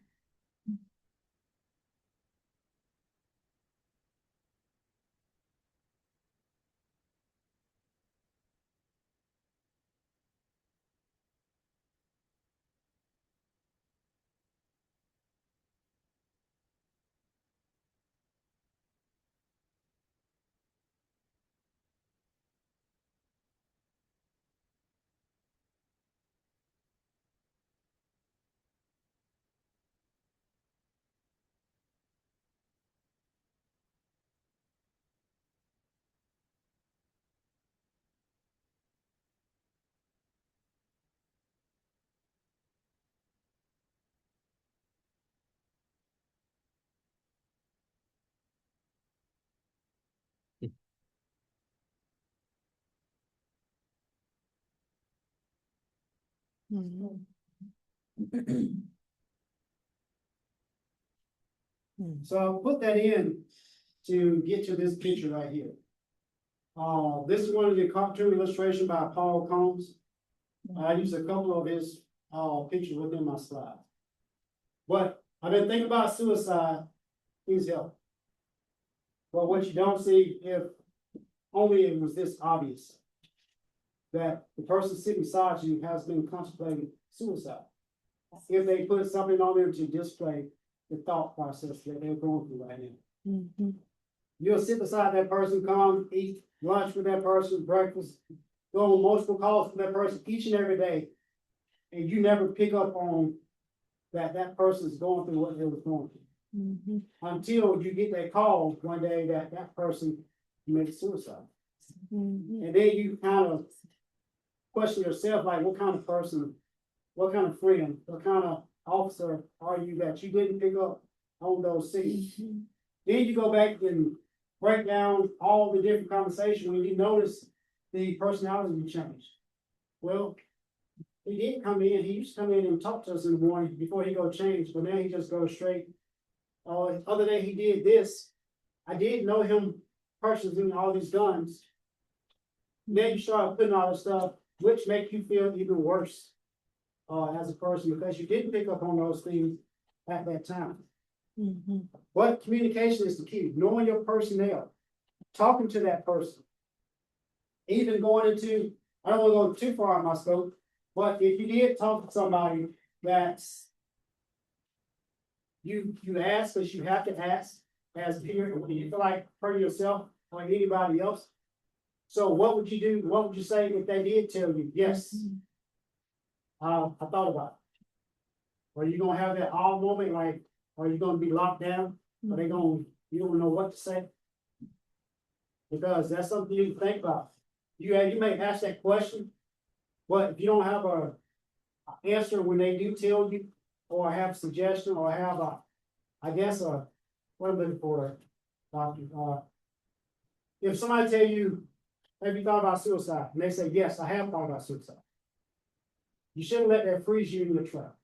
So I'll put that in to get to this picture right here. This is one of the cartoon illustration by Paul Combs. I use a couple of his pictures within my slide. But I've been thinking about suicide. Please help. But what you don't see, if only it was this obvious, that the person sitting beside you has been contemplating suicide. If they put something on there to display the thought process that they're going through right now. You'll sit beside that person, come eat lunch with that person, breakfast, go on multiple calls with that person each and every day. And you never pick up on that person's going through what they was going through. Until you get that call one day that person commits suicide. And then you kind of question yourself, like, what kind of person, what kind of friend, what kind of officer are you that you didn't pick up on those things? Then you go back and break down all the different conversations when you notice the personality changed. Well, he did come in, he used to come in and talk to us in the morning before he go change, but now he just goes straight. Other day he did this. I did know him purchasing all these guns. Then you start putting all this stuff, which make you feel even worse as a person because you didn't pick up on those things at that time. But communication is the key. Knowing your personnel, talking to that person, even going into, I don't want to go too far out my scope, but if you did talk to somebody that's you ask because you have to ask as peer, you feel like per yourself, like anybody else. So what would you do? What would you say if they did tell you, yes, I thought about it? Are you gonna have that all moment, like, are you gonna be locked down? Are they gonna, you don't know what to say? Because that's something you think about. You may ask that question, but if you don't have a answer when they do tell you, or have a suggestion, or have what I'm looking for, doctor, if somebody tell you, have you thought about suicide? And they say, yes, I have thought about suicide. You shouldn't let that freeze you in your truck.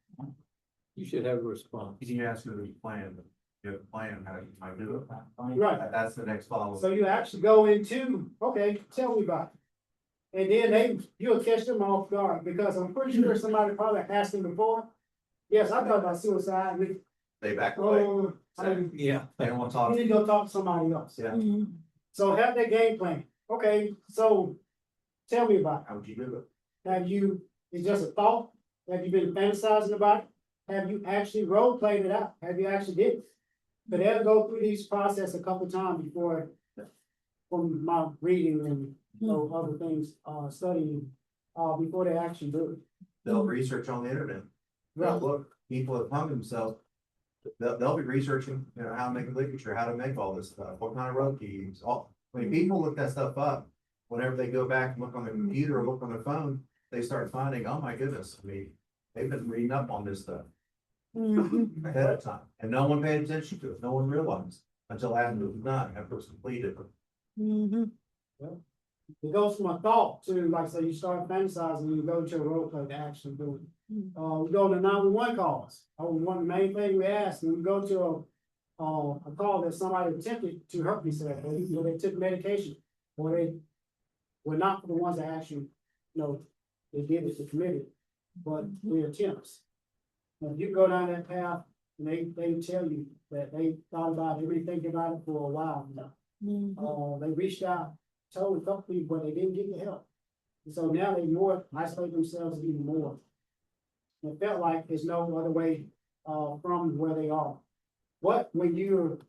You should have a response. You ask me to plan, you have a plan, how you do it. Right. That's the next follow. So you actually go into, okay, tell me about it. And then you'll catch them off guard, because I'm pretty sure somebody probably asked them before. Yes, I thought about suicide. They back away. Oh, Yeah. They don't want to talk. you need to go talk to somebody else. Yeah. So have that game plan. Okay, so tell me about How would you do it? it. Have you, it's just a thought? Have you been fantasizing about it? Have you actually role played it out? Have you actually did it? But they'll go through these process a couple times before, from my reading and other things, studying, before they actually do it. They'll research on the internet. They'll look, people have hung themselves. They'll be researching, you know, how to make a ligature, how to make all this stuff, what kind of rope to use. When people look that stuff up, whenever they go back and look on their computer or look on their phone, they start finding, oh my goodness, I mean, they've been reading up on this stuff ahead of time, and no one paid attention to it. No one realized until after it was done, after it was completed. It goes from a thought to, like, say, you start fantasizing, you go to a role play to actually do it. We go to 911 calls. One of the main thing we ask, when we go to a call that somebody attempted to hurt themselves, or they took medication, or they were not the ones that actually, they did it to commit it, but the attempts. If you go down that path, and they tell you that they thought about it, they've been thinking about it for a while now. They reached out, told a couple people, but they didn't get the help. And so now they more isolate themselves even more. It felt like there's no other way from where they are. But when you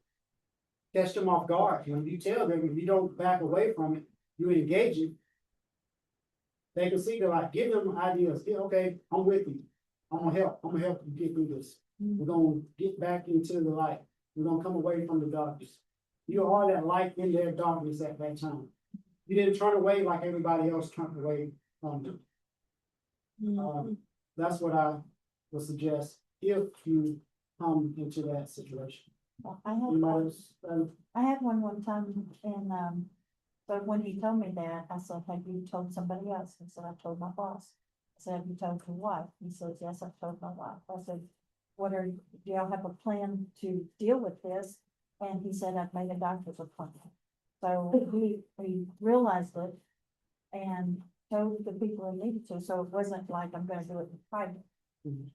catch them off guard, when you tell them, if you don't back away from it, you engage it, they can see, like, give them ideas. Yeah, okay, I'm with you. I'm gonna help you get through this. We're gonna get back into the light. We're gonna come away from the darkness. You are that light in their darkness at that time. You didn't turn away like everybody else turned away from them. That's what I would suggest if you come into that situation. I Anybody else? had one time, and, so when he told me that, I said, have you told somebody else? He said, I told my boss. I said, have you told your wife? He said, yes, I've told my wife. I said, do y'all have a plan to deal with this? And he said, I've made a doctor's appointment. So he realized it and told the people he needed to, so it wasn't like I'm gonna do it in private.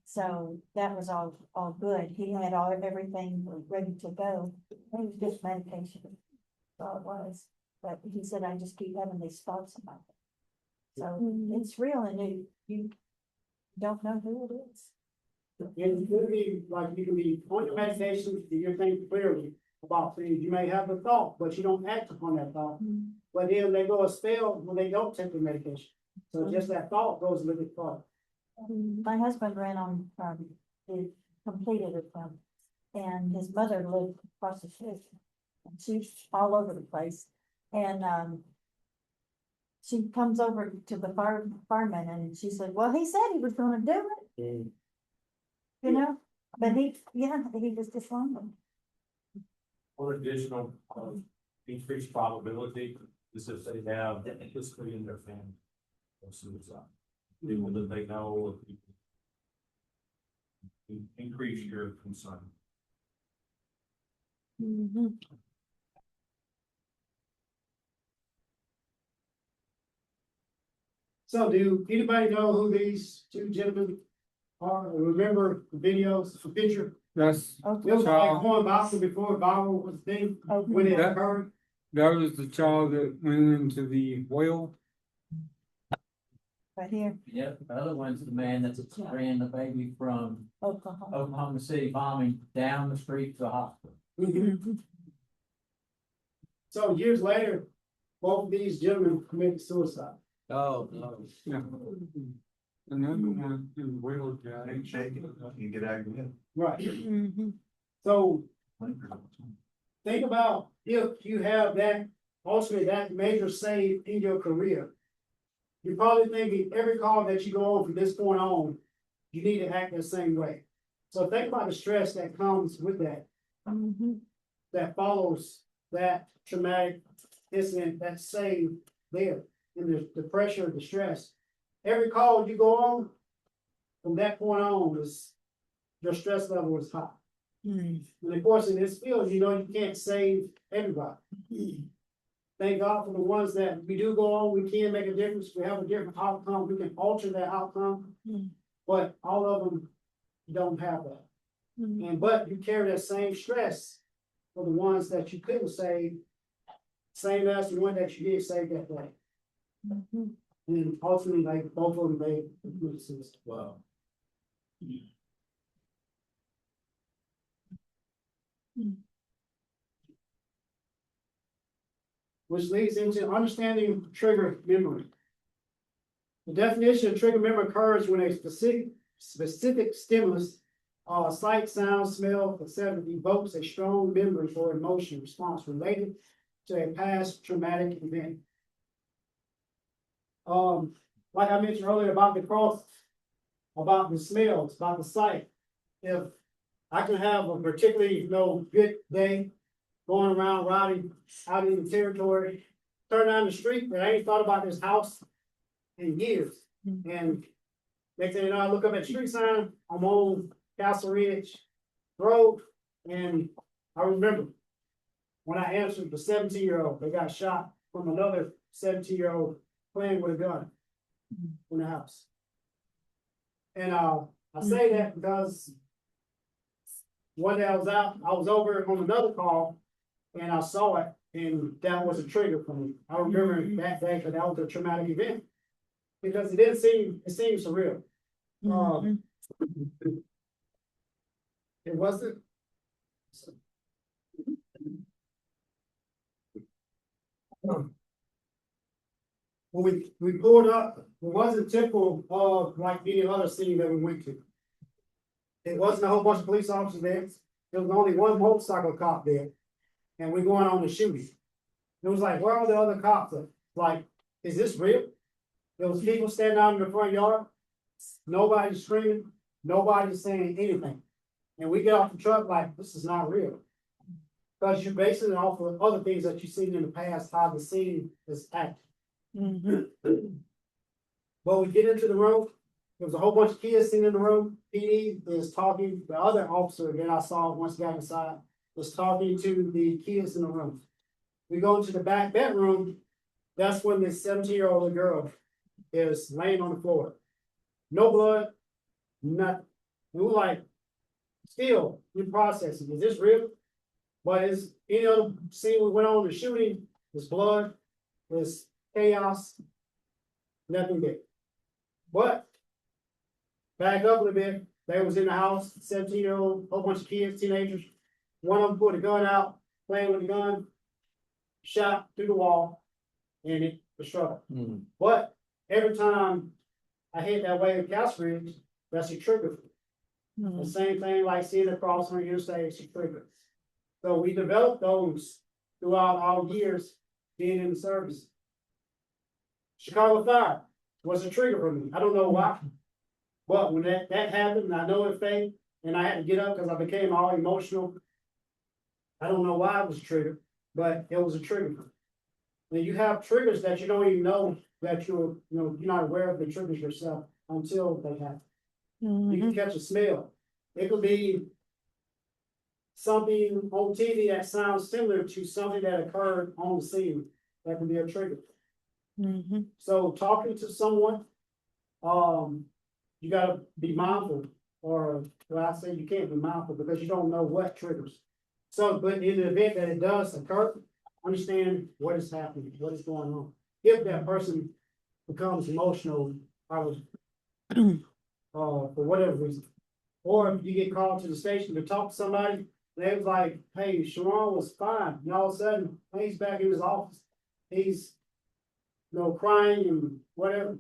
So that was all good. He had everything ready to go. It was just medication. That's all it was. But he said, I just keep having these thoughts about it. So it's real, and you don't know who it is. And it could be like, you can be on your medication, you're thinking clearly about things. You may have a thought, but you don't act upon that thought. But then they go a spell when they don't take the medication. So just that thought goes a little bit far. My husband ran on, he completed it, and his mother lived across the street. And she's all over the place. And, she comes over to the fireman and she said, well, he said he was gonna do it. You know, but he was just wrong. One additional increased probability is if they have history in their family of suicide. People that they know, or people increase your concern. So do anybody know who these two gentlemen are? Or remember the videos, the picture? That's It was like child, going viral before viral was a thing, when it That- occurred. that was the child that went into the well. Right here, Yep, the other one's the man that's ran the baby from Oklahoma. Oklahoma City bombing down the street to the hospital. So years later, both of these gentlemen committed suicide. Oh, no. Yeah. Another one in the well guy. Ain't shaking, you get aggravated. Right. So think about if you have that, ultimately that major save in your career. You're probably thinking every call that you go on from this point on, you need to act the same way. So think about the stress that comes with that. That follows that traumatic incident, that save there, and the pressure, the stress. Every call you go on, from that point on, was your stress level was high. Mm. And of course, in this field, you know, you can't save everybody. Thank God for the ones that we do go on, we can make a difference, we have a different outcome, we can alter that outcome. Mm. But all of them don't have that. Mm. And but you carry that same stress for the ones that you couldn't save, same as the one that you did save that day. Mhm. And ultimately, like, both of them made good decisions. Wow. Which leads into understanding trigger memory. The definition of trigger memory occurs when a specific stimulus, sight, sound, smell, etc., evokes a strong memory or emotion response related to a past traumatic event. Like I mentioned earlier about the cross, about the smells, about the sight. If I can have a particularly, good day going around riding out in the territory, turn down the street, and I ain't thought about this house in years. And next thing you know, I look up at the street sign, I'm on Castle Ridge Road, and I remember when I answered the 17-year-old, they got shot from another 17-year-old playing with a gun in the house. And I say that because one day I was over on another call, and I saw it, and that was a trigger for me. I remember that day, because that was a traumatic event. Because it seemed surreal. It wasn't. When we pulled up, it wasn't typical of like any other scene that we went to. It wasn't a whole bunch of police officers there. There was only one motorcycle cop there, and we're going on the shooting. It was like, where are the other cops? Like, is this real? There was people standing out in the front yard. Nobody's screaming. Nobody's saying anything. And we get off the truck like, this is not real. Because you're basing it off of other things that you've seen in the past, how the scene is acting. But we get into the room, there was a whole bunch of kids sitting in the room. PD is talking, the other officer that I saw once we got inside was talking to the kids in the room. We go into the back bedroom, that's when this 17-year-old girl is laying on the floor. No blood, nothing. We were like, still, we're processing, is this real? But as any other scene we went on, the shooting, there's blood, there's chaos, nothing there. But back up a little bit, they was in the house, 17-year-old, whole bunch of kids, teenagers. One of them pulled a gun out, playing with the gun, shot through the wall, and it was struck. But every time I hit that way of Castle Ridge, that's a trigger. The same thing like seeing across on the interstate, it's a trigger. So we developed those throughout our years being in the service. Chicago Fire was a trigger for me. I don't know why. But when that happened, I know it faded, and I had to get up because I became all emotional. I don't know why it was a trigger, but it was a trigger. And you have triggers that you don't even know that you're not aware of the triggers yourself until they happen. You can catch a smell. It could be something on TV that sounds similar to something that occurred on the scene. That can be a trigger. So talking to someone, you gotta be mindful, or well, I say you can't be mindful because you don't know what triggers. So, but in the event that it does occur, understand what is happening, what is going on. If that person becomes emotional, for whatever reason, or if you get called to the station to talk to somebody, they was like, "Hey, Sharon was fine," and all of a sudden, he's back in his office, he's crying and whatever.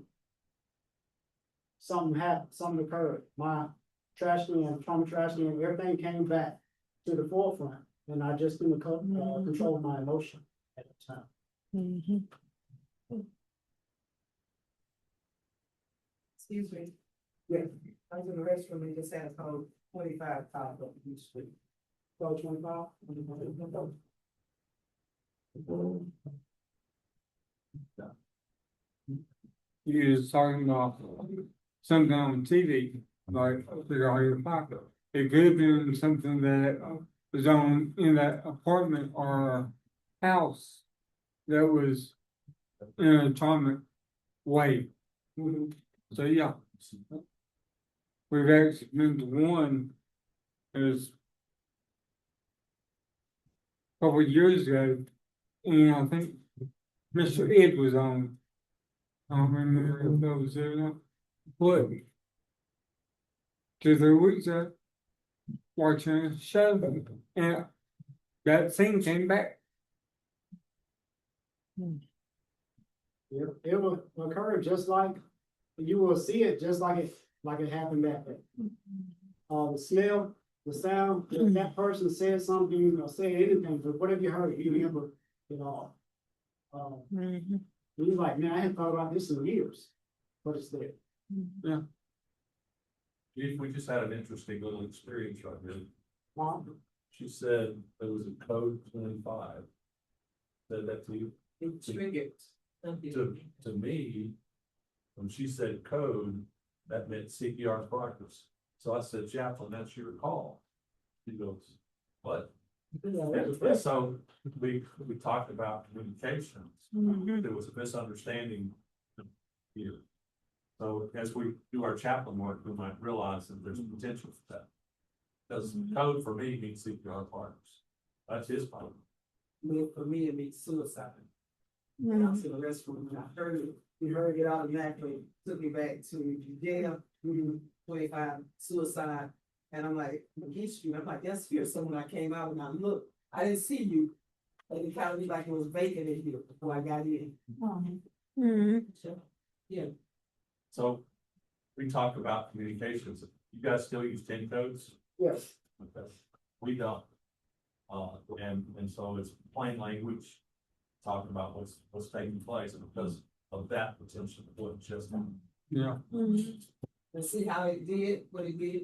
Something happened, something occurred. My trash can, trauma trash can, everything came back to the forefront, and I just didn't control my emotion at the time. Excuse me. Yeah. I was in the restroom and just had a code 25 popped up in the street. Code 25. You was talking about something on TV. like, figure out your pocket. It could have been something that was on in that apartment or house that was in an atomic way. So, yeah. We've actually been to one is a couple of years ago, and I think Mr. Ed was on. I don't remember if that was there or not. But 2 3 weeks ago, watching a show, and that scene came back. It will occur just like, you will see it just like it happened that day. The smell, the sound, if that person said something or said anything, but whatever you heard, you remember it all. Mhm. He's like, man, I hadn't thought about this in years, but it's there. We just had an interesting little experience right here. Mom, She said there was a code 25. Said that to you? It triggered something. To me, when she said code, that meant CPR progress. So I said, Chaplain, that's your call. She goes, what? And so we talked about communications. There was a misunderstanding here. So as we do our chaplain work, we might realize that there's potential for that. Because code for me means CPR partners. That's his problem. For me, it means suicide. When I was in the restroom, and I heard it, we heard it automatically, took me back to jail, 25 suicide. And I'm like, McGee, I'm like, that's here. So when I came out and I looked, I didn't see you. And it kind of looked like it was vacant in here before I got in. Mhm. So, yeah. So we talk about communications. You guys still use 10 codes? yes. Okay. We don't. And so it's plain language, talking about what's taking place, and because of that potential, it wasn't just. Yeah. And see how it did, what it did.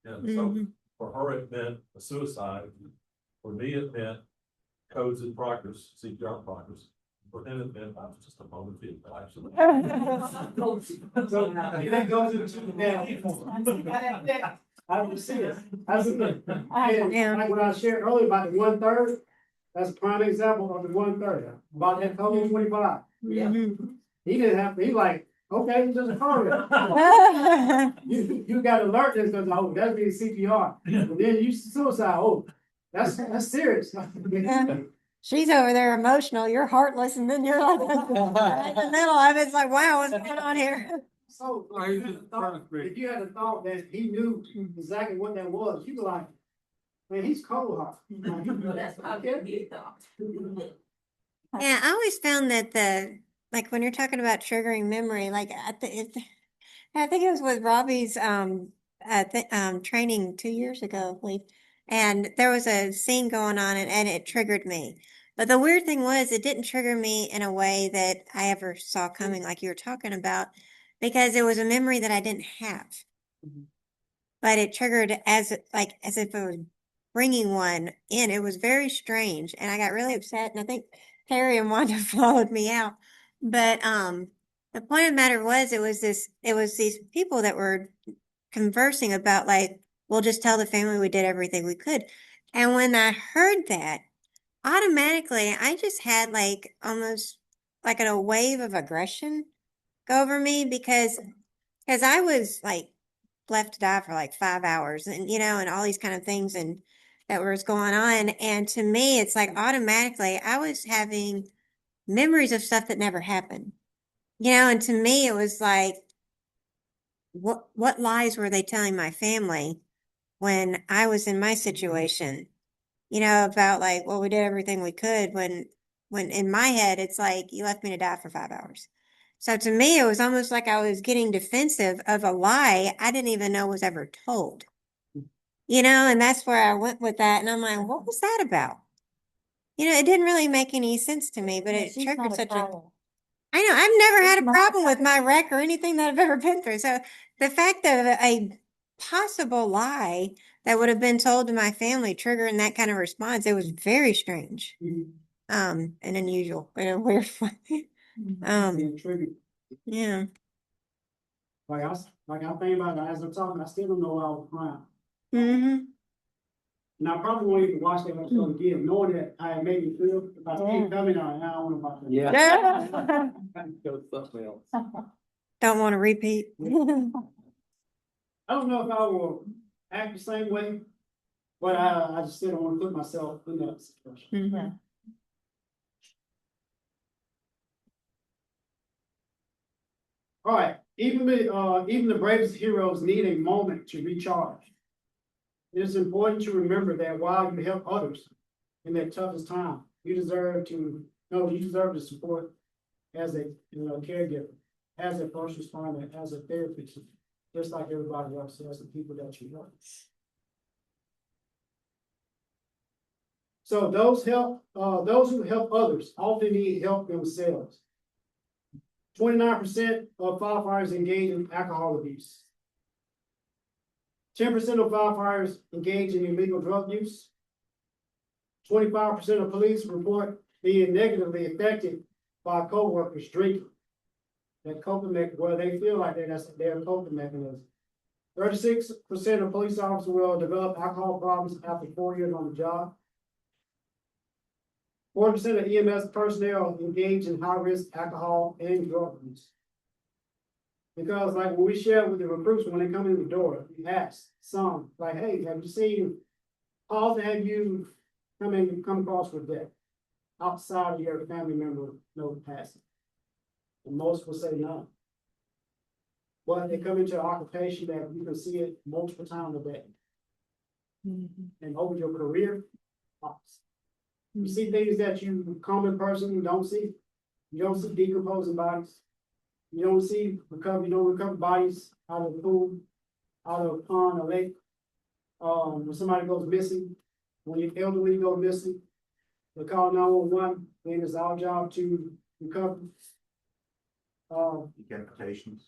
Yeah, so for her, it meant a suicide. For me, it meant codes in progress, CPR progress. For him, it meant I was just a motor vehicle, actually. So that goes into that. I don't see it. I see it. And like what I shared earlier about the 1/3, that's a prime example of the 1/3, about that code 25. Yeah. He didn't have, he like, okay, it's just a code. You got alertness because, oh, that's being CPR. And then you suicide, oh, that's serious. She's over there emotional, you're heartless, and then you're like, right in the middle of it, it's like, wow, what's going on here? So if you had a thought that he knew exactly what that was, you'd be like, man, he's cold hearted. That's how he thought. Yeah, I always found that like when you're talking about triggering memory, like I think it was with Robbie's training 2 years ago, I believe, and there was a scene going on and it triggered me. But the weird thing was, it didn't trigger me in a way that I ever saw coming, like you were talking about, because it was a memory that I didn't have. But it triggered as if it was bringing one in. It was very strange, and I got really upset. And I think Terry and Wanda followed me out. But the point of the matter was, it was these people that were conversing about, like, we'll just tell the family we did everything we could. And when I heard that, automatically I just had like almost like a wave of aggression go over me because I was like left to die for like 5 hours, and and all these kind of things and that was going on. And to me, it's like automatically I was having memories of stuff that never happened. And to me it was like, what lies were they telling my family when I was in my situation? About like, well, we did everything we could, when in my head it's like, you left me to die for 5 hours. So to me, it was almost like I was getting defensive of a lie I didn't even know was ever told. And that's where I went with that. And I'm like, what was that about? It didn't really make any sense to me, but it triggered such a. I know, I've never had a problem with my wreck or anything that I've ever been through. So the fact of a possible lie that would have been told to my family triggering that kind of response, it was very strange. And unusual in a weird way. Being triggered. Yeah. Like Like I'm thinking about it as I'm talking, I still don't know why I was crying. Mm-hmm. And I probably won't even watch that episode again, knowing that I had made me feel, if I see it coming on, I don't want to watch it. Yeah. Go something else. Don't want to repeat. I don't know if I will act the same way, but I just still don't want to put myself in that situation. Mhm. All right, even the bravest heroes need a moment to recharge. It is important to remember that while you help others in their toughest time, you deserve the support as a caregiver, as a first responder, as a therapist, just like everybody else, as the people that you love. So those who help others often need help themselves. 29% of firefighters engage in alcohol abuse. 10% of firefighters engage in illegal drug use. 25% of police report being negatively affected by coworkers drinking. That coping mechanism, well, they feel like that's their coping mechanism. 36% of police officers will develop alcohol problems after 4 years on the job. 40% of EMS personnel engage in high-risk alcohol and drug use. Because like when we share with the recruits when they come in the door, we ask some, like, hey, have you seen, how often have you come across with death outside of your family member passing? And most will say no. But they come into an occupation that you can see it multiple times a day. And over your career, you see things that you common person don't see. You don't see decomposing bodies. You don't recover bodies out of the pool, out of a pond or lake. When somebody goes missing, when your elderly go missing, they call 911, and it's our job to recover. Decapitations.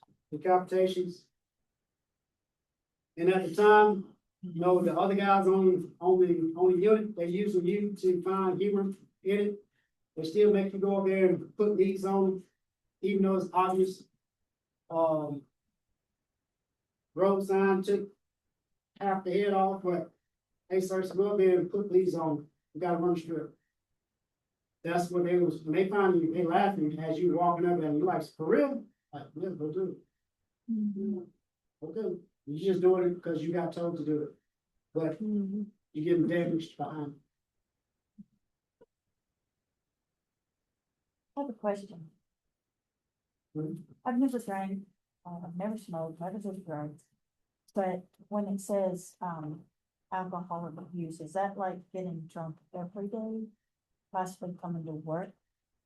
And at the time, the other guys on the unit, they using you to find humor in it. They still make you go up there and put leads on them, even though it's obvious. Road sign took half the head off, but they search them up there and put leads on them. You gotta run strip. That's what they was, when they find you, they laughing as you walking up and you like, for real? Like, yeah, go do it. Okay, you just doing it because you got told to do it. But you're getting damaged behind. I have a question. I've never drank, I've never smoked, never did drugs. But when it says, alcohol abuse, is that like getting drunk every day? Possibly coming to work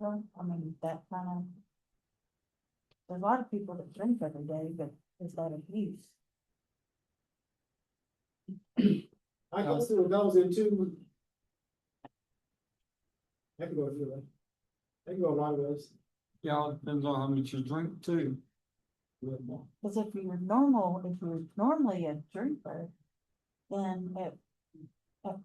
drunk? I mean, that kind of. There's a lot of people that drink every day, but is that abuse? I guess it goes into. That can go a few ways. That can go a lot of ways. Yeah, it depends on how much you drink too. Because if you're normally a drinker, then at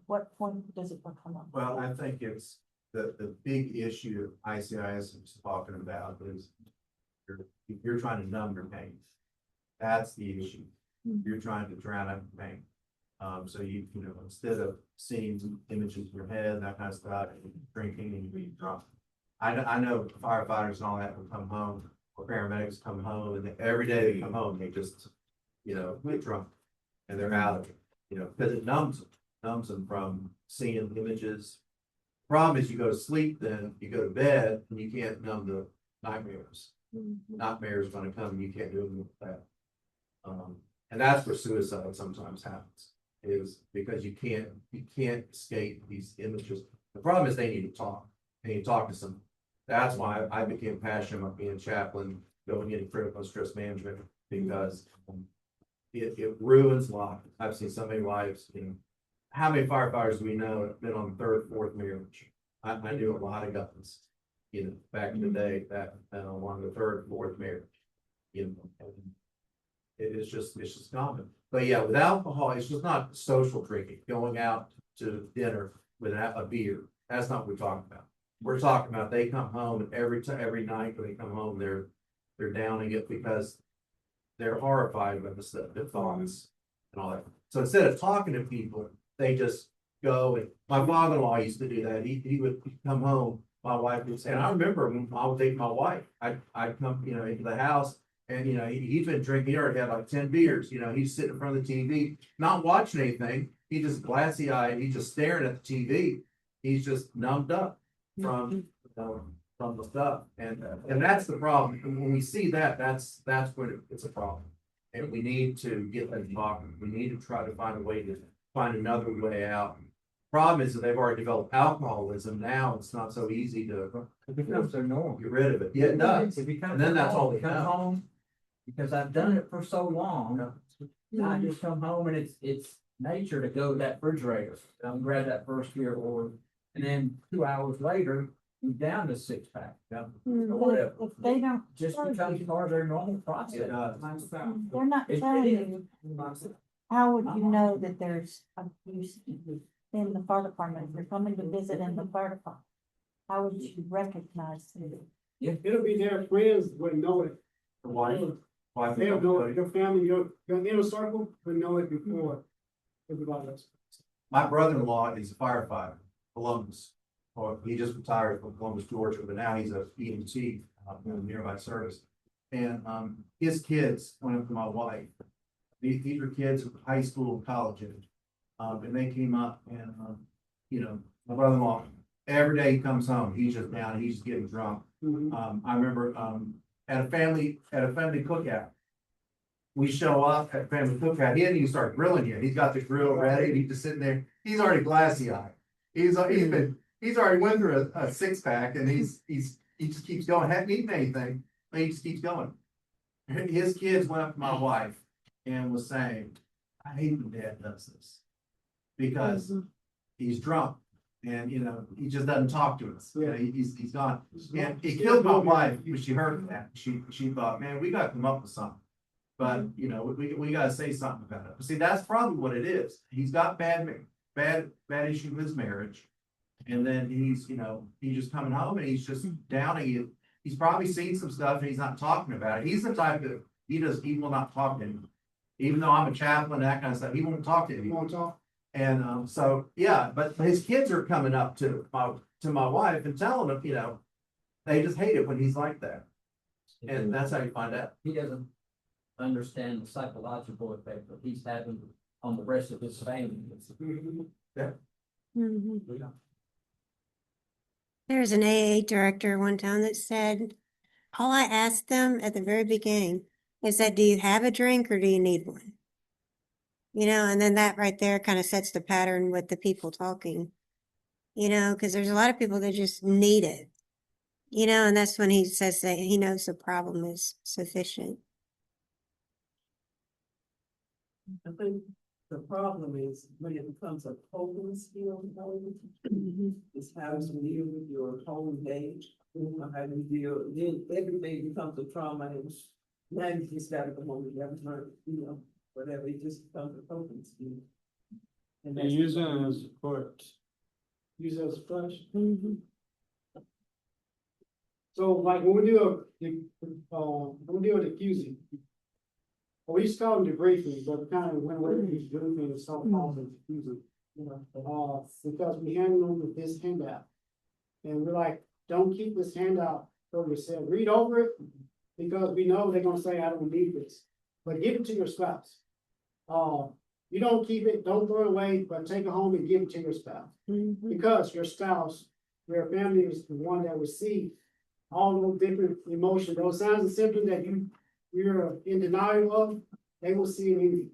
what point does it become a? Well, I think it's the big issue ICIS is talking about is you're trying to numb your pain. That's the issue. You're trying to drown out the pain. So you know, instead of seeing images in your head, that kind of stuff, drinking and being drunk. I know firefighters and all that will come home, or paramedics come home, and every day they come home, they just, get drunk. And they're out of it, because it numbs them from seeing images. Problem is you go to sleep, then you go to bed and you can't numb the nightmares. Nightmares gonna come and you can't do anything with that. And that's where suicide sometimes happens, is because you can't escape these images. The problem is they need to talk. They need to talk to some. That's why I became passionate about being a chaplain, going into critical stress management, because it ruins lives. I've seen so many lives, how many firefighters do we know have been on third, fourth marriage? I knew a lot of guys, back in the day that on the third, fourth marriage. It's just common. But yeah, with alcohol, it's just not social drinking, going out to dinner with a beer. That's not what we're talking about. We're talking about they come home and every night when they come home, they're downing it because they're horrified with the thoughts and all that. So instead of talking to people, they just go, and my father-in-law used to do that. He would come home, my wife would say, and I remember when I would date my wife, I'd come, into the house, and, he's been drinking, he already had like 10 beers, he's sitting in front of the TV, not watching anything. He just glassy eyed, he's just staring at the TV. He's just numbed up from, from the stuff. And that's the problem. And when we see that, that's when it's a problem. And we need to get them talking. We need to try to find a way to find another way out. Problem is that they've already developed alcoholism. Now it's not so easy to It becomes their norm. get rid of it. Yeah, it does. It becomes And then their that's norm. all they Come know. home, because I've done it for so long. I just come home and it's nature to go to that refrigerator, grab that first beer, and then 2 hours later, you're down to 6-pack. Or But whatever. if they don't, Just becomes part of their normal process. It does. they're not telling you, how would you know that there's abuse in the fire department? If you're coming to visit in the fire department, how would you recognize it? It'll be their friends would know it. The wife. They'll know it, your family, your inner circle would know it before everybody else. My brother-in-law is a firefighter, Columbus. Or he just retired from Columbus, Georgia, but now he's a EMT in a nearby service. And his kids went up to my wife. These are kids of high school and college age. And they came up and my brother-in-law, every day he comes home, he's just down, he's just getting drunk. I remember at a family cookout. We show up at family cookout, he hadn't even started grilling yet. He's got the grill ready, and he's just sitting there, he's already glassy eyed. He's already went through a 6-pack, and he just keeps going, hadn't eaten anything, but he just keeps going. His kids went up to my wife and was saying, I hate when Dad does this. Because he's drunk and, he just doesn't talk to us. He's gone. And it killed my wife when she heard that. She thought, man, we gotta come up with something. But, we gotta say something about it. But see, that's probably what it is. He's got bad issue with his marriage. And then he's just coming home and he's just downing it. He's probably seen some stuff and he's not talking about it. He's the type that he will not talk to him. Even though I'm a chaplain, that kind of stuff, he won't talk to him. You won't talk? And so, yeah, but his kids are coming up to my wife and telling them, they just hate it when he's like that. And that's how you find out. He doesn't understand the psychological effect that he's having on the rest of his family. There's an AA director one time that said, all I asked them at the very beginning is that, do you have a drink or do you need one? And then that right there kind of sets the pattern with the people talking, because there's a lot of people that just need it, and that's when he says that he knows the problem is sufficient. I think the problem is when it becomes a coping skill, it's how to deal with your home day, how to deal, then everything becomes a trauma, and now you just gotta come home and you haven't learned, whatever, it just becomes a coping skill. And And use it as support. Use it as a flush. So like when we do a diffusing, we used to call them debriefing, but kind of went away from debriefing and started calling them diffusing. Because we handle them with this handout. And we're like, don't keep this handout for yourself. Read over it because we know they're gonna say, I don't need this. But give it to your spouse. You don't keep it, don't throw it away, but take it home and give it to your spouse. Because your spouse, your family is the one that receives all those different emotions, those signs and symptoms that you're in denial of, they will see it in you.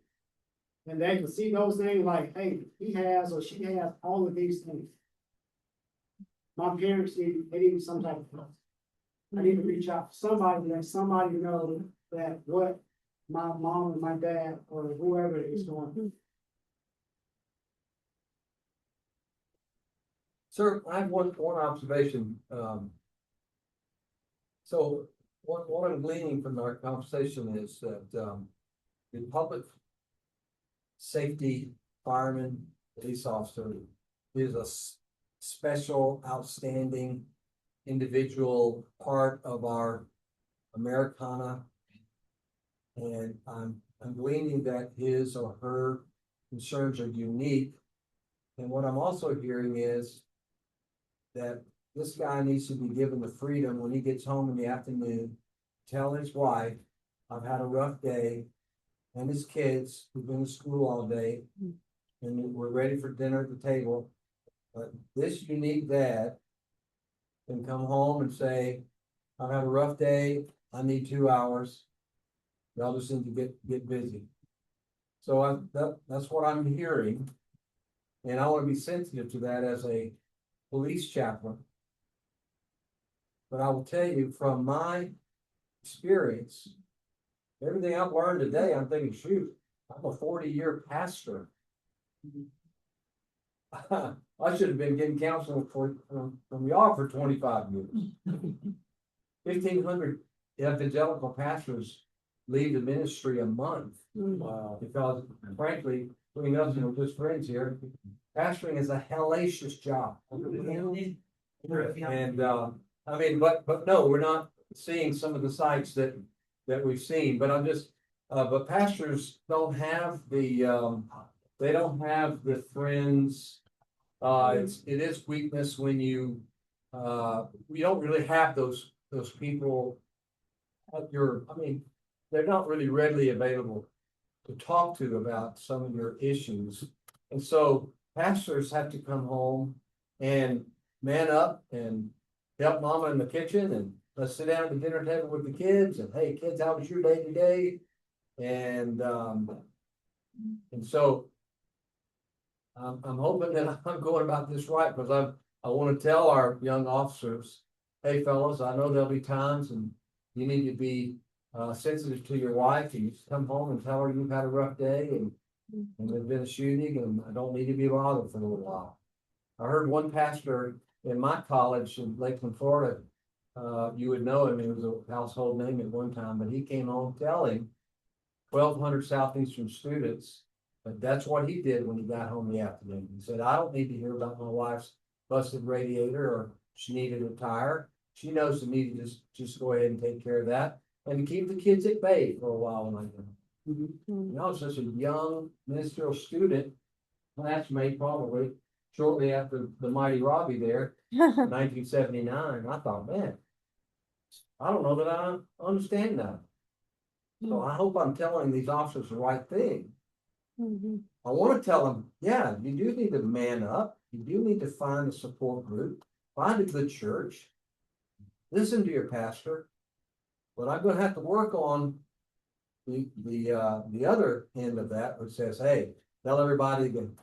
And they can see those things like, hey, he has or she has all of these things. My parents they need some type of help. I need to reach out to somebody, let somebody know that what my mom and my dad or whoever is going through. Sir, I have one observation. So what I'm gleaning from our conversation is that the public safety fireman, police officer is a special, outstanding individual part of our Americana. And I'm gleaning that his or her concerns are unique. And what I'm also hearing is that this guy needs to be given the freedom when he gets home in the afternoon, tell his wife, I've had a rough day, and his kids who've been to school all day, and we're ready for dinner at the table. But this unique dad can come home and say, I've had a rough day, I need 2 hours. Y'all just need to get busy. So that's what I'm hearing. And I want to be sensitive to that as a police chaplain. But I will tell you from my experience, everything I've learned today, I'm thinking, shoot, I'm a 40-year pastor. I should have been getting counseling from y'all for 25 years. 1,500 evangelical pastors leave the ministry a month. Wow. Because frankly, between us, just friends here, pastoring is a hellacious job. And I mean, but no, we're not seeing some of the sites that we've seen, but I'm just, but pastors don't have the, they don't have the friends. It is weakness when we don't really have those people at I mean, they're not really readily available to talk to about some of your issues. And so pastors have to come home and man up and help mama in the kitchen, and let's sit down at the dinner table with the kids, and hey kids, how was your day today? And so I'm hoping that I'm going about this right, because I want to tell our young officers, hey fellas, I know there'll be times and you need to be sensitive to your wife, and you just come home and tell her you've had a rough day and there's been a shooting, and I don't need to be bothered for a little while. I heard one pastor in my college in Lakeland, Florida, you would know him, he was a household name at one time, but he came home telling 1,200 Southeastern students that that's what he did when he got home in the afternoon. He said, I don't need to hear about my wife's busted radiator or she needed a tire. She knows to me to just go ahead and take care of that and to keep the kids at bay for a while. Like that. You know, such a young ministerial student, classmate probably shortly after the mighty Robbie there, 1979. I thought, man, I don't know that I understand that. So I hope I'm telling these officers the right thing. I want to tell them, yeah, you do need to man up. You do need to find a support group, find a good church, listen to your pastor. But I'm going to have to work on the other end of that, which says, hey, tell everybody to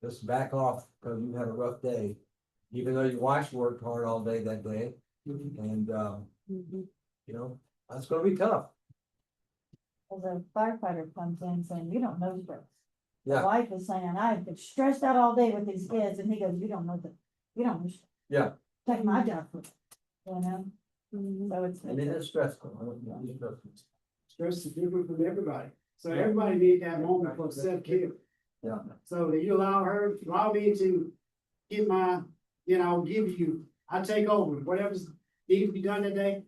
just back off because you had a rough day, even though your wife worked hard all day that day. And you know, that's going to be tough. As a firefighter comes in saying, you don't know stress. Yeah. The wife is saying, I've been stressed out all day with these kids, and he goes, you don't know stress. Yeah. Take my job for it, you know? So And it is stressful. Stress is different from everybody. So everybody needs that moment for self-care. Yeah. So that you allow me to give my, give you, I take over whatever's needs to be done today.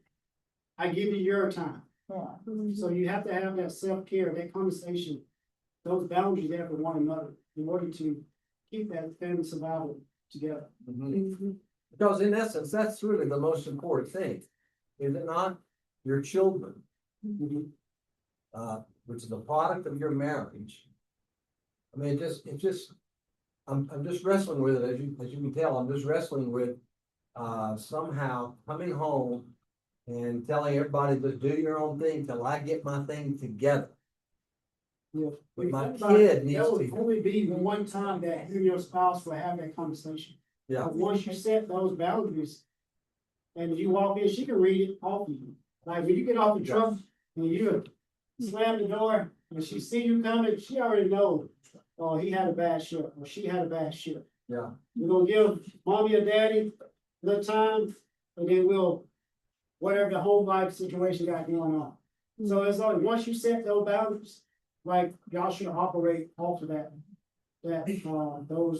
I give you your time. Yeah. So you have to have that self-care, that conversation, those boundaries there for one another in order to keep that family survival together. Because in essence, that's really the most important thing, is it not? Your children, which is the product of your marriage. I mean, I'm just wrestling with it, as you can tell. I'm just wrestling with somehow coming home and telling everybody to do your own thing till I get my thing together. Yeah. But my kid needs That would to. only be one time that you and your spouse will have that conversation. Yeah. But once you set those boundaries and you walk in, she can read it off of you. Like when you get off the truck and you slam the door and she see you coming, she already knows, oh, he had a bad shift or she had a bad shift. Yeah. We're gonna give mommy or daddy the time, and then whatever the home life situation got going on. So it's like, once you set those boundaries, like y'all should operate off of those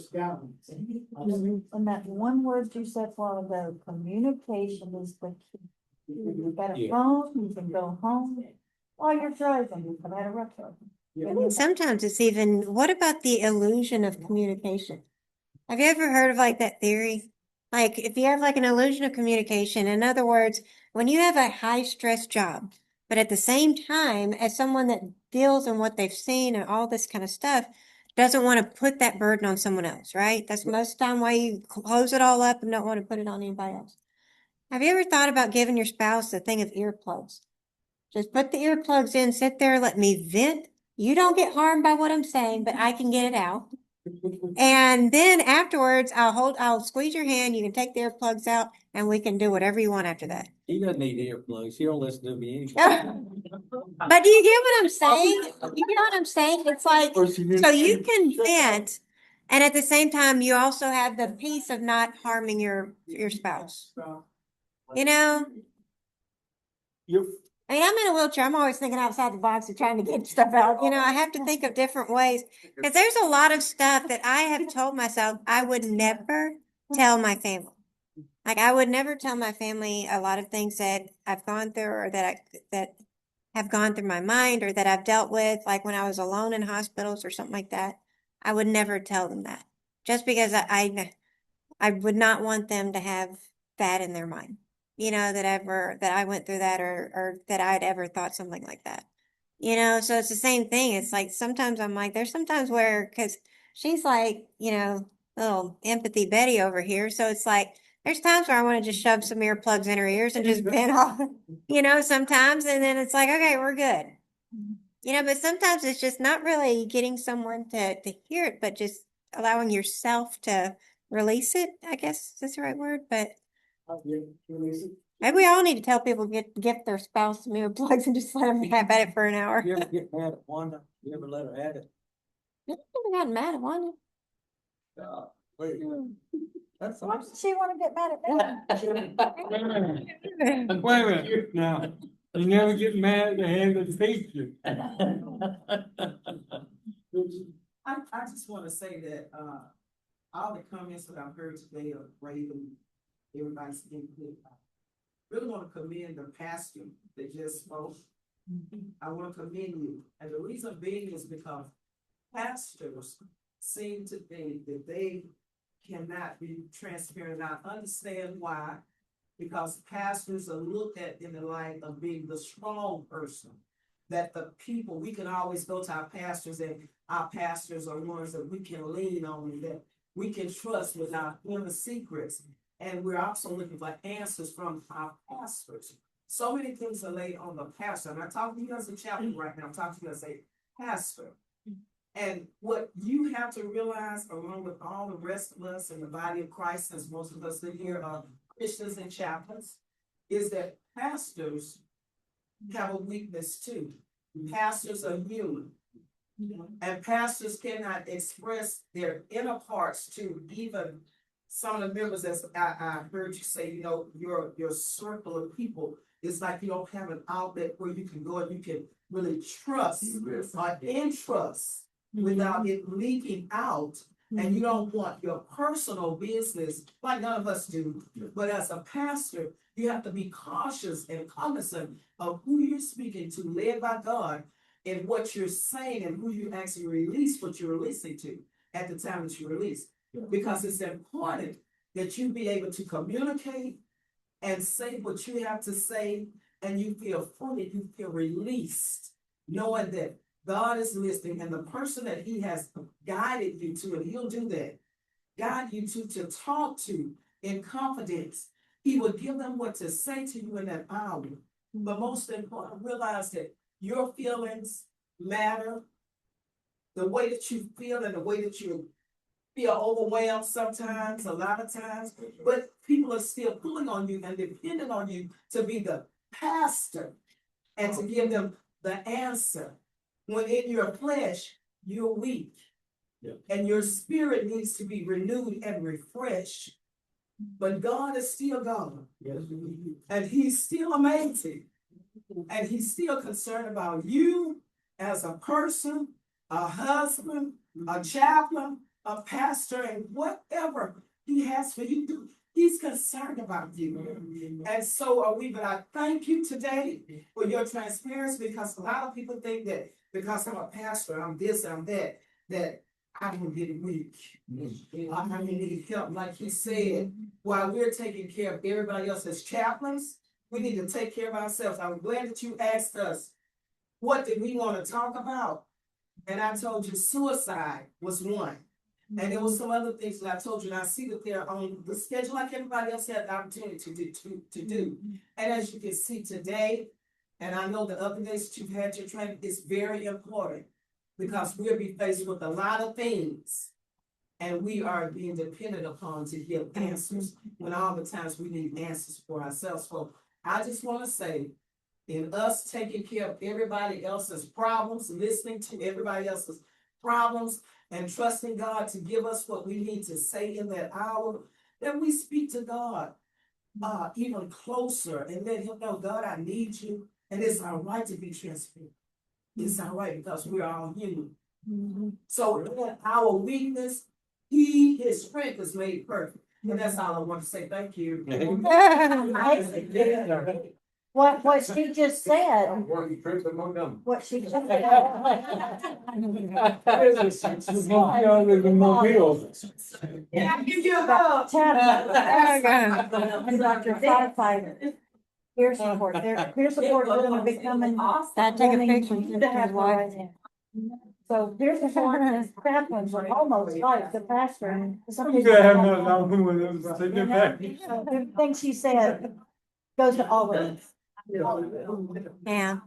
guidelines. And that one word you said a while ago, communication is the key. You got a phone, you can go home All your chosen, no matter what. I mean, sometimes it's even, what about the illusion of communication? Have you ever heard of like that theory? Like if you have like an illusion of communication, in other words, when you have a high stress job, but at the same time, as someone that deals in what they've seen and all this kind of stuff, doesn't want to put that burden on someone else, right? That's most of the time why you close it all up and don't want to put it on anybody else. Have you ever thought about giving your spouse a thing of earplugs? Just put the earplugs in, sit there, let me vent. You don't get harmed by what I'm saying, but I can get it out. And then afterwards, I'll squeeze your hand, you can take the earplugs out, and we can do whatever you want after that. He doesn't need earplugs. He don't listen to me anyway. But do you get what I'm saying? You get what I'm saying? It's like, so you can vent, and at the same time, you also have the peace of not harming your spouse. You know? I mean, I'm in a wheelchair. I'm always thinking outside the box and trying to get stuff out. You know, I have to think of different ways. Because there's a lot of stuff that I have told myself I would never tell my family. Like I would never tell my family a lot of things that I've gone through or that have gone through my mind or that I've dealt with, like when I was alone in hospitals or something like that. I would never tell them that. Just because I would not want them to have that in their mind. You know, that I went through that or that I'd ever thought something like that. You know, so it's the same thing. It's like sometimes I'm like, there's sometimes where, because she's like, you know, little empathy Betty over here. So it's like, there's times where I want to just shove some earplugs in her ears and just vent off, you know, sometimes. And then it's like, okay, we're good. You know, but sometimes it's just not really getting someone to hear it, but just allowing yourself to release it, I guess that's the right word. But maybe we all need to tell people gift their spouse some earplugs and just let them have at it for an hour. You ever get mad at Wanda? You ever let her at it? I never got mad at one. Wait, that's Why awesome. does she want to get mad at me? Wait a minute, now, you never get mad at the hand that feeds you. I just wanna say that, all the comments that I've heard today are great and everybody's input. Really wanna commend the pastor that just spoke. I wanna commend you, and the reason being is because pastors seem to think that they cannot be transparent. I understand why, because pastors are looked at in the light of being the strong person. That the people, we can always go to our pastors and our pastors are ones that we can lean on and that we can trust with our inner secrets. And we're also looking for answers from our pastors. So many things are laid on the pastor. I'm not talking to you as a chaplain right now, I'm talking to you as a pastor. And what you have to realize, along with all the rest of us in the body of Christ, since most of us in here are Christians and chaplains, is that pastors have a weakness too. Pastors are human. And pastors cannot express their inner parts to even some of the members, as I heard you say, you know, your circle of people, it's like you don't have an outlet where you can go and you can really trust or entrust without it leaking out. And you don't want your personal business, like none of us do, but as a pastor, you have to be cautious and cognizant of who you're speaking to, led by God, and what you're saying and who you actually release what you're releasing to at the time that you release. Because it's important that you be able to communicate and say what you have to say, and you feel fully, you feel released, knowing that God is listening, and the person that He has guided you to, and He'll do that, guide you to talk to in confidence. He will give them what to say to you in that hour. But most important, realize that your feelings matter. The way that you feel and the way that you feel overwhelmed sometimes, a lot of times, but people are still pulling on you and depending on you to be the pastor and to give them the answer. When in your flesh, you're weak. And your spirit needs to be renewed and refreshed. But God is still God. And He's still amazing. And He's still concerned about you as a person, a husband, a chaplain, a pastor, and whatever He has for you to do. He's concerned about you. And so are we, but I thank you today for your transparency, because a lot of people think that because I'm a pastor, I'm this, I'm that, that I'm gonna get weak. I'm gonna need help, like he said, while we're taking care of everybody else as chaplains, we need to take care of ourselves. I'm glad that you asked us, what did we want to talk about? And I told you suicide was one. And there was some other things that I told you, and I see that they're on the schedule like everybody else had the opportunity to do. And as you can see today, and I know the other days that you've had your training, is very important, because we'll be faced with a lot of things, and we are being dependent upon to give answers when all the times we need answers for ourselves. So I just want to say, in us taking care of everybody else's problems, listening to everybody else's problems, and trusting God to give us what we need to say in that hour, then we speak to God even closer and let him know, God, I need you. And it's our right to be transparent. It's our right, because we're all human. So in our weakness, his strength is made perfect. And that's all I want to say. Thank you. What she just said, Working trips in Montgomery. what she just said. Yeah, I give you a hug. And Dr. Firefighter. Peer support, their peer support is gonna be coming. Gotta take a picture. To have right now. So peer support chaplains are almost like the pastor. Some people- The things she said goes to all of us. Yeah.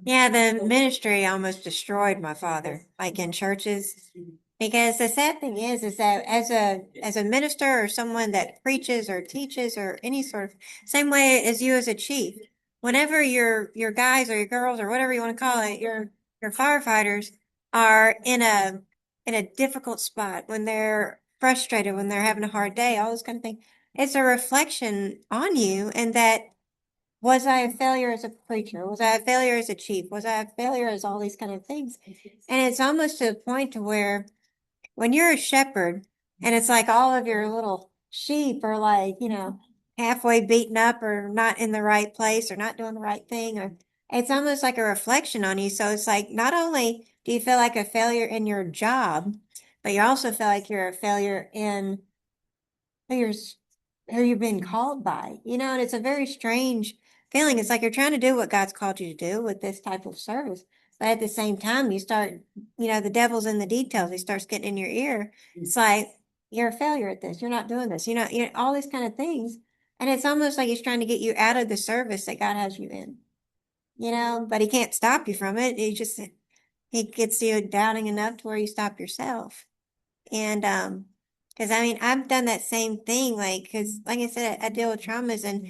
Yeah, the ministry almost destroyed my father, like in churches. Because the sad thing is that as a minister or someone that preaches or teaches or any sort of same way as you as a chief, whenever your guys or your girls or whatever you want to call it, your firefighters are in a difficult spot, when they're frustrated, when they're having a hard day, all those kind of things, it's a reflection on you, and that was I a failure as a preacher? Was I a failure as a chief? Was I a failure as all these kind of things? And it's almost to the point to where when you're a shepherd and it's like all of your little sheep are like, halfway beaten up or not in the right place or not doing the right thing, or it's almost like a reflection on you. So it's like, not only do you feel like a failure in your job, but you also feel like you're a failure in who you're who you've been called by, and it's a very strange feeling. It's like you're trying to do what God's called you to do with this type of service. But at the same time, you start, the devil's in the details. He starts getting in your ear. It's like, you're a failure at this. You're not doing this. All these kind of things. And it's almost like he's trying to get you out of the service that God has you in, but he can't stop you from it. He gets you doubting enough to where you stop yourself. And, because I've done that same thing, because like I said, I deal with traumas, and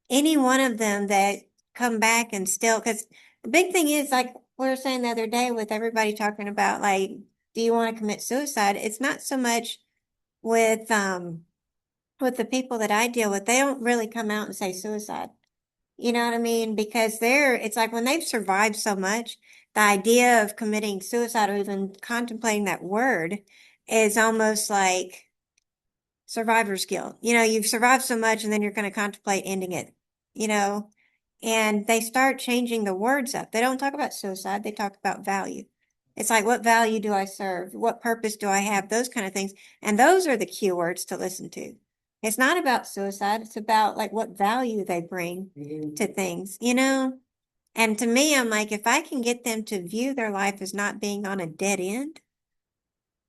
any one of them that come back and still, because the big thing is, like we were saying the other day with everybody talking about, like, do you want to commit suicide? It's not so much with the people that I deal with. They don't really come out and say suicide. You know what I mean? Because it's like when they've survived so much, the idea of committing suicide or even contemplating that word is almost like survivor's guilt. You've survived so much and then you're going to contemplate ending it, and they start changing the words up. They don't talk about suicide. They talk about value. It's like, what value do I serve? What purpose do I have? Those kind of things. And those are the key words to listen to. It's not about suicide. It's about like what value they bring to things, And to me, I'm like, if I can get them to view their life as not being on a dead end,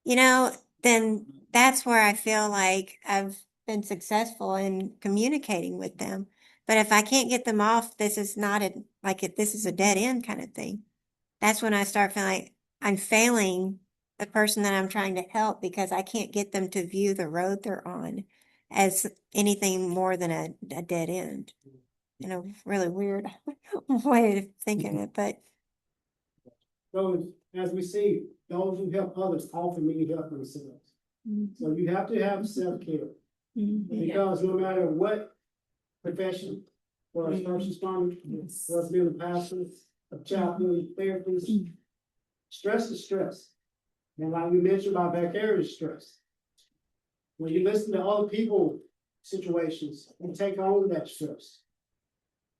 then that's where I feel like I've been successful in communicating with them. But if I can't get them off, this is not this is a dead end kind of thing. That's when I start feeling like I'm failing the person that I'm trying to help, because I can't get them to view the road they're on as anything more than a dead end. Really weird way of thinking it, but. So as we see, those who help others often need help themselves. So you have to have self-care. Because no matter what profession, whether it's first responder, whether it's being a pastor, a chaplain, therapist, stress is stress. And like we mentioned about vicarious stress. When you listen to other people situations and take on that stress.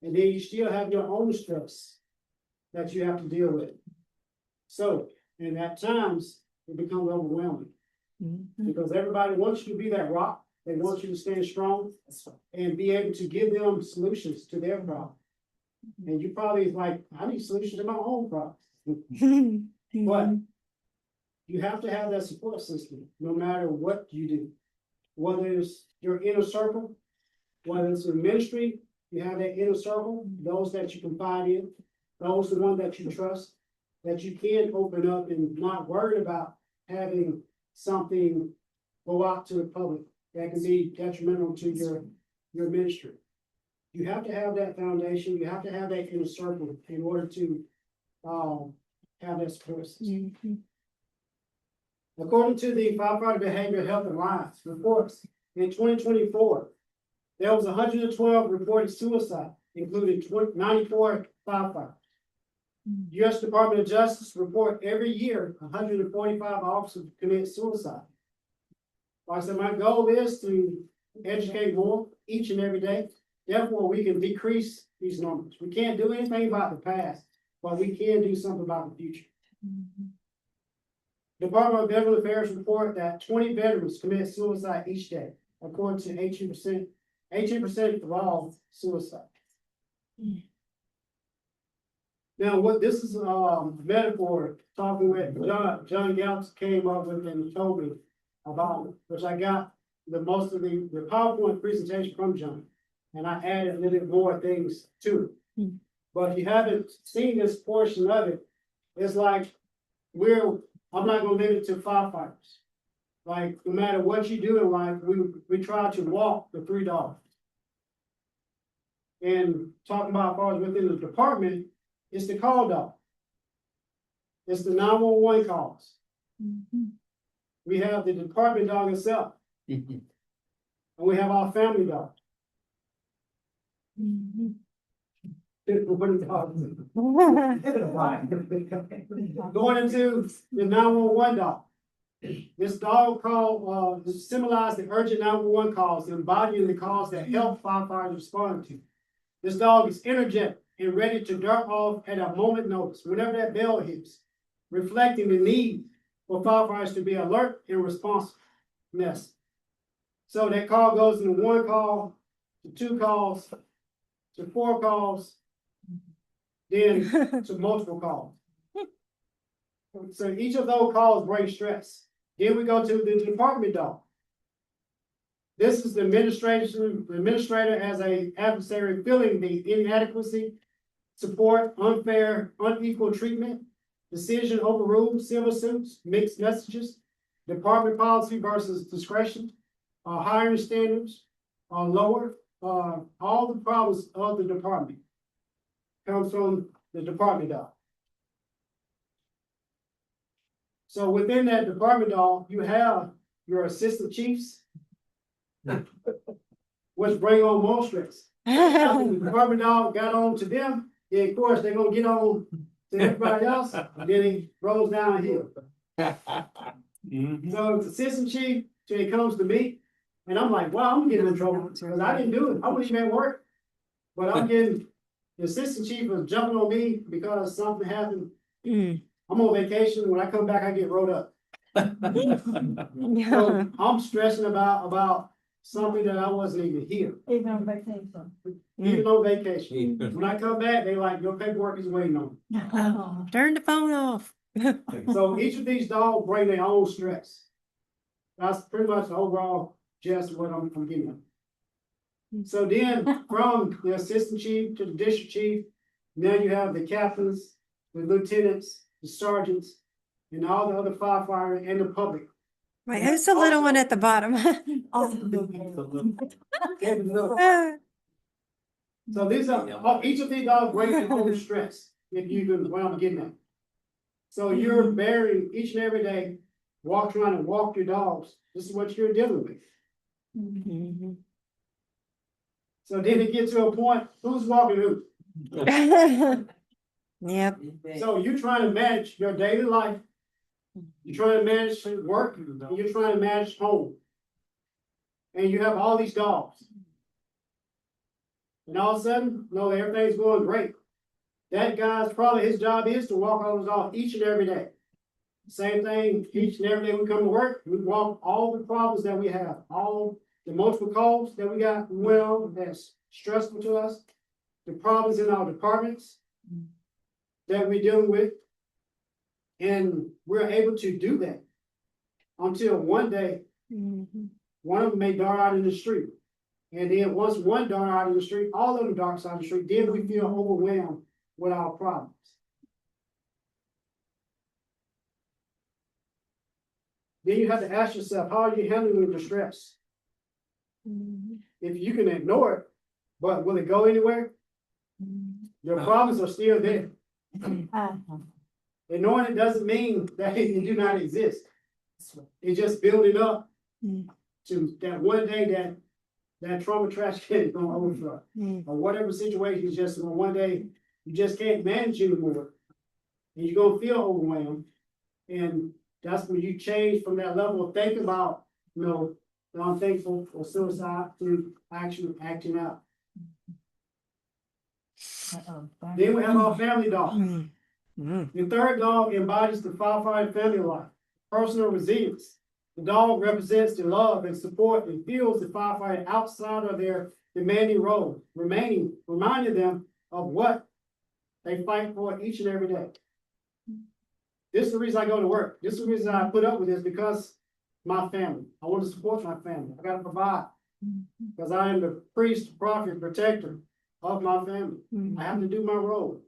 And then you still have your own stress that you have to deal with. So, and at times, it becomes overwhelming. Because everybody wants you to be that rock, they want you to stand strong and be able to give them solutions to their problem. And you probably like, I need solutions to my own problems. But you have to have that support system, no matter what you do. Whether it's your inner circle, whether it's in ministry, you have that inner circle, those that you confide in, those the ones that you trust, that you can open up and not worry about having something go out to the public that can be detrimental to your ministry. You have to have that foundation, you have to have that inner circle in order to have that support system. According to the Firefighter Behavior Health and Lives reports, in 2024, there was 112 reported suicide, including 94 firefighters. U.S. Department of Justice report every year 145 officers commit suicide. Like I said, my goal is to educate more each and every day. Therefore, we can decrease these numbers. We can't do anything about the past, but we can do something about the future. Department of Veteran Affairs report that 20 veterans commit suicide each day, according to 18% of all suicide. Now, what this is metaphor talking with John Gallup came up with and told me about, which I got most of the PowerPoint presentation from John, and I added a little bit more things to it. But if you haven't seen this portion of it, it's like I'm not gonna limit it to firefighters. Like, no matter what you do in life, we try to walk the 3 dogs. And talking about as far as within the department, it's the call dog. It's the 911 calls. We have the department dog itself. And we have our family dog. Going into the 911 dog. This dog call symbolize the urgent 911 calls, embodying the calls that help firefighters respond to. This dog is energetic and ready to dart off at a moment notice, whenever that bell hits, reflecting the need for firefighters to be alert and responsiveness. So that call goes into 1 call, to 2 calls, to 4 calls, then to multiple calls. So each of those calls bring stress. Then we go to the department dog. This is the administrator as an adversary feeling the inadequacy, support, unfair, unequal treatment, decision overruled, civil suits, mixed messages, department policy versus discretion, hiring standards are lower, all the problems of the department comes from the department dog. So within that department dog, you have your assistant chiefs, which bring on more stress. After the department dog got on to them, then of course they're gonna get on to everybody else, and then it rolls downhill. So the assistant chief, till it comes to me, and I'm like, wow, I'm getting in trouble because I didn't do it. I wasn't even at work. But I'm getting, the assistant chief was jumping on me because something happened. I'm on vacation. When I come back, I get rolled up. So I'm stressing about something that I wasn't even here. Even on vacation. Even on vacation. When I come back, they like, your paperwork is waiting on me. Turn the phone off. So each of these dogs bring their own stress. That's pretty much the overall gist of what I'm getting at. So then from the assistant chief to the district chief, now you have the captains, the lieutenants, the sergeants, and all the other firefighters and the public. Wait, who's the little one at the bottom? So these are, each of these dogs bring their own stress, if you can, what I'm getting at. So you're bearing each and every day, trying to walk your dogs. This is what you're dealing with. So then it gets to a point, who's walking who? Yep. So you're trying to manage your daily life. You're trying to manage work, and you're trying to manage home. and you have all these dogs. And all of a sudden, no, everything's going great. That guy's probably, his job is to walk all those dogs each and every day. Same thing, each and every day we come to work, we walk all the problems that we have, all the multiple calls that we got, well, that's stressful to us, the problems in our departments that we're dealing with. And we're able to do that until one day, one of them may dart out in the street. And then once one dart out in the street, all of them darts out in the street, then we feel overwhelmed with our problems. Then you have to ask yourself, how are you handling the stress? If you can ignore it, but will it go anywhere? Your problems are still there. Ignoring it doesn't mean that they do not exist. It's just building up to that one day that trauma trash can is gonna overflow. Or whatever situation is just one day you just can't manage anymore. And you're gonna feel overwhelmed. And that's when you change from that level of thinking about, I'm thankful for suicide to actually acting out. Then we have our family dog. The third dog embodies the firefighter family life, personal resilience. The dog represents the love and support and fuels the firefighter outside of their demanding role, reminding them of what they fight for each and every day. This is the reason I go to work. This is the reason I put up with this, because my family. I want to support my family. I got to provide, because I am the priest, prophet, protector of my family. I have to do my role.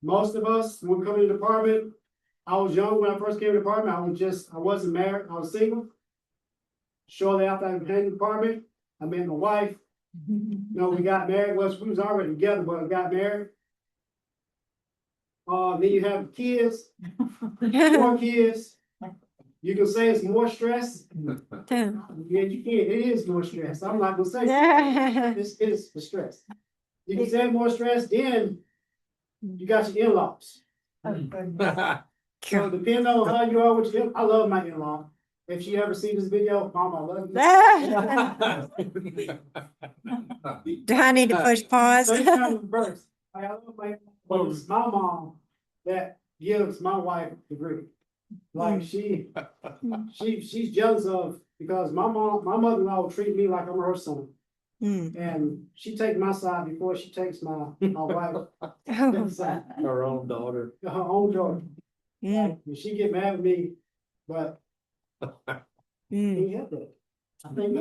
Most of us, when we come to the department, I was young when I first came to the department. I wasn't married. I was single. Shortly after I came to the department, I met my wife. We got married. Well, we was already together, but we got married. Then you have kids, 4 kids. You can say it's more stress. Yeah, you can. It is more stress. I'm not gonna say this is the stress. You can say more stress, then you got your in-laws. So depending on how you are with your, I love my in-law. If she ever sees this video, Mom, I love you. Do I need to push pause? So it's kind of reverse. I love my in-law, but it's my mom that gives my wife the grief. Like she's jealous of, because my mother-in-law will treat me like I'm her son. And she takes my side before she takes my wife. Her own daughter. Her own daughter. And she get mad at me, but he had that. I think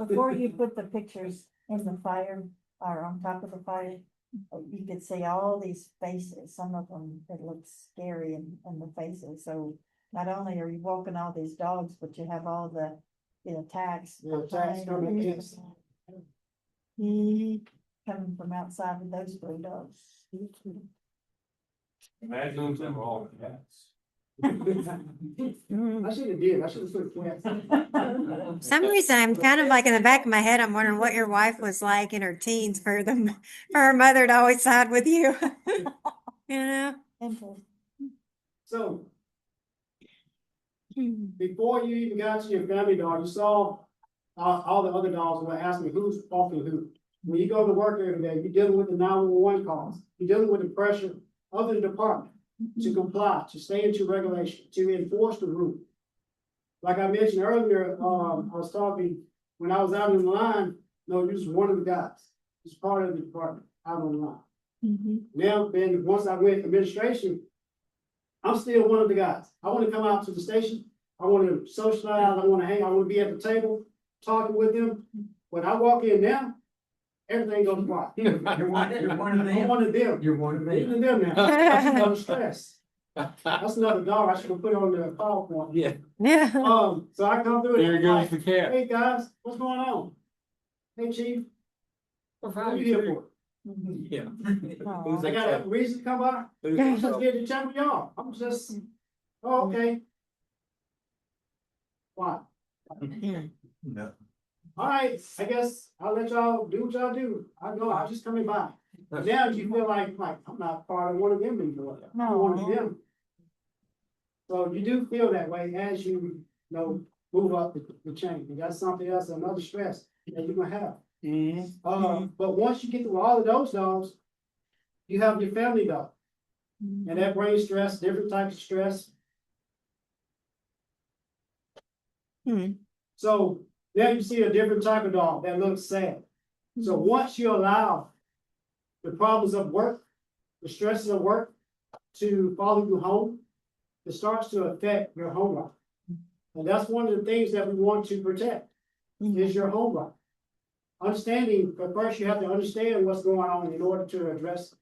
Before you put the pictures in the fire or on top of the fire, you could see all these faces. Some of them, it looks scary in the faces. So not only are you walking all these dogs, but you have all the attacks. coming against. Coming from outside with those 3 dogs. Imagine them all cats. I should have did. I should have took cats. Some reason I'm kind of like in the back of my head, I'm wondering what your wife was like in her teens for her mother to always side with you. So before you even got to your family dog, you saw all the other dogs were asking who's walking who. When you go to work every day, you're dealing with the 911 calls. You're dealing with the pressure of the department to comply, to stay into regulation, to enforce the rule. Like I mentioned earlier, I was talking, when I was out in the line, you was one of the guys. He's part of the department out on the line. Now, then once I went administration, I'm still one of the guys. I want to come out to the station. I want to socialize. I want to hang. I want to be at the table talking with them. When I walk in now, everything goes quiet. You're one of them. I'm one of them. You're one of them. Even them now. That's another stress. That's another dog I should have put on the PowerPoint. Yeah. So I come through. There And goes I'm like, the cat. hey guys, what's going on? Hey chief, what are you here for? Yeah. I got a reason to come by. I'm just here to chat with y'all. I'm just, oh, okay. Why? No. All right, I guess I'll let y'all do what y'all do. I'm just coming by. But now you feel like I'm not part of one of them anymore. I'm one of them. So you do feel that way as you move up the chain. And that's something else, another stress that you're gonna have. But once you get through all of those dogs, you have your family dog. And that brings stress, different types of stress. So now you see a different type of dog that looks sad. So once you allow the problems of work, the stresses of work to follow you home, it starts to affect your home life. And that's one of the things that we want to protect is your home life. Understanding, but first you have to understand what's going on in order to address it.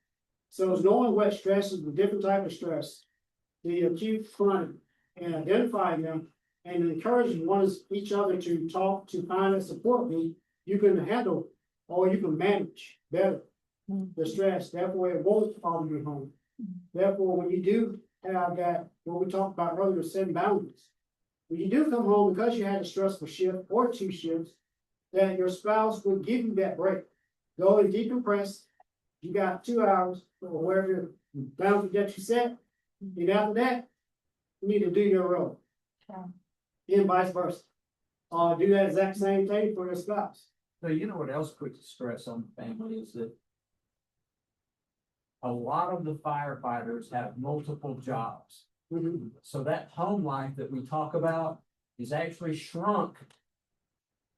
So it's knowing what stresses, the different type of stress, the acute, chronic, and identifying them and encouraging each other to talk, to find and support me, you can handle or you can manage better the stress. Therefore, it won't follow you home. Therefore, when you do have that, what we talked about earlier, setting boundaries. When you do come home because you had a stressful shift or 2 shifts, that your spouse will give you that break. Go and decompress. You got 2 hours or wherever the boundary that you set. And after that, you need to do your role. And vice versa. Do that exact same thing for your spouse. So you know what else puts stress on the family is that a lot of the firefighters have multiple jobs. So that home life that we talk about is actually shrunk.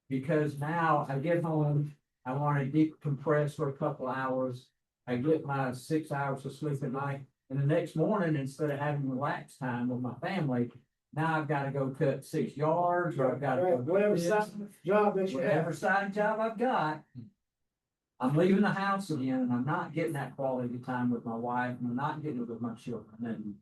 Because now I get home, I want to decompress for a couple hours. I get my 6 hours of sleep at night. And the next morning, instead of having relaxed time with my family, now I've got to go cut 6 yards or I've got to go whatever side job that you have. whatever side job I've got. I'm leaving the house again and I'm not getting that quality time with my wife and I'm not getting it with my children.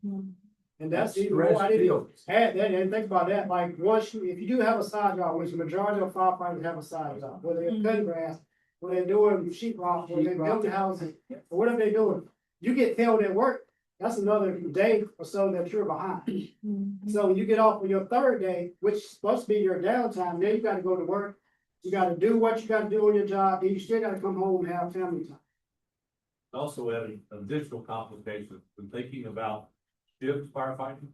And that's even more, I didn't add that, and think about that, like, if you do have a side job, which the majority of firefighters have a side job, whether they're cutting grass, whether they're doing sheetrock, whether they're building houses, or whatever they're doing, you get failed at work, that's another day or so that you're behind. So when you get off on your 3rd day, which is supposed to be your downtime, then you gotta go to work, you gotta do what you gotta do on your job, then you still gotta come home and have family time. Also adding additional complications when thinking about shift firefighting.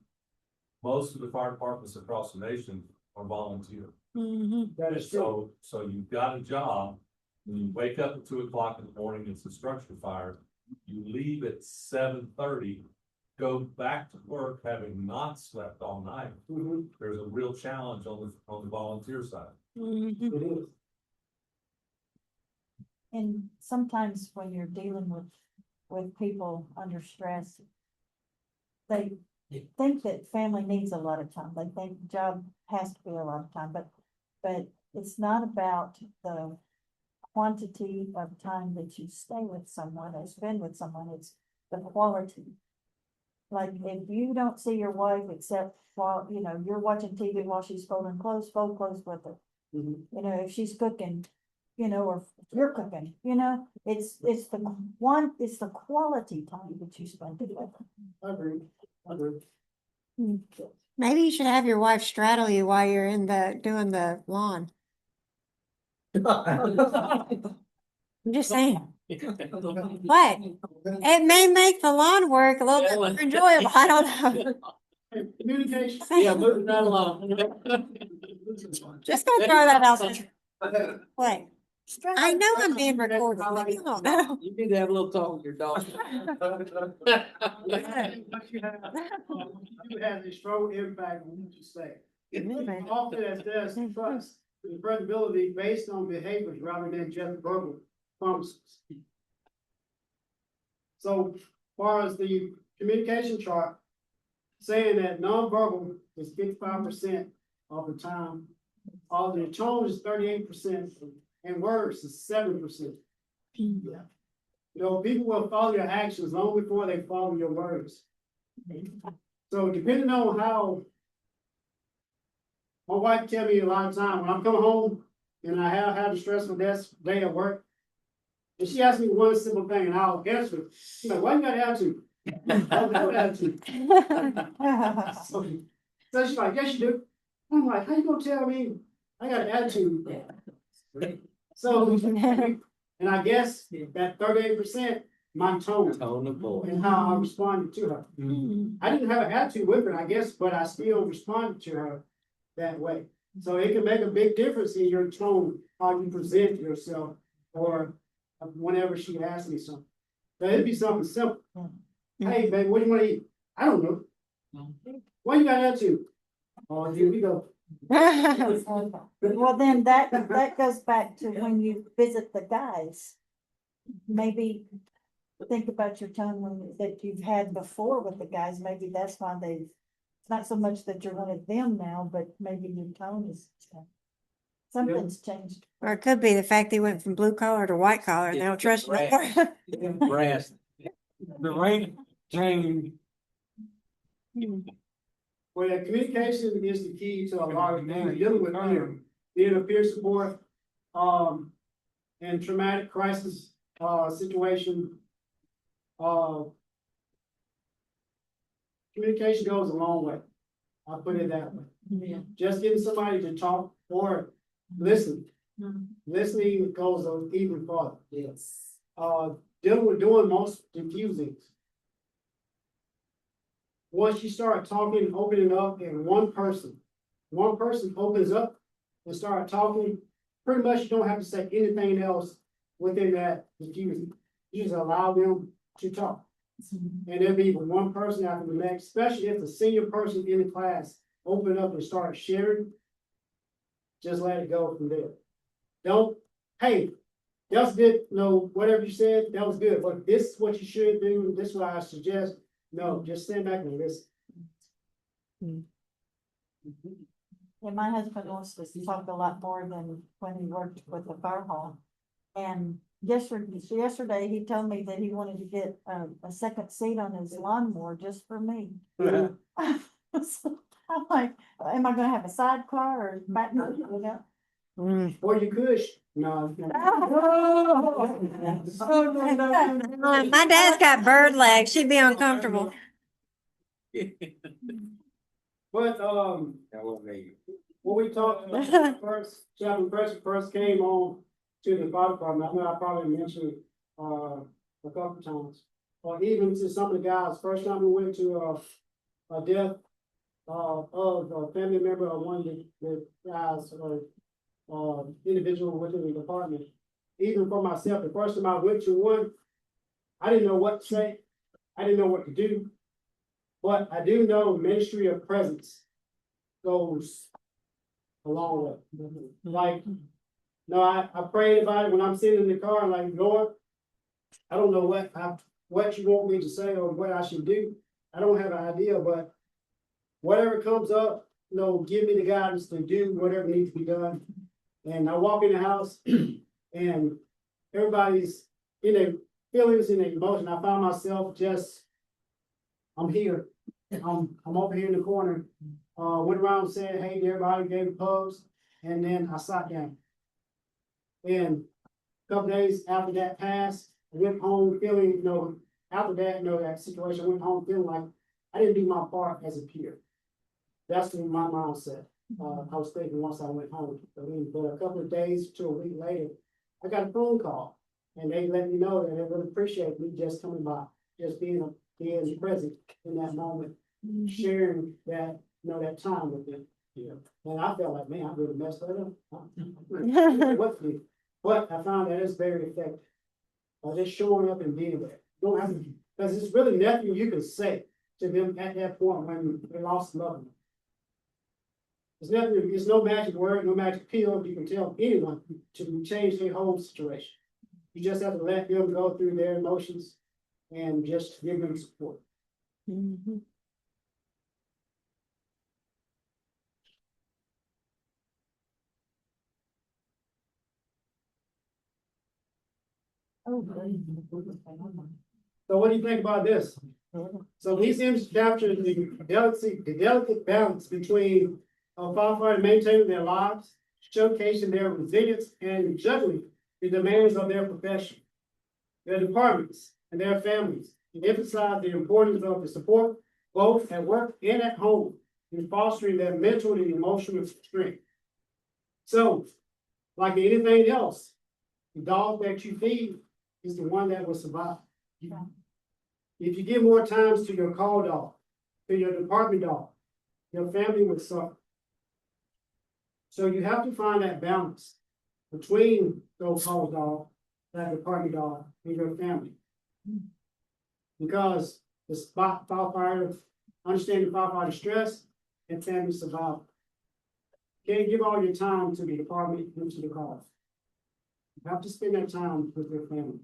Most of the fire departments across the nation are volunteer. That is true. So you've got a job, when you wake up at 2 o'clock in the morning, it's a structure fire. You leave at 7:30, go back to work having not slept all night. There's a real challenge on the volunteer side. It is. And sometimes when you're dealing with people under stress, they think that family needs a lot of time. They think the job has to be a lot of time, but it's not about the quantity of time that you stay with someone or spend with someone, it's the quality. Like if you don't see your wife except while, you're watching TV while she's folding clothes, fold clothes with her. If she's cooking, or you're cooking, it's the quality time that you spend together. Agreed. Maybe you should have your wife straddle you while you're doing the lawn. I'm just saying. What? It may make the lawn work a little bit more enjoyable. I don't know. Communication. Moving right along. Just gonna throw that out there. What? I know I'm being recorded. But you don't know. You need to have a little talk with your dog. You have a strong impact on what you say. Often as does trust and credibility based on behaviors rather than just verbal promises. So far as the communication chart, saying that nonverbal is 55% of the time, all the tone is 38%, and words is 7%. People will follow your actions long before they follow your words. So depending on how my wife tell me a lot of time when I'm coming home and I have had a stressful day at work, and she asks me one simple thing and I'll answer it. She's like, why you got attitude? I don't have attitude. So she's like, yes, you do. I'm like, how you gonna tell me I got an attitude? So And I guess that 38%, my tone Tone of voice. and how I responded to her. Mm-hmm. I didn't have an attitude with her, I guess, but I still responded to her that way. So it can make a big difference in your tone, how you present yourself, or whenever she asks me something. So it'd be something simple. Hey, babe, what do you want to eat? I don't know. Why you got attitude? Oh, here we go. Well, then that goes back to when you visit the guys. Maybe think about your tone that you've had before with the guys. Maybe that's why it's not so much that you're one of them now, but maybe your tone is, something's changed. Or it could be the fact they went from blue collar to white collar and they don't trust you anymore. Brass. The rate change, Well, yeah, communication is the key to a lot of things, dealing with fear, being a peer support, and traumatic crisis, situation. Communication goes a long way. I'll put it that way. Yeah. Just getting somebody to talk or listen. Listening goes even farther. Yes. Doing most diffusing. Once you start talking, opening up, and one person opens up and start talking, pretty much you don't have to say anything else within that diffusing. You just allow them to talk. And there'll be one person after the next, especially if the senior person in the class open up and start sharing. Just let it go from there. Don't, hey, that was good, no, whatever you said, that was good, but this is what you should do, this is what I suggest. No, just stand back and listen. And my husband wants to talk a lot more than when he worked with the fire hall. And yesterday, he told me that he wanted to get a second seat on his lawnmower just for me. So I'm like, am I gonna have a sidecar or back? You know? Or you could, no. My dad's got bird legs. She'd be uncomfortable. But, what we talked about first, Chaplain Pressure first came on to the fire department, I know I probably mentioned it, a couple times. Or even to some of the guys, first time we went to, a death, of a family member of one of the guys, or, individual within the department. Even for myself, the first time I went to one, I didn't know what to say, I didn't know what to do. But I do know ministry of presence goes a long way. Like, no, I prayed about it when I'm sitting in the car, like, Lord, I don't know what you want me to say or what I should do. I don't have an idea, but whatever comes up, give me the guidance to do whatever needs to be done. And I walk in the house and everybody's in their feelings and their emotion. I found myself I'm here. I'm over here in the corner. Went around saying hey to everybody, gave hugs, and then I sat down. And a couple days after that passed, I went home feeling, after that, that situation, I went home feeling like I didn't do my part as a peer. That's what my mindset. I was thinking once I went home. But a couple of days to a week later, I got a phone call, and they let me know that they really appreciate me just coming by, just being present in that moment, sharing that, that time with them. Yeah. And I felt like, man, I really messed that up. What to do? But I found that it's very effective. Just showing up and being there. You don't have to, because it's really nothing you can say to them at that point when they lost a loved one. There's no magic word, no magic pill you can tell anyone to change their whole situation. You just have to let them go through their emotions and just give them support. So what do you think about this? So these images capture the delicate balance between a firefighter maintaining their lives, showcasing their resilience, and juggling the demands of their profession, their departments, and their families, and emphasize the importance of the support both at work and at home in fostering their mental and emotional strength. So, like anything else, The dog that you feed is the one that will survive. If you give more times to your call dog, to your department dog, your family will suffer. So you have to find that balance between those call dog, that department dog, and your family. Because the firefighter, understanding firefighter stress and family survival. You can't give all your time to the department and to the cause. You have to spend that time with your family.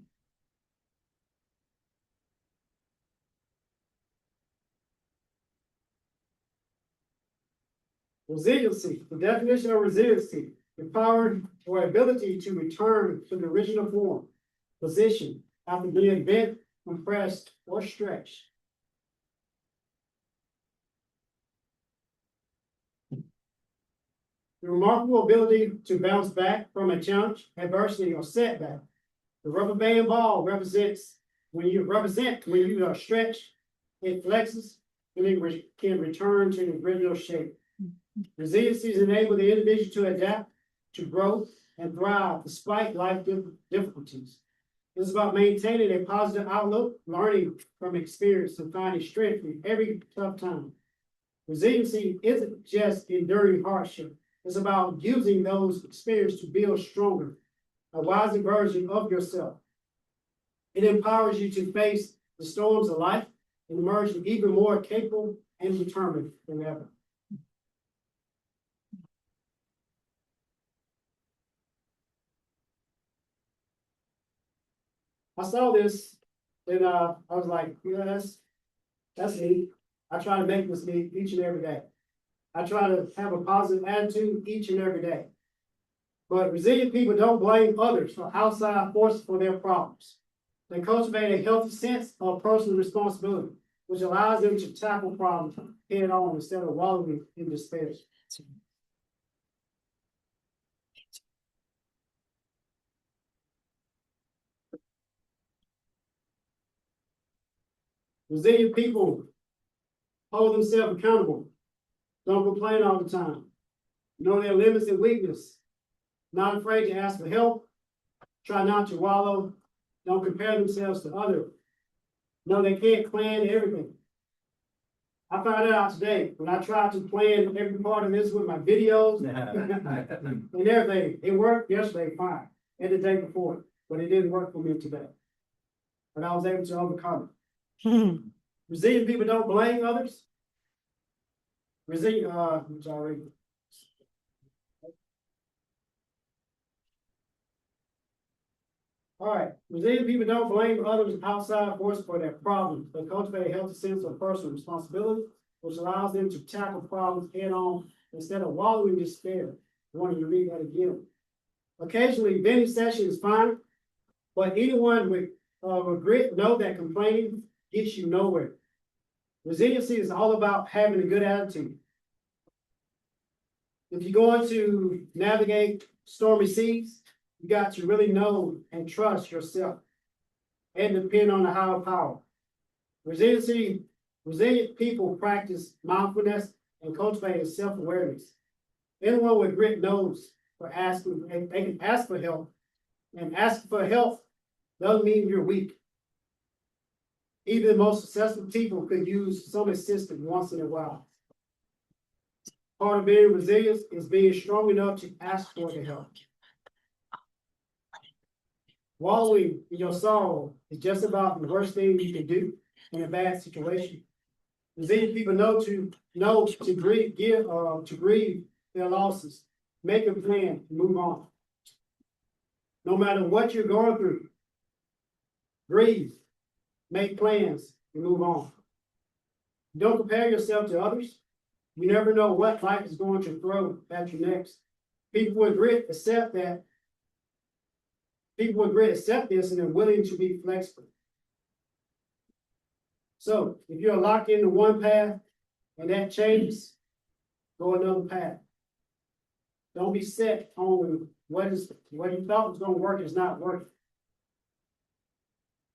Resiliency, the definition of resiliency, the power or ability to return to the original form, position after being bent, compressed, or stretched. The remarkable ability to bounce back from a challenge, adversity, or setback. The rubber band ball represents when you are stretched, it flexes, and it can return to the original shape. Resiliencies enable the individual to adapt, to grow, and thrive despite life difficulties. It's about maintaining a positive outlook, learning from experience, and finding strength in every tough time. Resiliency isn't just enduring hardship. It's about using those experiences to build stronger, a wiser version of yourself. It empowers you to face the storms of life and emerge even more capable and determined than ever. I saw this and I was like, that's me. I try to make this me each and every day. I try to have a positive attitude each and every day. But resilient people don't blame others for outside forces for their problems. They cultivate a healthy sense of personal responsibility, which allows them to tackle problems head on instead of wallowing in despair. Resilient people hold themselves accountable, don't complain all the time, know their limits and weakness, not afraid to ask for help, try not to wallow, don't compare themselves to others, know they can't plan everything. I found that out today when I tried to plan every part of this with my videos and everything. It worked yesterday fine, and the day before, but it didn't work for me today. But I was able to overcome it. Resilient people don't blame others. Resilient, which I already. All right, resilient people don't blame others outside forces for their problems. They cultivate a healthy sense of personal responsibility, which allows them to tackle problems head on instead of wallowing in despair. I want you to read that again. Occasionally, venting session is fine, but anyone with regret know that complaining gets you nowhere. Resiliency is all about having a good attitude. If you're going to navigate stormy seas, you got to really know and trust yourself and depend on the higher power. Resilient people practice mindfulness and cultivate a self-awareness. Anyone with grit knows they can ask for help, and asking for help doesn't mean you're weak. Even the most successful people could use some assistance once in a while. Part of being resilient is being strong enough to ask for the help. Wallowing in your sorrow is just about the worst thing you can do in a bad situation. Resilient people know to grieve their losses, make a plan, and move on. No matter what you're going through, grieve, make plans, and move on. Don't compare yourself to others. You never know what life is going to throw at you next. People with grit accept this and are willing to be flexible. So if you're locked into one path and that changes, go another path. Don't be set on what you thought was going to work is not working.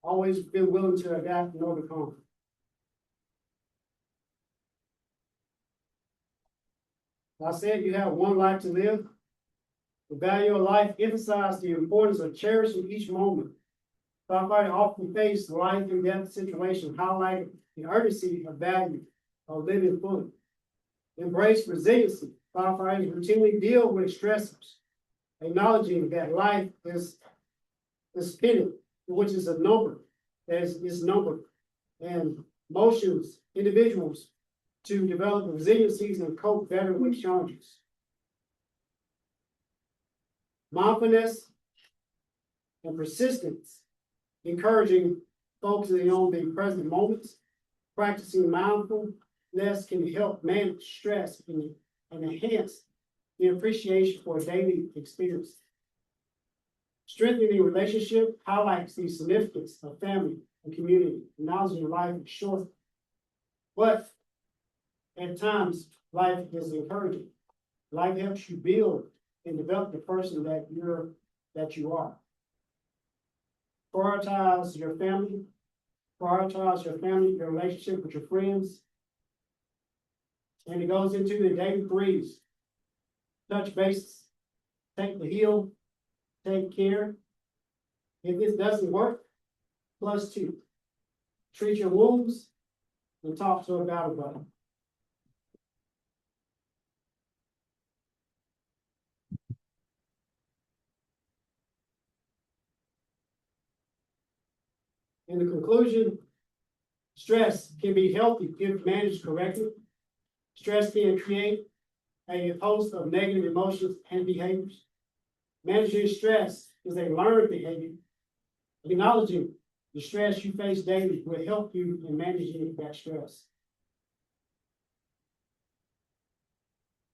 Always be willing to adapt and overcome. I said you have one life to live. The value of life emphasized the importance of cherishing each moment. Firefighters often face life and death situations, highlighting the urgency of value of living fully. Embrace resiliency. Firefighters routinely deal with stressors, acknowledging that life is finite, which is a number, is numbered, and motions individuals to develop resiliencies and cope better with challenges. Mindfulness and persistence, encouraging focusing on the present moments, practicing mindfulness can help manage stress and enhance the appreciation for daily experience. Strengthening relationship highlights the significance of family and community, acknowledging life is short, but at times life is encouraging. Life helps you build and develop the person that you are. Prioritize your family, your relationship with your friends. And it goes into the daily threes. Touch base, take the heel, take care. If this doesn't work, +2. Treat your wounds and talk to a battle buddy. In the conclusion, stress can be healthy if managed correctly. Stress can create a host of negative emotions and behaviors. Managing stress is a learned behavior. Acknowledging the stress you face daily will help you in managing that stress.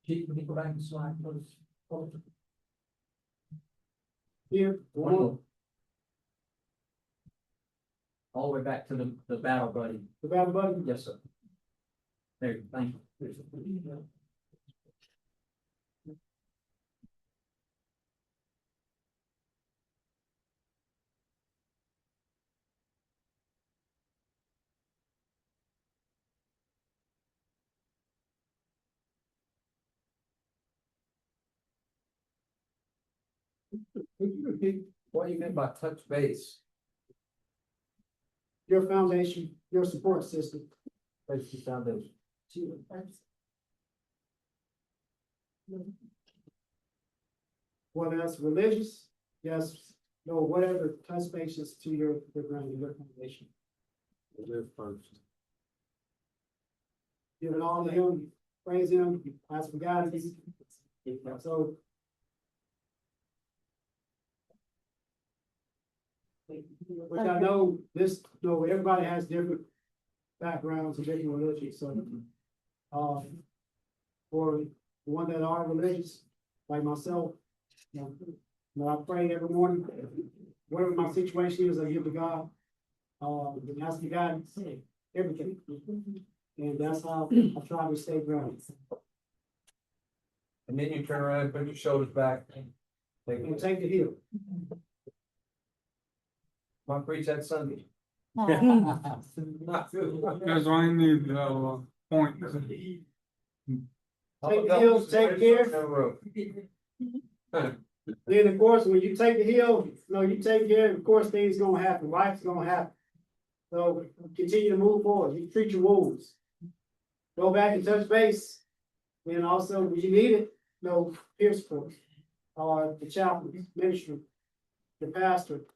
Chief, can you go back to slide, please? Here, One. All the way back to the battle buddy. the battle buddy. Yes, sir. There, thank you. What do you mean by touch base? Your foundation, your support system. Basic foundation. Whether that's religious, yes, no, whatever touch bases to your ground, your foundation. Live first. Give it all to him, praise him, ask for guidance. So. Which I know everybody has different backgrounds and different religions, so. For the one that are religious, like myself, I pray every morning, whatever my situation is, I give to God. And ask the guidance, everything. And that's how I try to stay grounded. And then you turn around, put your shoulders back. And take the heel. My preach that Sunday. That's why I need point. Take the heel, take care. Then of course, when you take the heel, you take care, of course, things gonna happen, life's gonna happen. So continue to move forward, you treat your wounds. Go back and touch base. And also, when you need it, peer support. The chaplain, ministry, the pastor.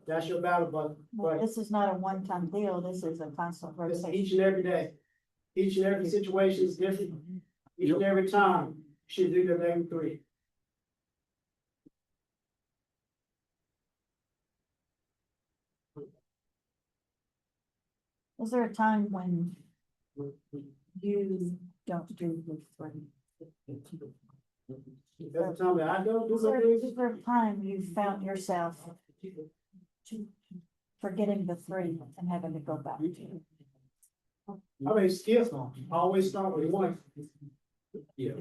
That's your battle buddy. Well, this is not a one-time deal, this is a constant It's rotation. each and every day. Each and every situation is different. Each and every time, you should do the daily 3. Is there a time when you don't do the 3? Every time that I go do Is there something, a time you found yourself forgetting the 3 and having to go back to? I may skip, I always start with 1. Yeah.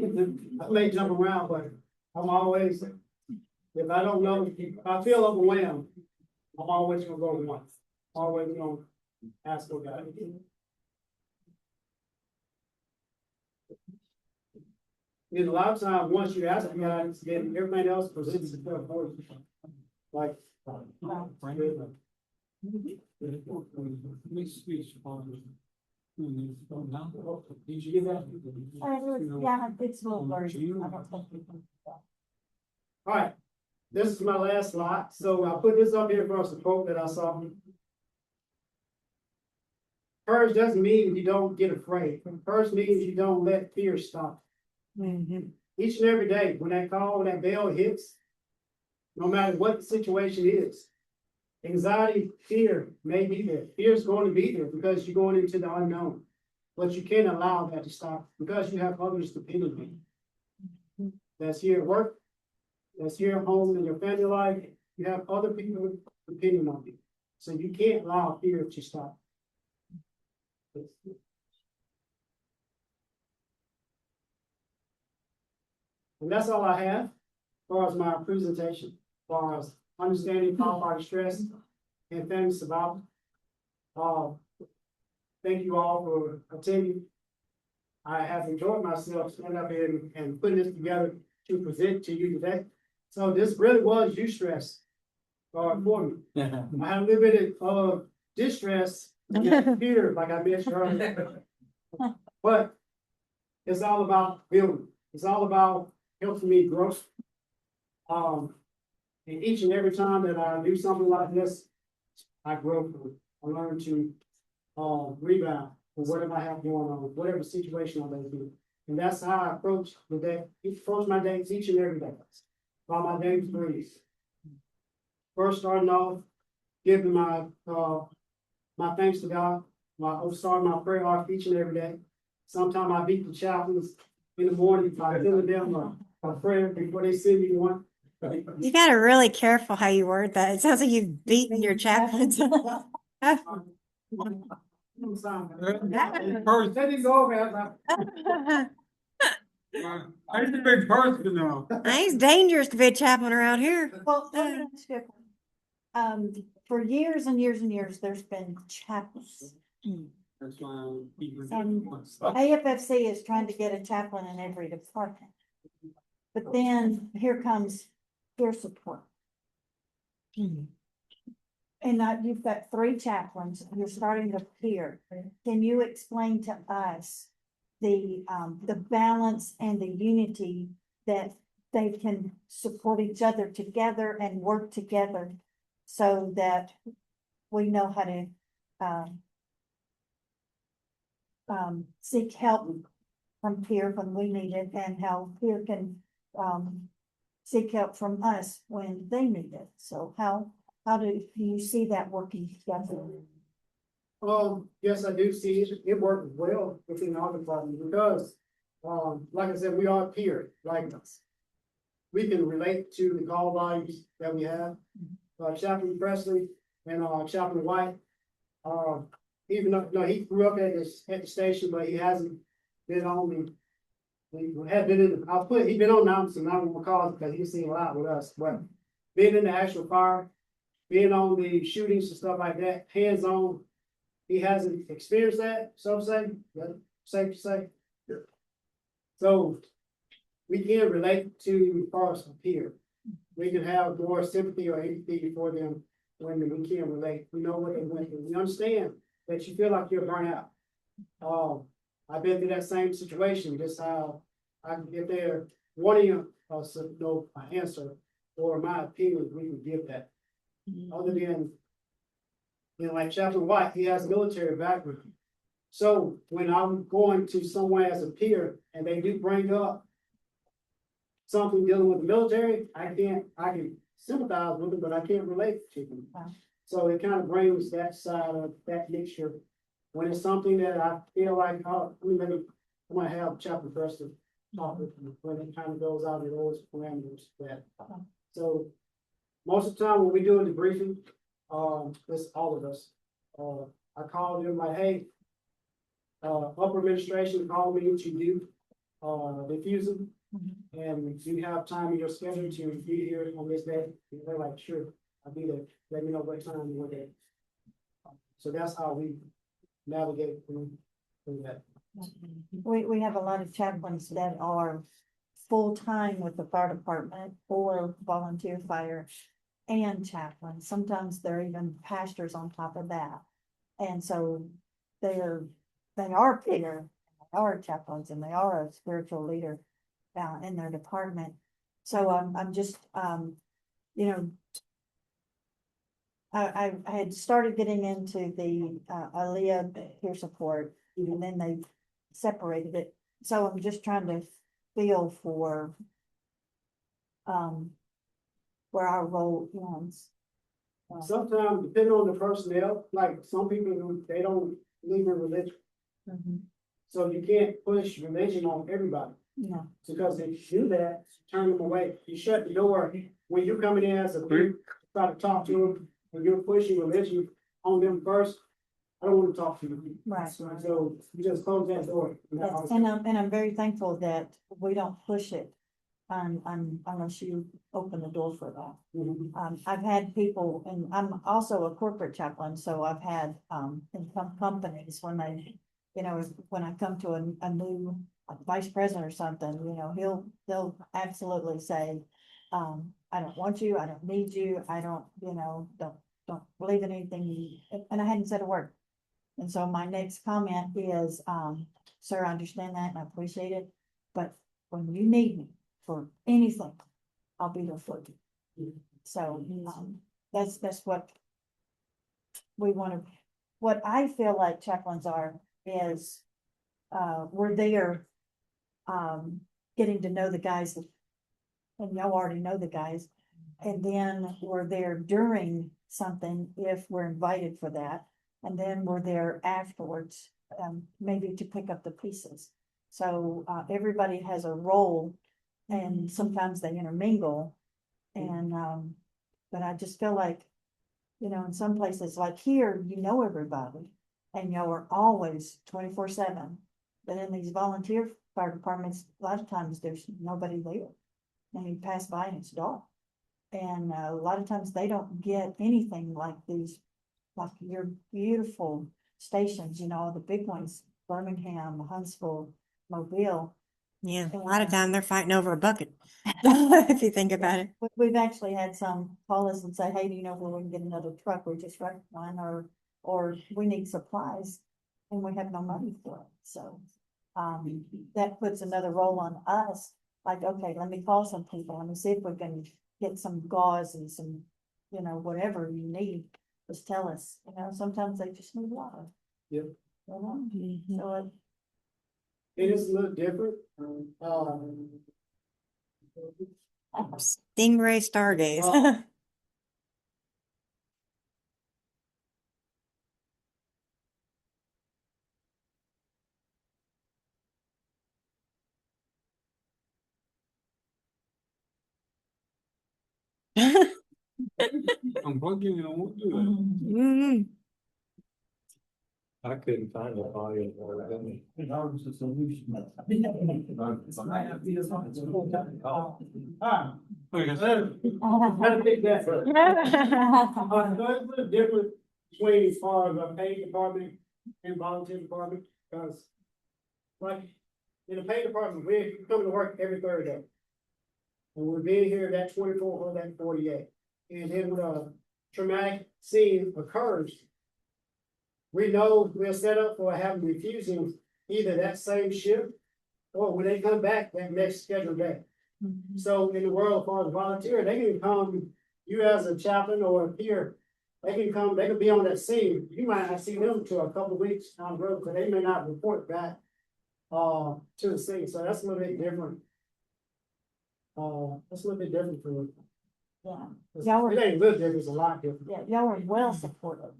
I may jump around, but I'm always, if I don't know, if I feel overwhelmed, I'm always gonna go to 1. Always gonna ask for God. And a lot of times, once you ask the guys, then everything else presents itself for you. Like. Did you get that? Yeah, it's a little blurry. I don't think. All right, this is my last slide, so I put this up here for us, a quote that I saw. Courage doesn't mean you don't get afraid. Courage means you don't let fear stop. Each and every day, when that call, when that bell hits, no matter what the situation is, anxiety, fear may be there. Fear is going to be there because you're going into the unknown. But you can't allow that to stop because you have others depending on you. That's here at work, that's here at home in your family life. You have other people depending on you. So you can't allow fear to stop. And that's all I have as far as my presentation, as far as understanding firefighter stress and family survival. Thank you all for attending. I have enjoyed myself standing up here and putting this together to present to you today. So this really was eustress for me. I had a little bit of distress, fear, like I mentioned earlier. But it's all about building. It's all about helping me grow. And each and every time that I do something like this, I grow from it. I learn to rebound from whatever I have going on, whatever situation I may be. And that's how I approach the day, approach my days each and every day. By my daily breeze. First starting off, giving my thanks to God. Starting my prayer off each and every day. Sometimes I beat the chaplains in the morning by filling them a prayer before they send me one. You gotta really careful how you word that. It sounds like you've beaten your chaplains. He's a big person now. It's dangerous to be a chaplain around here. Well, let me ask you a question. For years and years and years, there's been chaplains. That's why And AFFC is trying to get a chaplain in every department. But then here comes peer support. And you've got 3 chaplains, you're starting to peer. Can you explain to us the balance and the unity that they can support each other together and work together so that we know how to seek help from peer when we need it, and how peer can seek help from us when they need it. So how do you see that working together? Yes, I do see it. It works well within our department because, like I said, we are peer, like us. We can relate to the call volumes that we have. Chaplain Presley and Chaplain White, even though he grew up at the station, but he hasn't been on the. He had been in. He's been on now some 911 calls because he's seen a lot with us. But being in the actual fire, being on the shootings and stuff like that, hands on, he hasn't experienced that. So say, safe to say. Yeah. So we can relate to far peer. We can have more sympathy or empathy for them when we can relate. We know what they went through. We understand that you feel like you're burnt out. I've been through that same situation. Just how if they're wanting us to know an answer or my opinion, we can give that. Other than, like Chaplain White, he has military background. So when I'm going to somewhere as a peer and they do bring up something dealing with the military, I can sympathize with them, but I can't relate to them. Wow. So it kind of brings that side of that mixture. When it's something that I feel like, maybe I might have Chaplain Preston talk with them when it kind of goes out of those parameters. So most of the time when we do a debriefing, it's all of us. I call them like, hey, upper administration called me to do diffusing. And do you have time in your schedule to be here on this day? And they're like, sure, I'll be there. Let me know what time and what day. So that's how we navigate through that. We have a lot of chaplains that are full-time with the fire department or volunteer fire and chaplain. Sometimes they're even pastors on top of that. And so they are bigger, they are chaplains, and they are a spiritual leader in their department. So I'm just, you know, I had started getting into the Aaliyah peer support, and then they separated it. So I'm just trying to feel for where our role ends. Sometimes depending on the personnel, like some people, they don't believe in religion, Mhm. so you can't push religion on everybody. No, Because if you do that, turn them away. You shut the door when you're coming in as a group, try to talk to them, and you're pushing religion on them first. I don't want to talk to you. right. So you just close that door. Yes, and I'm very thankful that we don't push it unless you open the door for that. Mhm. I've had people, and I'm also a corporate chaplain, so I've had, in some companies, when they, you know, when I come to a new vice president or something, you know, they'll absolutely say, I don't want you, I don't need you, I don't, you know, don't believe in anything, and I hadn't said a word. And so my next comment is, sir, I understand that and I appreciate it, but when you need me for anything, I'll be there for you. So, that's what we want to, what I feel like chaplains are is, we're there, getting to know the guys, and y'all already know the guys. And then we're there during something if we're invited for that. And then we're there afterwards, maybe to pick up the pieces. So, everybody has a role and sometimes they intermingle. And, but I just feel like, you know, in some places like here, you know everybody and y'all are always 24/7. But in these volunteer fire departments, a lot of times there's nobody there. And you pass by and it's dark. And a lot of times they don't get anything like these, like your beautiful stations, you know, the big ones, Birmingham, Huntsville, Mobile. Yeah, a lot of time they're fighting over a bucket, if you think about it. We've actually had some call us and say, hey, do you know where we can get another truck? We just wrecked one, or we need supplies and we have no money for it. So, that puts another role on us. Like, okay, let me call some people. Let me see if we can get some gauze and some, you know, whatever you need. Just tell us, you know, sometimes they just need water. Yep. You know? So It is a little different. Stingray Stargaze. Well, I'm plugging it on. Mhm. I couldn't find the audio for it. Gotta pick that first. So it's a little different between as far as a paid department and volunteer department, because like in the paid department, we're coming to work every Thursday. And we're being here that 24 or that 48. And then when a traumatic scene occurs, we know we're set up for having refusing either that same shift or when they come back that next scheduled day. So in the world for the volunteer, they can come, you as a chaplain or a peer, they can come, they can be on that scene. You might not see them for a couple of weeks down the road, because they may not report back to the scene. So that's a little bit different. That's a little bit different for me. yeah, Y'all were- It ain't a little different, it's a lot different. yeah, y'all are well supported.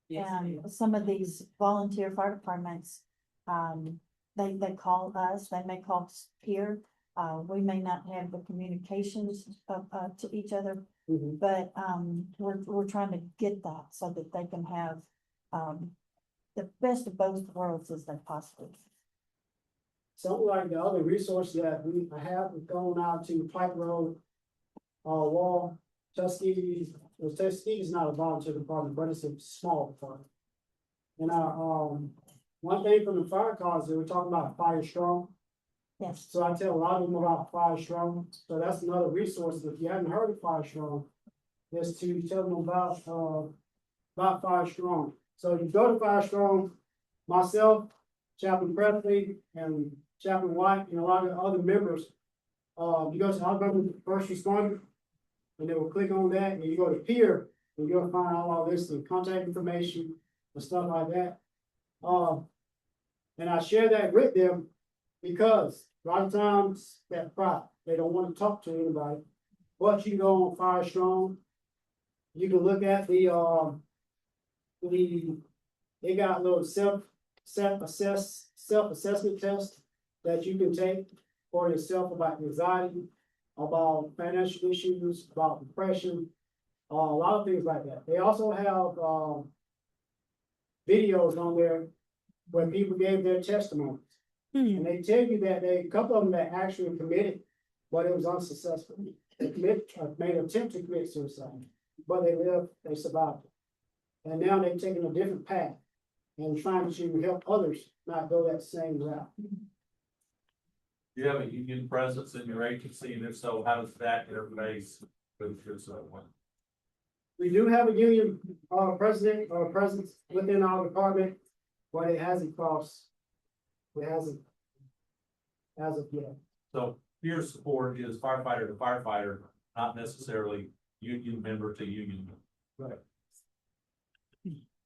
And some of these volunteer fire departments, they call us, they may call us here. We may not have the communications to each other, Mhm. but, we're trying to get that so that they can have, the best of both worlds as they possibly can. Something like the other resource that we have going out to Pike Road, Wall, Tuskegee. Well, Tuskegee is not a volunteer department, but it's a small department. And one thing from the fire cause, they were talking about Fire Strong. Yes. So I tell a lot of them about Fire Strong, so that's another resource, if you haven't heard of Fire Strong, is to tell them about Fire Strong. So you go to Fire Strong, myself, Chaplain Presley, and Chaplain White, and a lot of other members. You go to Alabama First Responder, and they will click on that, and you go to peer, and you'll find all this, the contact information and stuff like that. And I share that with them because a lot of times that pride, they don't want to talk to anybody. But you can go on Fire Strong. You can look at they got a little self-assessment test that you can take for yourself about anxiety, about financial issues, about depression, a lot of things like that. They also have videos on there where people gave their testimonies. And they tell you that a couple of them that actually committed, but it was unsuccessful. They made an attempt to commit suicide, but they survived it. And now they've taken a different path and trying to help others not go that same route. Do you have a union presence in your agency, and if so, how does that interface with your one? We do have a union president or presence within our department, but it hasn't crossed. It hasn't as of yet. So peer support is firefighter to firefighter, not necessarily union member to union member. Right.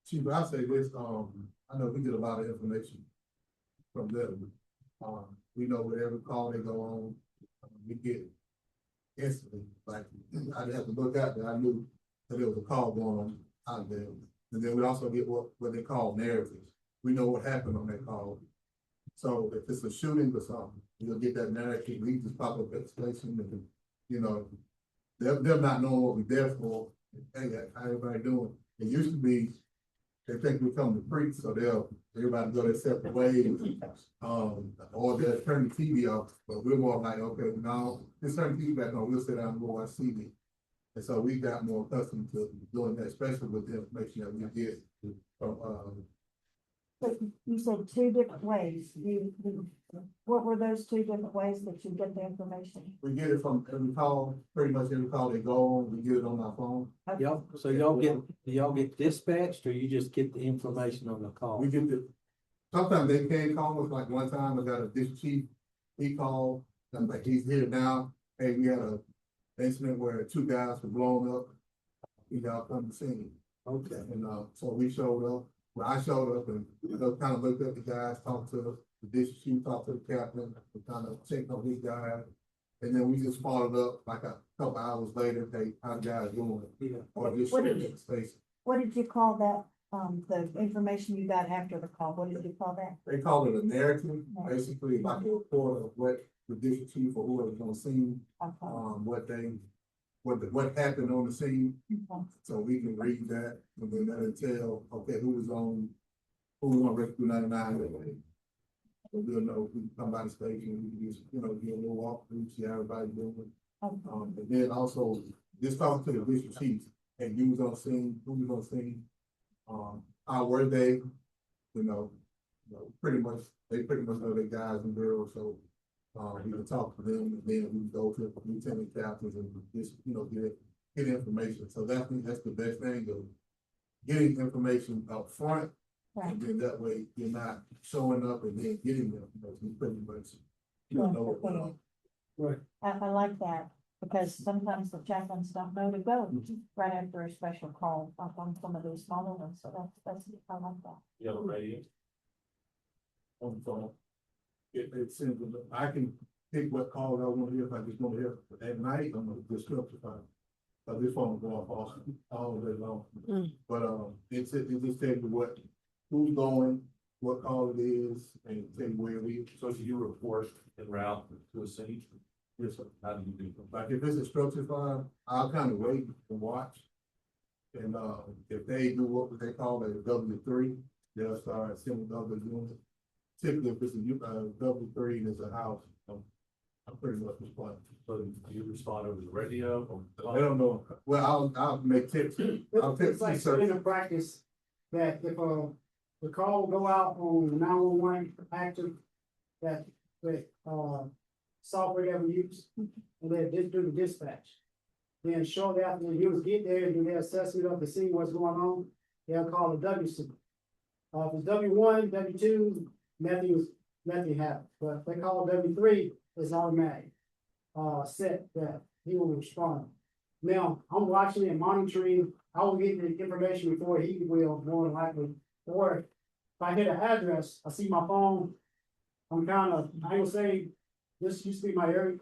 Chief, I'll say this, I know we get a lot of information from them. We know with every call they go on, we get instantly, like, I didn't have to look out there, I knew that there was a call going on out there. And then we also get what they call narratives. We know what happened on that call. So if it's a shooting or something, you'll get that narrative, we just pop up at the station and, you know, they're not knowing what we're there for. Hey, how everybody doing? It used to be, they think we come to preach, so everybody go their separate ways. Or they'll turn the TV off, but we're more like, okay, now, just turn the TV back on, we'll sit down and go watch TV. And so we got more accustomed to doing that, especially with the information that we get from, But you said two different ways. What were those two different ways that you get the information? we get it from every call, pretty much every call they go on, we get it on our phone. So y'all get dispatched or you just get the information on the call? We get sometimes they can call us, like one time I got a district chief, he called, I'm like, he's here now. Hey, we had an incident where 2 guys were blown up. We got come to see. Okay. And so we showed up. Well, I showed up and kind of looked at the guys, talked to the district chief, talked to the captain, kind of checked on these guys. And then we just followed up like a couple hours later, hey, how the guys doing? Yeah. Or just What showed did up space. What did you call that? The information you got after the call, what did you call that? They call it a narrative, basically like a report of what the district chief or whoever's on scene, Okay. what happened on the scene. Okay. So we can read that and then that'll tell, okay, who was on Rescue 99. We'll know, we can come by the station, we can just, do a little walk through, see how everybody's doing. Okay. And then also, just talking to the district chiefs, and you was on scene, who was on scene, how were they, pretty much, they pretty much know their guys and girls, so we can talk to them, and then we can go to lieutenant captains and just, get information. So that's the best thing, of getting information up front. Right. And then that way you're not showing up and then getting the information, you pretty much, know what's going on. Right. I like that, because sometimes the chaplains don't know to go right after a special call up on some of these smaller ones, so that's, I like that. You have a radio? On the phone. It's simple, I can pick what calls I want to hear, if I just want to hear at night, I'm gonna just structure. I just want to go off all day long. But it just tells you who's going, what call it is, and tell you where we. So you report en route to a scene? Yes, sir. How do you do that? Like if it's a structure fire, I'll kind of wait and watch. And if they do what they call a W3, they'll start sending other units. Typically, if it's a W3 and it's a house, I'm pretty much responding. So do you respond over the radio or? I don't know. Well, I'll make tips. I'll It's text like you, saying sir. in practice that if the call go out on 911 active, that with, software that we use, and then just do the dispatch. Then shortly after he was get there and do the assessment of the scene, what's going on, they'll call a WC. If it's W1, W2, nothing happens, but if they call W3, it's automatic. Set that he will respond. Now, I'm watching and monitoring, I will get the information before he will, more than likely. Or if I hit an address, I see my phone, I'm kind of, I will say, this used to be my area,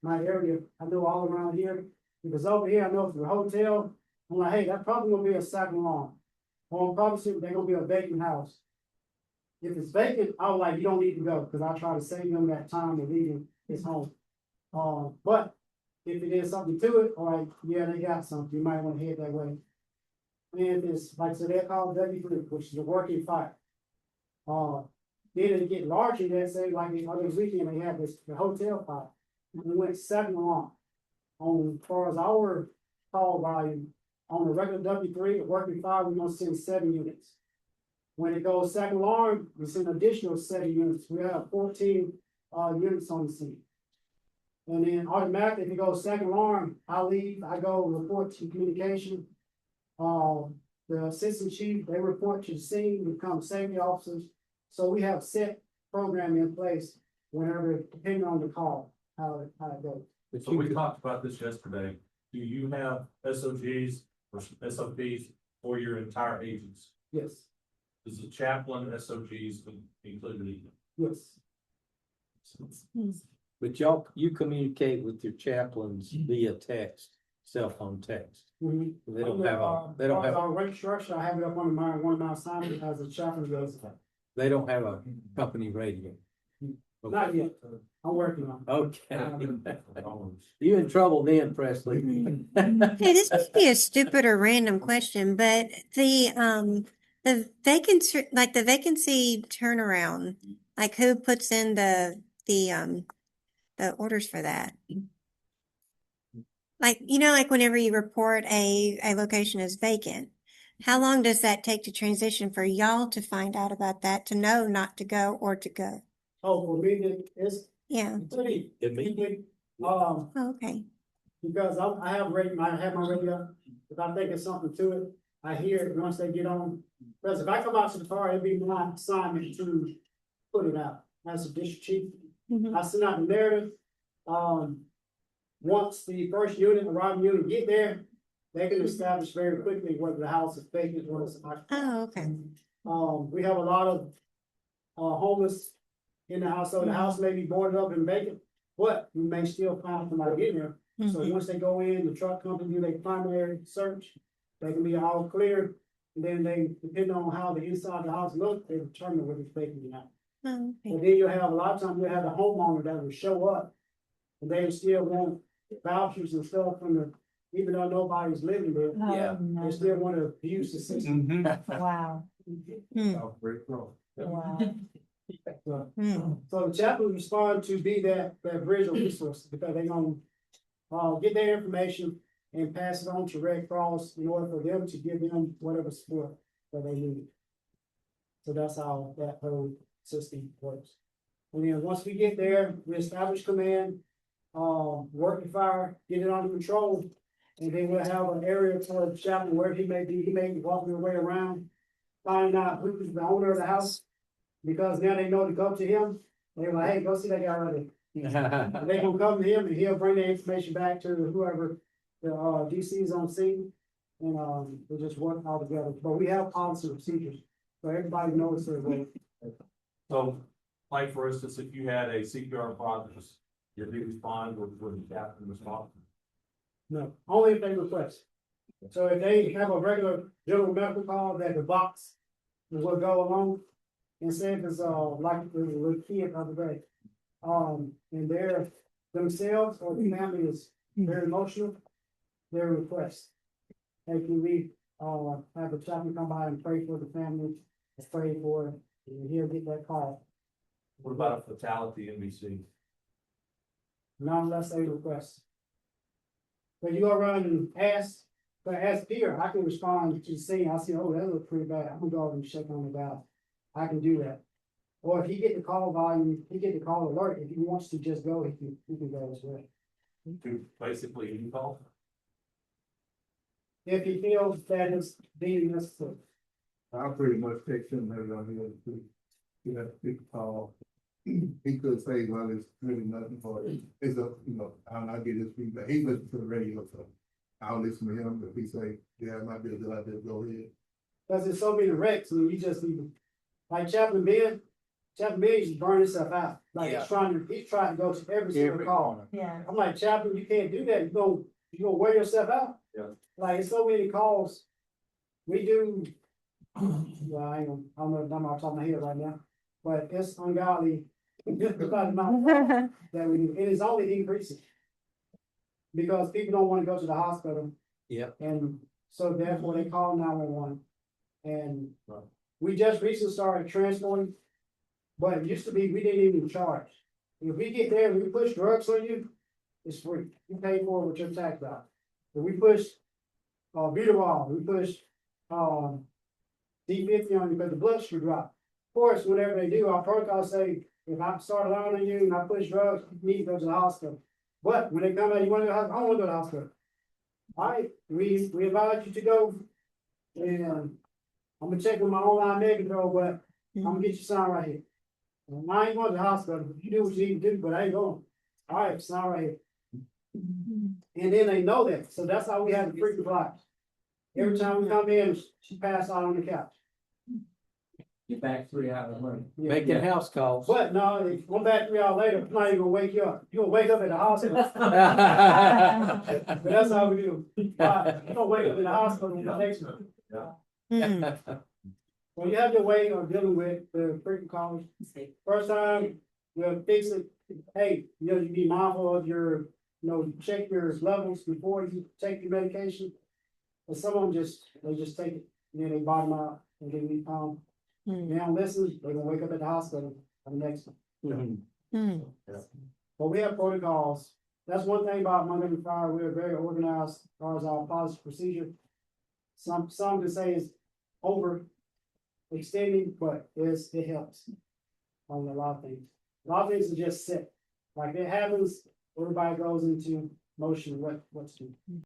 my area, I know all around here. Because over here, I know if it's a hotel, I'm like, hey, that probably gonna be a second long. Or probably they're gonna be a vacant house. If it's vacant, I was like, you don't need to go, because I try to save them that time of leaving his home. But if it is something to it, or like, yeah, they got something, you might want to head that way. And it's like, so they're called W3, which is a working fire. Then it get larger, they say, like the other weekend, they had the hotel fire. And we went 7 along. On, as far as our call volume, on the regular W3, the working fire, we're gonna send 7 units. When it goes second alarm, we send additional 7 units. We have 14 units on the scene. And then automatically, if it goes second alarm, I leave, I go report to communication. The assistant chief, they report to the scene, become safety officers. So we have set program in place whenever, depending on the call, how it goes. So we talked about this yesterday. Do you have SOGs or SOPs for your entire agents? Yes, Is the chaplain SOGs included in it? yes. But you communicate with your chaplains via text, cell phone text. Mhm. They don't have Our rate structure, I have it up on one of my assignments as a chaplain goes. they don't have a company radio. Not yet, I'm working on it. Okay. You in trouble then, Presley. Hey, this may be a stupid or random question, but the vacancy turnaround, like who puts in the orders for that? Like, like whenever you report a location as vacant, how long does that take to transition for y'all to find out about that, to know not to go or to go? Oh, for me, it's Yeah. pretty, Oh, okay. because I have my radio, if I think of something to it, I hear it once they get on. Because if I come out to the car, it'd be my assignment to put it out, as a district chief. Mhm. I send out the narrative, once the first unit, arriving unit get there, they can establish very quickly whether the house is vacant or it's occupied. Oh, okay. We have a lot of, homeless in the house, so the house may be boarded up and vacant, but we may still find somebody in there. So Mhm. once they go in, the truck company do their primary search, they can be all clear. And then they, depending on how the inside of the house looks, they determine whether it's vacant or not. Oh, okay. And then you'll have, a lot of times you'll have the homeowner that will show up. And they still want vouchers and stuff from the, even though nobody's living there, Yeah. Oh, no. they still want to use the system. Wow, Very cool. wow. Hmm. So the chaplain respond to be that bridge of resources, because they gonna, get their information and pass it on to Red Cross in order for them to give them whatever support that they need. So that's how that whole system works. And then once we get there, we establish command, work the fire, get it under control. And then we'll have an area for the chaplain where he may be walking their way around, find out who's the owner of the house. Because now they know to go to him, they're like, hey, go see that guy right there. And they gonna come to him and he'll bring the information back to whoever the DC is on scene. And we'll just work all together, but we have policy and procedures, so everybody knows their role. So, like for instance, if you had a CPR process, your lead respond would the captain respond? No, only if they request. So if they have a regular general medical call that the box will go along. And say if it's like the little kid the other day. And they're themselves or the family is very emotional, their request. Hey, can we have a chaplain come by and pray for the family, pray for it, and he'll get that call. What about a fatality NBC? Not unless they request. But you go around and ask, but as peer, I can respond to the scene, I see, oh, that looks pretty bad, I'm gonna go over and check on the guy. I can do that. Or if he get the call volume, he get the call alert, if he wants to just go, he can go as well. To basically you call. If he feels that it's being necessary. I pretty much text him every on here to, you know, big call. He could say, well, it's really nothing for it. It's a, you know, I'll get his feedback. He listens to the radio, so I'll listen to him. If he say, yeah, it might be a good idea, go ahead. Cause there's so many wrecks, and you just need, like Chaplain Ben just burn himself out. Like Yeah. he's trying to go to every single call. Yeah. I'm like, Chaplain, you can't do that. You gonna wear yourself out. Yeah. Like, it's so many calls. We do. Well, I don't know if I'm off the top of my head right now, but it's ungodly. About the amount that we do. It is only increasing. Because people don't wanna go to the hospital. Yep. And so therefore they call 911. And Right. we just recently started transporting. But it used to be, we didn't even charge. If we get there and we push drugs on you, it's free. You pay for it with your tax dollar. If we push, butyrol, we push, D50 on you, because the blood sugar drop. Of course, whatever they do, our protocol say, if I start alarming on you and I push drugs, you need to go to the hospital. But when they come out, you wanna go to the hospital, I don't wanna go to the hospital. Alright, we advise you to go, and I'm gonna check with my online med control, but I'm gonna get you signed right here. And I ain't going to the hospital, you do what you need to do, but I ain't going. Alright, sign right here. And then they know that, so that's how we have the frequent flyers. Every time we come in, she passed out on the couch. Get back 3 hours later. Yeah. Making house calls. But no, if one back 3 hours later, I'm not even gonna wake you up. You gonna wake up at the hospital. But that's how we do. You gonna wake up in the hospital the next one. So you have your way of dealing with the frequent calls. First time, we'll fix it. Hey, you be mindful of your, check your levels before you take your medication. But some of them they just take it, and then they bottom out, and then we, they don't listen, they're gonna wake up at the hospital on the next one. But we have protocols. That's one thing about Montgomery Fire, we're very organized as far as our policy procedure. Some can say it's over extending, but it helps on a lot of things. A lot of things are just set. Like it happens, everybody goes into motion, what to do.